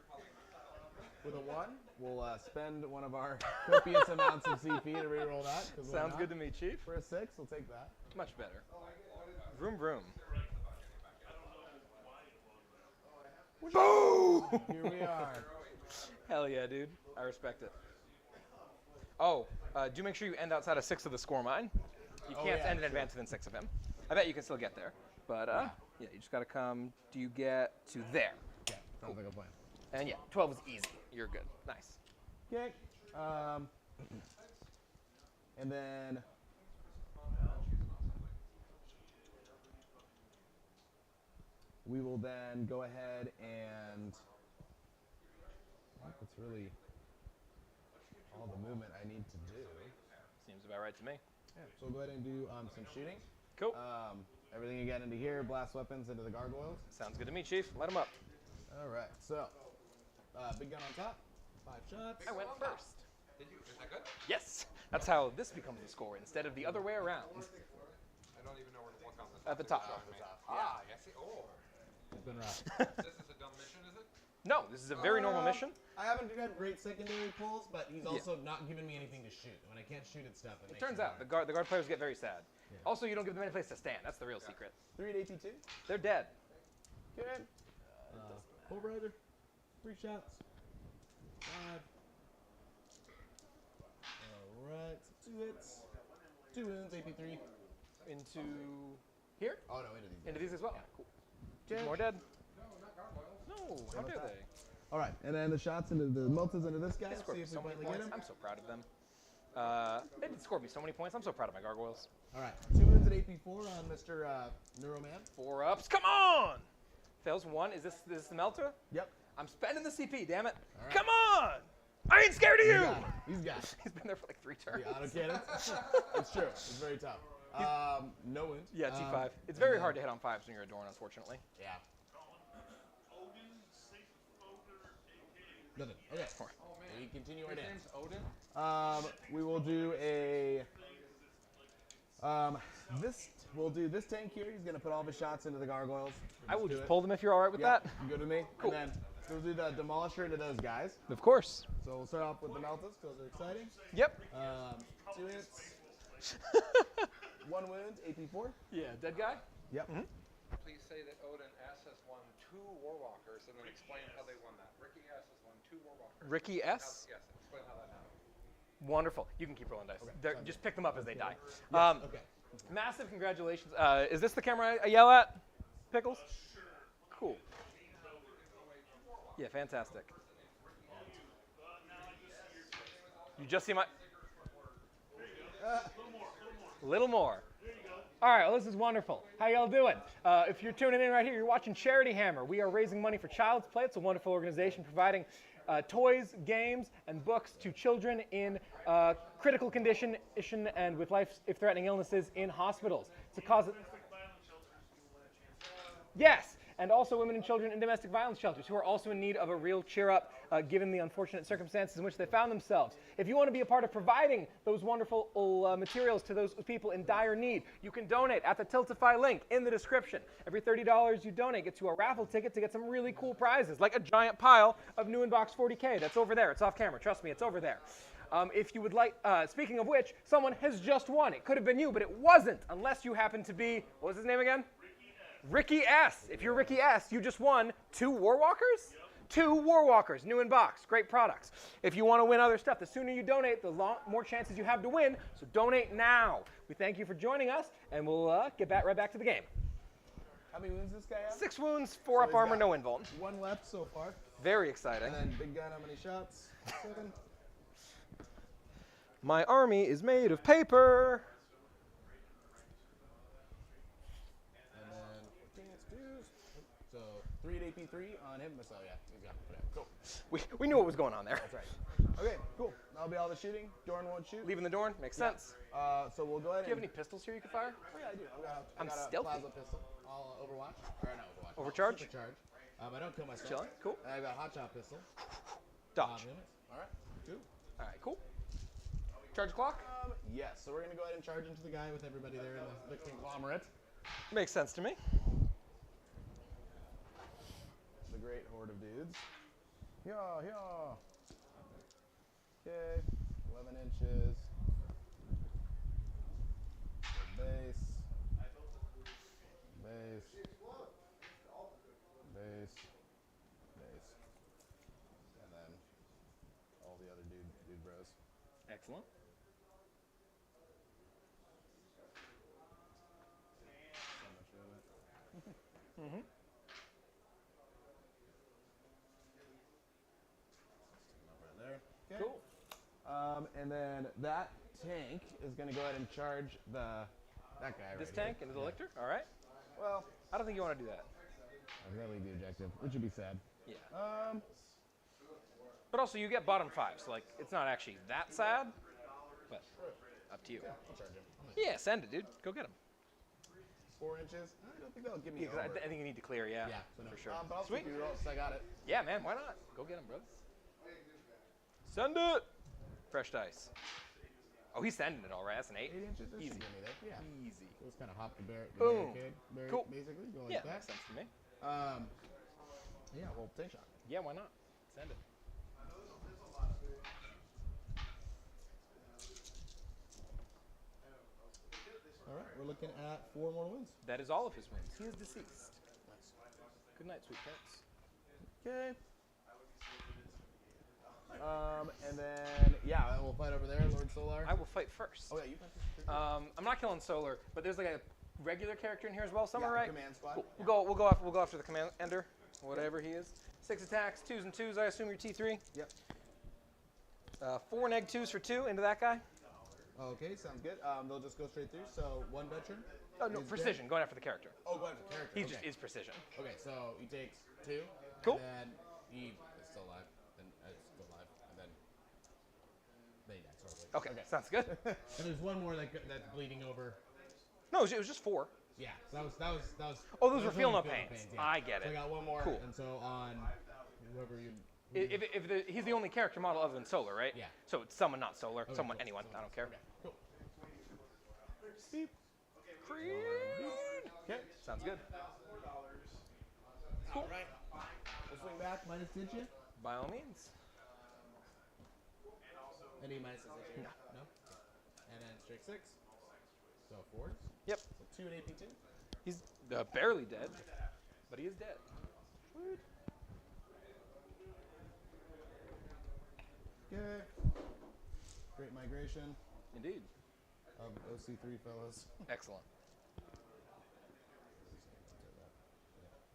With a 1, we'll spend one of our copious amounts of CP to reroll that. Sounds good to me, Chief. For a 6, we'll take that. Much better. Vroom, vroom. Boom! Here we are. Hell yeah, dude. I respect it. Oh, do make sure you end outside of 6 of the score mine. You can't yeah, end in sure. advance within 6 of him. I bet you can still get there. But yeah, you just got to come. Do you get to there? Okay, sounds like a plan. And yeah, 12 is easy. You're good. Nice. Okay. And then we will then go ahead and that's really all the movement I need to do. Seems about right to me. Yeah, so we'll go ahead and do some shooting. Cool. Everything you get into here, blast weapons into the gargoyles. Sounds good to me, Chief. Let him up. All right, so big gun on top, 5 shots. I went first. Did you? Is that good? Yes. That's how this becomes the score instead of the other way around. I don't even know where to look on this. At the top. Ah, I see. Oh. It's been rough. This is a dumb mission, is it? No, this is a very normal mission. I haven't had great secondary pulls, but he's also not giving me anything to shoot. When I can't shoot at stuff, It turns out the guard players get very sad. Yeah. Also, you don't give them any place to stand. That's the real secret. 3 at AP2. They're dead. Good. Overrider. 3 shots. 5. Alright, so 2 hits. 2 wounds, AP3. Into here? Oh no, into these. Into these as well. Cool. Okay. 2 more dead. No, not gargoyles. No, how about dare that? they? Alright, and then the shots into the meltas into this guy. They scored See me if we so many finally get points. him. I'm so proud of them. They did score me so many points. I'm so proud of my gargoyles. Alright, 2 wounds at AP4 on Mr. Neuroman. 4 ups. Come on! Fails 1. Is this the melter? Yep. I'm spending the CP, damn it. All right. Come on! I ain't scared of you! He's got it. He's been there for like 3 turns. The auto cannons. It's true. It's very tough. No wound. Yeah, T5. It's very hard to hit on 5s when you're a Dorn, unfortunately. Yeah. Odin, safe folder, AK. Nothing. Okay. Oh man. We continue our His dance. name's Odin. We will do a. We'll do this tank here. He's gonna put all of his shots into the gargoyles. I will do just it. pull them if you're all right with Yep, that. you good with me? Cool. And then we'll do the demolisher into those guys. Of course. So we'll start off with the meltas because they're exciting. Yep. 2 hits, 1 wound, AP4. Yeah, dead guy? Yep. Please say that Odin S has won 2 Warwalkers and then explain how they won that. Ricky S has won 2 Warwalkers. Ricky S? Yes, explain how that happened. Wonderful. You can keep rolling dice. Okay, sounds Just pick them up as they die. Okay. Massive congratulations. Is this the camera I yell at? Pickles? Cool. Yeah, fantastic. You just see my... Little more. All right, well, this is wonderful. How y'all doing? If you're tuning in right here, you're watching Charity Hammer. We are raising money for Child's Play. It's a wonderful organization providing toys, games, and books to children in critical condition and with life-threatening illnesses in hospitals. It's a cause. Yes, and also women and children in domestic violence shelters who are also in need of a real cheer up given the unfortunate circumstances in which they found themselves. If you want to be a part of providing those wonderful materials to those people in dire need, you can donate at the Tiltify link in the description. Every $30 you donate gets you a raffle ticket to get some really cool prizes, like a giant pile of New Inbox 40K. That's over there. It's off camera. Trust me, it's over there. If you would like, speaking of which, someone has just won. It could have been you, but it wasn't, unless you happen to be, what was his name again? Ricky S. If you're Ricky S, you just won 2 Warwalkers? 2 Warwalkers, new in box, great products. If you want to win other stuff, the sooner you donate, the more chances you have to win, so donate now. We thank you for joining us, and we'll get right back to the game. How many wounds does this guy have? 6 wounds, 4 up armor, no invuln. 1 left so far. Very exciting. And then big gun, how many shots? 7. My army is made of paper. So 3 at AP3 on him. So yeah, he's got it. Cool. We knew what was going on there. That's right. Okay, cool. That'll be all the shooting. Dorn won't shoot. Leaving the door makes sense. So we'll go ahead. Do you have any pistols here you could fire? Oh yeah, I do. I I'm got a stealthy. plasma pistol. All Overwatch. Or not Overwatch. Overcharge? Supercharge. I don't kill myself. Chilling. Cool. And I got a hot shot pistol. Dodge. All right. 2. All right, cool. Charge clock? Yes. So we're gonna go ahead and charge into the guy with everybody there in the conglomerate. Makes sense to me. The great horde of dudes. Yeah, yeah. Okay. 11 inches. Base. Base. Base. Base. And then all the other dude bros. Excellent. So much of it. Mm-hmm. Right there. Okay. Cool. And then that tank is going to go ahead and charge that guy This right tank here. into the lictor? All right. Well, I don't think you want to do that. I'm going to leave the objective, which would be sad. Yeah. But But also, you get bottom 5, so like it's not actually that sad. But up to you. yeah, I'll charge him. Yeah, send it, dude. Go get him. 4 inches. I don't think that'll give me Yeah, 'cause over. I think you need to clear. Yeah. So no. For sure. But I'll Sweet. keep you roll, so I got it. Yeah, man. Why not? Go get him, bro. Send it. Fresh dice. Oh, he's sending it all right. That's an 8. 8 inches. That Easy. should give me there. Yeah. Easy. So it's kind of hop the Boom. barricade. Cool. Basically, go like Yeah, that. makes sense to me. Yeah, well, take shot. Yeah, why not? Send it. All right, we're looking at 4 more wins. That is all of his wins. He is deceased. Nice. Good night, sweet prince. Okay. And then, yeah, we'll fight over there, Lord Solar. I will fight first. Oh, yeah, you fight. I'm not killing Solar, but there's like a regular character in here as well. Somewhere, Yeah, right? command squad. Cool. We'll go after the commander, whatever he is. 6 attacks, 2s and 2s. I assume you're T3. Yep. 4 neg 2s for 2 into that guy. Okay, sounds good. They'll just go straight through. So 1 veteran. Oh no, is precision. Going after the character. dead. Oh, go ahead for character. He okay. just is precision. Okay, so he takes 2. Cool. And then he is still alive. And still alive. And then he dies. Horribly. Okay, sounds good. And there's 1 more that's bleeding over. No, it was just 4. Yeah, so that was. Oh, those that were was feel no only pains. yeah. I get So it. I got 1 more. Cool. And so on whoever you. He's the only character model other than Solar, right? Yeah. So it's someone not Solar. Okay, Someone, cool. anyone. I don't care. Okay, cool. Creed. Okay. Sounds good. Cool. All right. We'll swing back. Minus did you? By all means. Any minuses this year? No. And then straight 6. So 4s. Yep. So 2 and AP2. He's barely dead, but he is dead. Okay. Great migration Indeed. of OC3 fellows. Excellent. Yeah,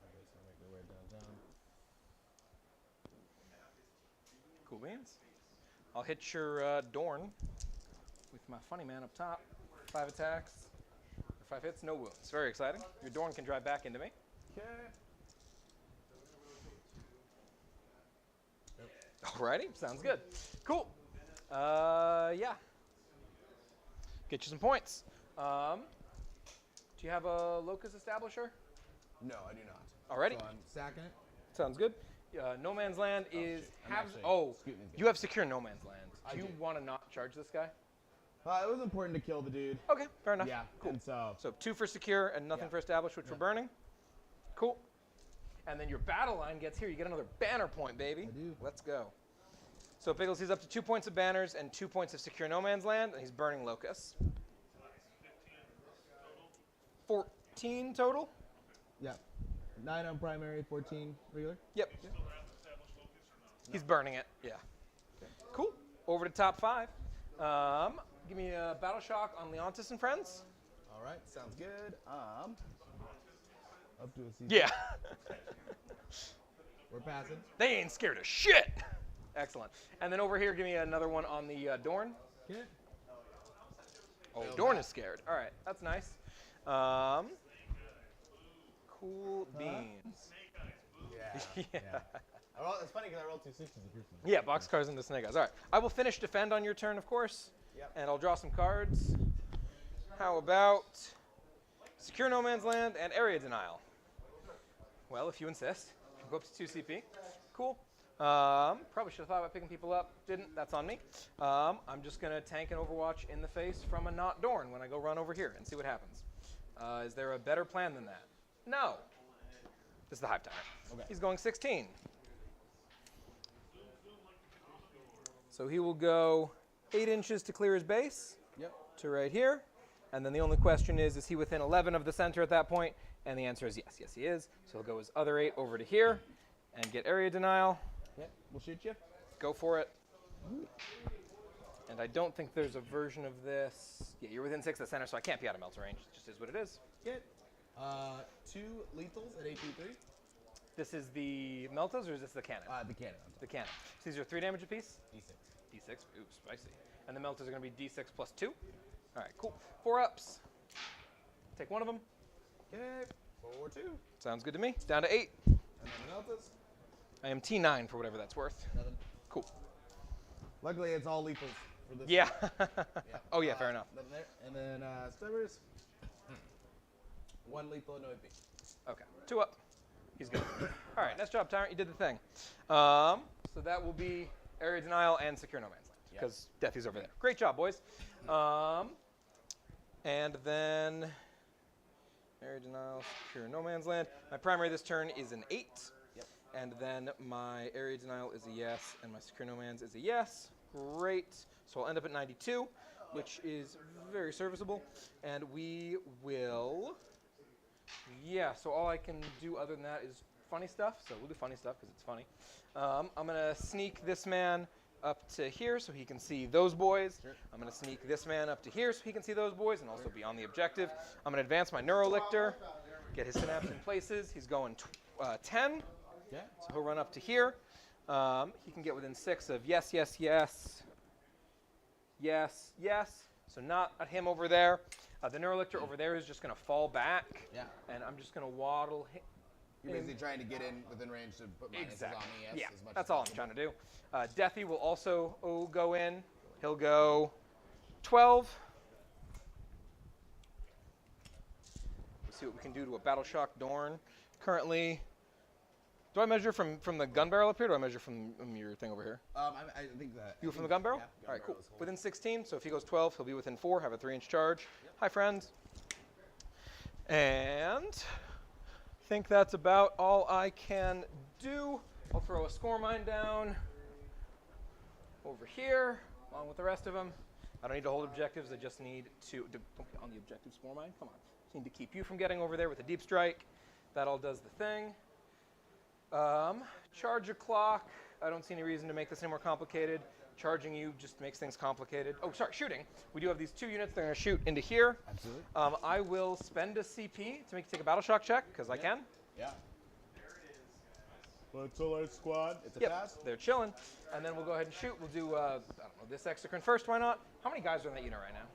everybody's gonna make their way Cool beans. I'll hit your Dorn with my funny man up top. 5 attacks, 5 hits, no wounds. Very exciting. Your Dorn can drive back into me. Okay. Alrighty, sounds good. Cool. Yeah. Get you some points. Do you have a Locus Establisher? No, I do not. Alrighty. So I'm sacking it. Sounds good. No Man's Land is I'm halves. actually Oh, scooting these you have Secure No Man's Land. I Do you do. want to not charge this guy? It was important to kill the dude. Okay, fair enough. Yeah, Cool. and so So 2 for Secure and nothing Yeah. for Establish, which we're burning. Cool. And then your battle line gets here. You get another banner point, baby. I do. Let's go. So Pickles, he's up to 2 points of banners and 2 points of Secure No Man's Land, and he's burning Locust. 14 total? yeah, 9 on primary, 14 regular. Yep. He's burning it. Yeah. Cool. Over to top 5. Give me a Battle Shock on Leontis and Friends. All right, sounds good. Up to a C. Yeah. We're passing. They ain't scared of shit. Excellent. And then over here, give me another one on the Dorn. Okay. Oh, Failed Dorn that. is scared. All right, that's nice. Cool beans. Yeah. Yeah. It's funny because I rolled 2 6s the first one. Yeah, boxcars into Snake Eyes. All right. I will finish defend on your turn, of course. Yep. And I'll draw some cards. How about Secure No Man's Land and Area Denial? Well, if you insist. I'll go up to 2 CP. Cool. Probably should have thought about picking people up. Didn't. That's on me. I'm just going to tank an Overwatch in the face from a not Dorn when I go run over here and see what happens. Is there a better plan than that? No. This is the Hive Tyrant. Okay. He's going 16. So he will go 8 inches to clear his base Yep. to right here. And then the only question is he within 11 of the center at that point? And the answer is yes. Yes, he is. So he'll go his other 8 over to here and get area denial. Yep. We'll shoot you. Go for it. And I don't think there's a version of this. Yeah, you're within 6 of the center, so I can't be out of melter range. It just is what it is. Get 2 lethals at 823. This is the Meltas, or is this the cannon? The cannon. The cannon. So these are 3 damage apiece? D6. D6. Ooh, spicy. And the Meltas are going to be D6 plus 2. All right, cool. 4 ups. Take one of them. Okay. 4-2. Sounds good to me. Down to 8. And then the Meltas. I am T9 for whatever that's worth. 7. Cool. Luckily, it's all lethals for this. Yeah. Yeah. Oh, yeah, fair enough. Nothing there. And then Stubbers. 1 lethal, no AP. Okay, 2 up. He's good. All right, nice job, Tyrant. You did the thing. So that will be Area Denial and Secure No Man's Land, Yep. because Deathy's over there. Great job, boys. And then Area Denial, Secure No Man's Land. My primary this turn is an 8. Yep. And then my Area Denial is a yes, and my Secure No Man's is a yes. Great. So I'll end up at 92, which is very serviceable. And we will... Yeah, so all I can do other than that is funny stuff. So we'll do funny stuff because it's funny. I'm going to sneak this man up to here so he can see those boys. Sure. I'm going to sneak this man up to here so he can see those boys and also be on the objective. I'm going to advance my Neurolictor, get his synapse in places. He's going 10, Yeah. so he'll run up to here. He can get within 6 of yes, yes, yes, yes, yes. So not at him over there. The Neurolictor over there is just going to fall back. Yeah. And I'm just going to waddle. You're basically trying to get in within range to put minuses Exactly. on me. Yes, Yeah, as much that's as all I'm possible. trying to do. Deathy will also go in. He'll go 12. Let's see what we can do to a Battle Shock Dorn. Currently, do I measure from the gun barrel up here, or do I measure from your thing over here? I think that. You from the gun barrel? Yeah. All right, cool. barrel is whole. Within 16, so if he goes 12, he'll be within 4, have a 3-inch charge. Hi, friends. And I think that's about all I can do. I'll throw a score mine down over here, along with the rest of them. I don't need to hold objectives. I just need to don't get on the objective score mine. Come on. Just need to keep you from getting over there with a deep strike. That all does the thing. Charge a clock. I don't see any reason to make this any more complicated. Charging you just makes things complicated. Oh, sorry, shooting. We do have these 2 units that are going to shoot into here. Absolutely. I will spend a CP to make you take a battle shock check, because I can. Yeah. Blood Solar Squad. It's a Yep, pass. they're chilling. And then we'll go ahead and shoot. We'll do, I don't know, this Exocrine first. Why not? How many guys are in that unit right now?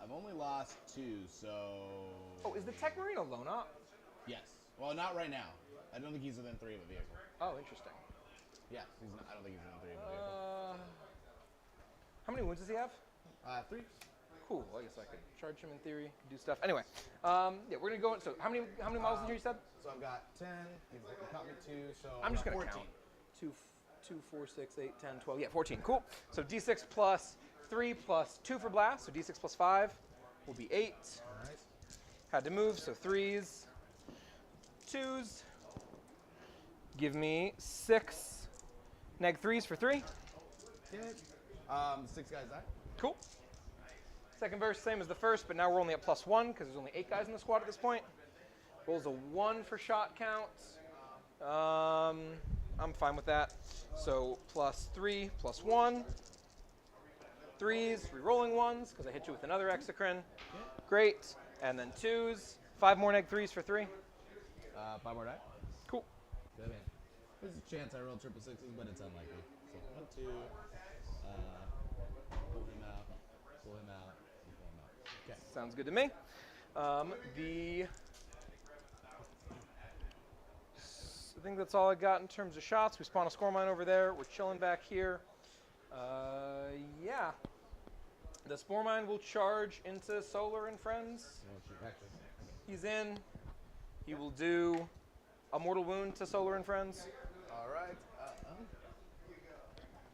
I've only lost 2, so. Oh, is the Tech Marine alone up? Yes. Well, not right now. I don't think he's within 3 of a vehicle. Oh, interesting. Yes, I don't think he's within 3 of a vehicle. How many wounds does he have? 3. Cool. Well, I guess I could charge him in theory, do stuff. Anyway, yeah, we're gonna go. So how many models in here you said? So I've got 10. He caught me 2, so I'm just gonna 14. count. 2, 4, 6, 8, 10, 12. Yeah, 14. Cool. So D6 plus 3 plus 2 for blast. So D6 plus 5 will be 8. All right. Had to move. So 3s, 2s. Give me 6 neg 3s for 3. Good. 6 guys die. Cool. Second verse, same as the first, but now we're only at +1 because there's only 8 guys in the squad at this point. Rolls a 1 for shot count. I'm fine with that. So +3, +1. 3s, re-rolling 1s because I hit you with another Exocrine. Great. And then 2s. 5 more neg 3s for 3. 5 more die. Cool. Good man. There's a chance I roll 666s, but it's unlikely. So 1, 2. Pull him out. Pull him out. Pull him out. Okay. Sounds good to me. I think that's all I got in terms of shots. We spawn a score mine over there. We're chilling back here. Yeah. The spore mine will charge into Solar and Friends. He's in. He will do a mortal wound to Solar and Friends. All right.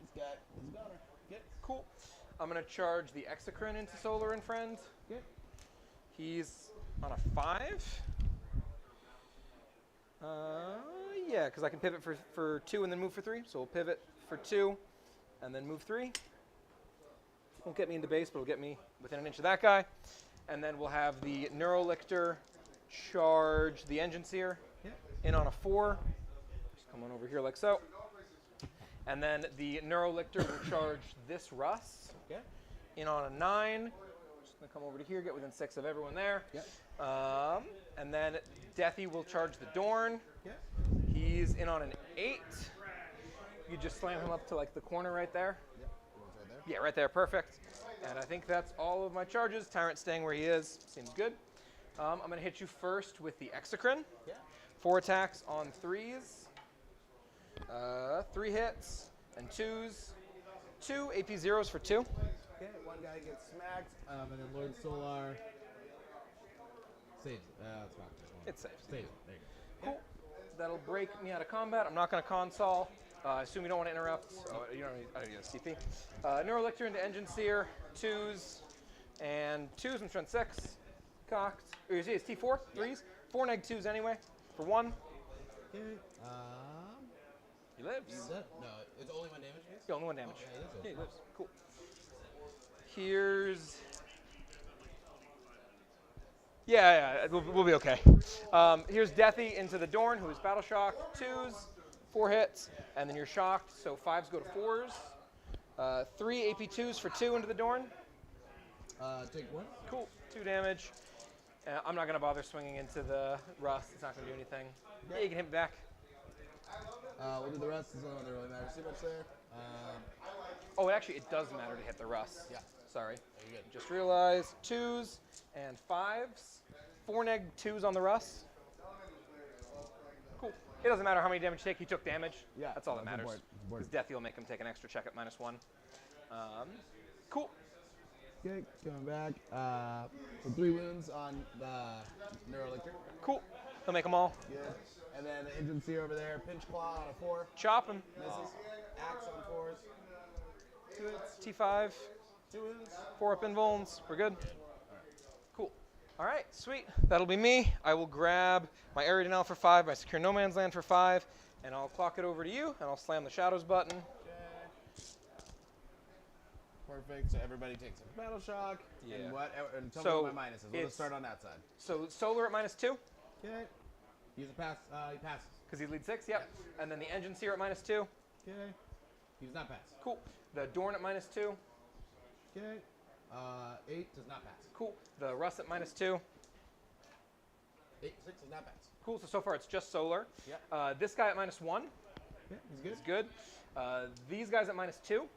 He's got his gunner. Get. Cool. I'm going to charge the Exocrine into Solar and Friends. Get. He's on a 5. Yeah, because I can pivot for 2 and then move for 3. So we'll pivot for 2 and then move 3. Won't get me into base, but it'll get me within an inch of that guy. And then we'll have the Neurolictor charge the Engine Seer in on a 4. Just come on over here like so. And then the Neurolictor will charge this Russ in on a 9. Just going to come over to here, get within 6 of everyone there. And then Deathy will charge the Dorn. He's in on an 8. You just slam him up to like the corner right there. Yeah, right there, perfect. And I think that's all of my charges. Tyrant staying where he is, seems good. I'm going to hit you first with the Exocrine. 4 attacks on 3s. 3 hits and 2s. 2 AP 0s for 2. Okay, one guy gets smacked, and then Lord Solar saves it. It's not just one. It's safe. Saves it. There you go. Cool. That'll break me out of combat. I'm not going to console. I assume you don't want to interrupt. Oh, you don't need, I don't need a CP. Neurolictor into Engine Seer, 2s, and 2s and strength 6. Cocked. Or you see it's T4, 3s. 4 neg 2s anyway, for 1. Okay. He lives. No, it's only 1 damage. Yeah, only 1 damage. Okay, Yeah, he lives. Cool. Here's... Yeah, we'll be okay. Here's Deathy into the Dorn, who is Battle Shock. 2s, 4 hits, and then you're shocked, so 5s go to 4s. 3 AP 2s for 2 into the Dorn. Take 1. Cool, 2 damage. I'm not going to bother swinging into the Rust. It's not going to do anything. Yeah, you can hit me back. We'll do the rest. It doesn't really matter too much there. Oh, actually, it does matter to hit the Rust. Yeah. Sorry. You're good. Just realized 2s and 5s. 4 neg 2s on the Rust. Cool. It doesn't matter how many damage you take. He took damage. Yeah. That's all that matters. Board. His Deathy will make him take an extra check at -1. Cool. Okay, coming back. So 3 wounds on the Neurolictor. Cool. He'll make them all. Good. And then the Engine Seer over there. Pinch Claw on a 4. Chop him. Misses. Axe on 4s. 2 hits. T5. 2 wounds. 4 up invulns. We're good. Cool. All right, sweet. That'll be me. I will grab my Area Denial for 5, my Secure No Man's Land for 5, and I'll clock it over to you, and I'll slam the Shadows button. Okay. Perfect. So everybody takes a Battle Shock. Yeah. And what? And tell So me what my minuses. We'll just start on that side. So Solar at -2, Okay. Use a pass. He passes. because he leads 6, yep. And then the Engine Seer at -2. Okay. He does not pass. Cool. The Dorn at -2. Okay. 8 does not pass. Cool. The Rust at -2. 6 does not pass. Cool. So far it's just solar. Yeah. This guy at -1 Yeah, he's good. is good. These guys at -2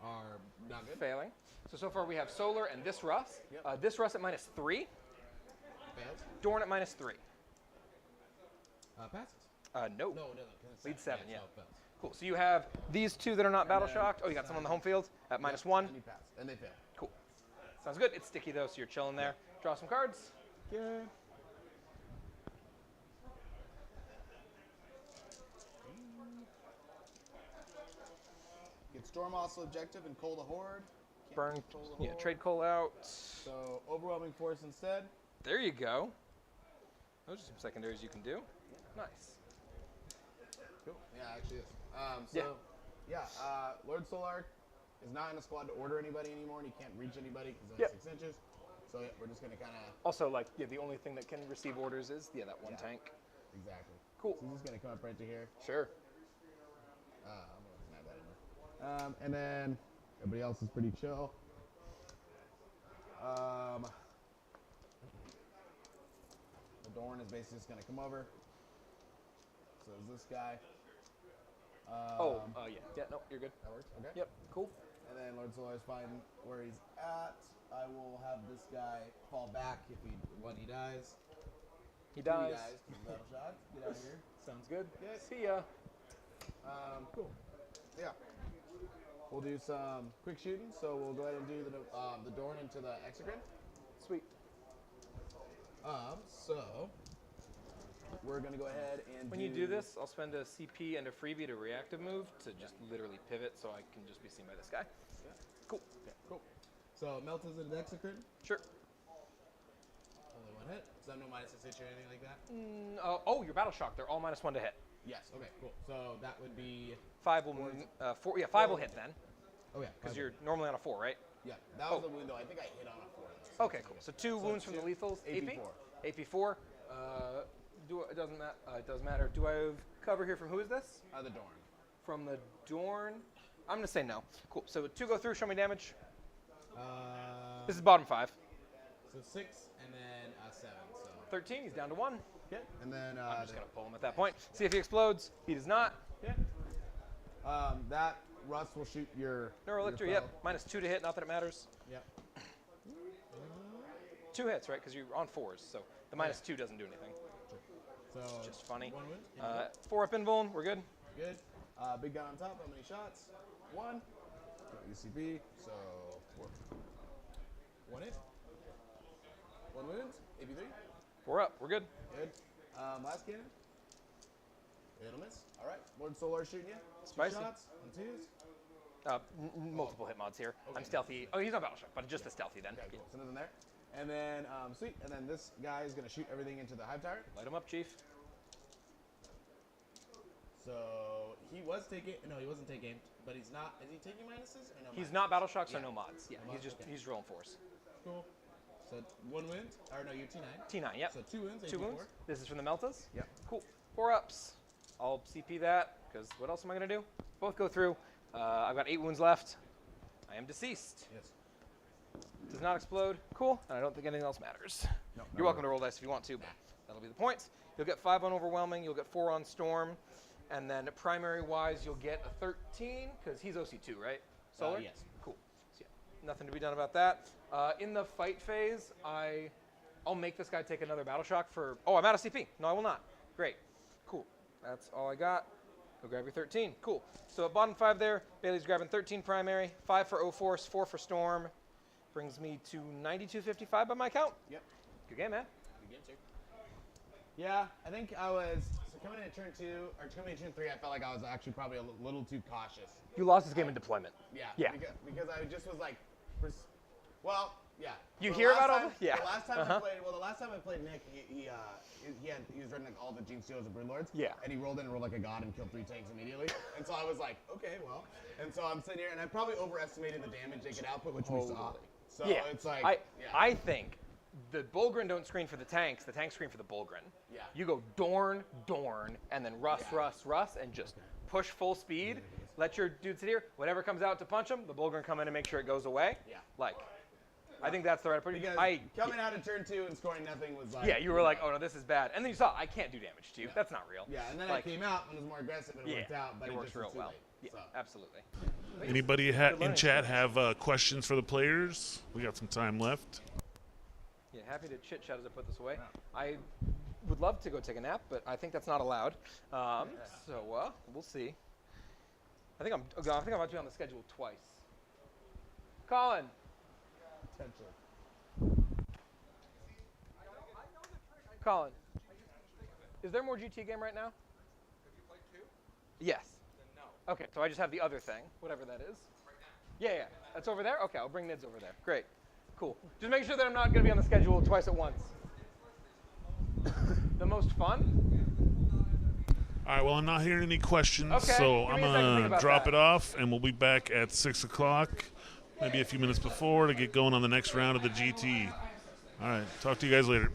Are not good. failing. So far we have solar and this Russ. Yep. This Russ at -3. Fails. Dorn at -3. Passes. No. No, it doesn't. 'cause it's Lead 7, yeah. so it fails. Cool. So you have these two that are not battle then shocked. Oh, you got some on the home field at -1. And you pass. And they fail. Cool. Sounds good. It's sticky though, so you're chilling there. Draw some cards. Okay. Get Storm also objective and Coal the Horde. Can't Burn. get Coal the Yeah. Horde. Trade Coal out. So Overwhelming Force instead. There you go. Those are some secondaries you can do. Nice. Cool. Yeah, actually is. Lord Solar is not in a squad to order anybody anymore, and he can't reach anybody because Yep. that's 6 inches. So yeah, we're just gonna kind of Also, like, yeah, the only thing that can receive orders is that one tank. exactly. Cool. So he's just gonna come up right to here. Sure. I'm gonna snap that anymore. And then everybody else is pretty chill. The Dorn is basically just gonna come over. So is this guy. Yeah, no, you're good. That works. Okay. Yep, cool. And then Lord Solar is fine where he's at. I will have this guy fall back when he dies. He When dies. He dies. 'Cause of battle shock. Get out of here. Sounds good. Yeah. See ya. Cool. Yeah. We'll do some quick shooting. So we'll go ahead and do the Dorn into the Exocrine. Sweet. So we're gonna go ahead and When you do this, I'll spend a CP and a freebie to reactive move to just literally pivot so I can just be seen by this guy. Yeah. Cool. Okay. Cool. So Melt is into Exocrine. Sure. Only one hit. So no minuses hit you or anything like that. Your battle shock. They're all -1 to hit. Yes. Okay. Cool. So that would be. 5 will 4. Yeah, 5 will hit then Oh yeah. because you're normally on a 4, right? Yeah. That was the wound though. I think I hit on a 4. Okay, cool. So 2 wounds from the lethals. AP4. AP4. It doesn't matter. It does matter. Do I have cover here from who is this? The Dorn. From the Dorn. I'm gonna say no. Cool. So 2 go through. Show me damage. This is bottom 5. So 6 and then 7. So 13. He's down to 1. okay. And then I'm just gonna pull him at that point. See if he explodes. He does not. yeah. That Rust will shoot your Neurolictor. your Yep. foe. -2 to hit. Not that it matters. Yep. 2 hits, right? Because you're on 4s. So the -2 doesn't do anything. So Just funny. 1 win. 4 up invuln. We're good. Good. Big gun on top. How many shots? 1. UCB. So 4. 1 hit. 1 wound. AP3. 4 up. We're good. Good. Last cannon. It'll miss. All right. Lord Solar shooting you. 2 Spicy. shots on 2s. Multiple hit mods here. I'm Okay. stealthy. Oh, he's not battle shock, but just the stealthy then. Okay, cool. So nothing there. And then sweet. And then this guy is gonna shoot everything into the hive tower. Light him up, chief. So he was taking. No, he wasn't taking. But he's not. Is he taking minuses or no? He's minuses? not battle shock, so Yeah. no mods. Yeah, No he's mods, just okay. he's rolling force. Cool. So 1 wound. Or no, you're T9. T9. Yep. So 2 wounds. 2 AP4. wounds. This is from the Meltas. Yep. Cool. 4 ups. I'll CP that because what else am I gonna do? Both go through. I've got 8 wounds left. I am deceased. Yes. Does not explode. Cool. And I don't think anything else matters. No, You're welcome to roll dice if you want to, but that'll be the points. You'll get 5 on overwhelming. You'll get 4 on storm, and then primary wise you'll get a 13 because he's OC2, right? Solar. Yes. Cool. So yeah, nothing to be done about that. In the fight phase, I'll make this guy take another battle shock for. Oh, I'm out of CP. No, I will not. Great. Cool. That's all I got. Go grab your 13. Cool. So at bottom 5 there, Bailey's grabbing 13 primary, 5 for O-Force, 4 for Storm. Brings me to 92.55 by my count. Yep. Good game, man. Good game, sir. Yeah, I think I was coming in turn 2 or coming in turn 3. I felt like I was actually probably a little too cautious. You lost this game in deployment. Yeah. Yeah. Because I just was like, well, yeah. You The hear last about all time- the- yeah. The last time Uh-huh. the last time I played Nick, he was running like all the Gene Stealers and Broodlords. Yeah. And he rolled in and rolled like a god and killed 3 tanks immediately. And so I was like, okay, well. And so I'm sitting here and I probably overestimated the damage they could output, which we saw. So Yeah. it's like, I think the Bulgrin don't screen for the tanks screen for the Bulgrin. Yeah. You go Dorn, and then Russ, and just push full speed. Let your dude sit here. Whatever comes out to punch him, the Bulgrin come in and make sure it goes away. Yeah. Like, I think that's the right approach. Because coming out of turn 2 and scoring nothing was like... Yeah, you were like, oh no, this is bad. And then you saw, I can't do damage to you. Yeah. That's not real. Yeah, and then Like, I came out and was more aggressive and it worked out, but it works just was real too well. late, Yeah, so. absolutely. Anybody Good in learning chat experience. have questions for the players? We got some time left. Yeah, happy to chit chat as I put this away. I would love to go take a nap, but I think that's not allowed. So we'll see. I think I'm about to be on the schedule twice. Colin. Potentially. Colin. Is there more GT game right now? Have you played 2? Yes. Then no. Okay, so I just have the other thing, whatever that is. Right now. Yeah. That's over there? Okay, I'll bring Nids over there. Great. Cool. Just make sure that I'm not going to be on the schedule twice at once. The most fun? All right, well, I'm not hearing any questions, Okay, so give I'm me a second to think going to about drop that. it off, and we'll be back at 6 o'clock, maybe a few minutes before, to get going on the next round of the GT. All right, talk to you guys later.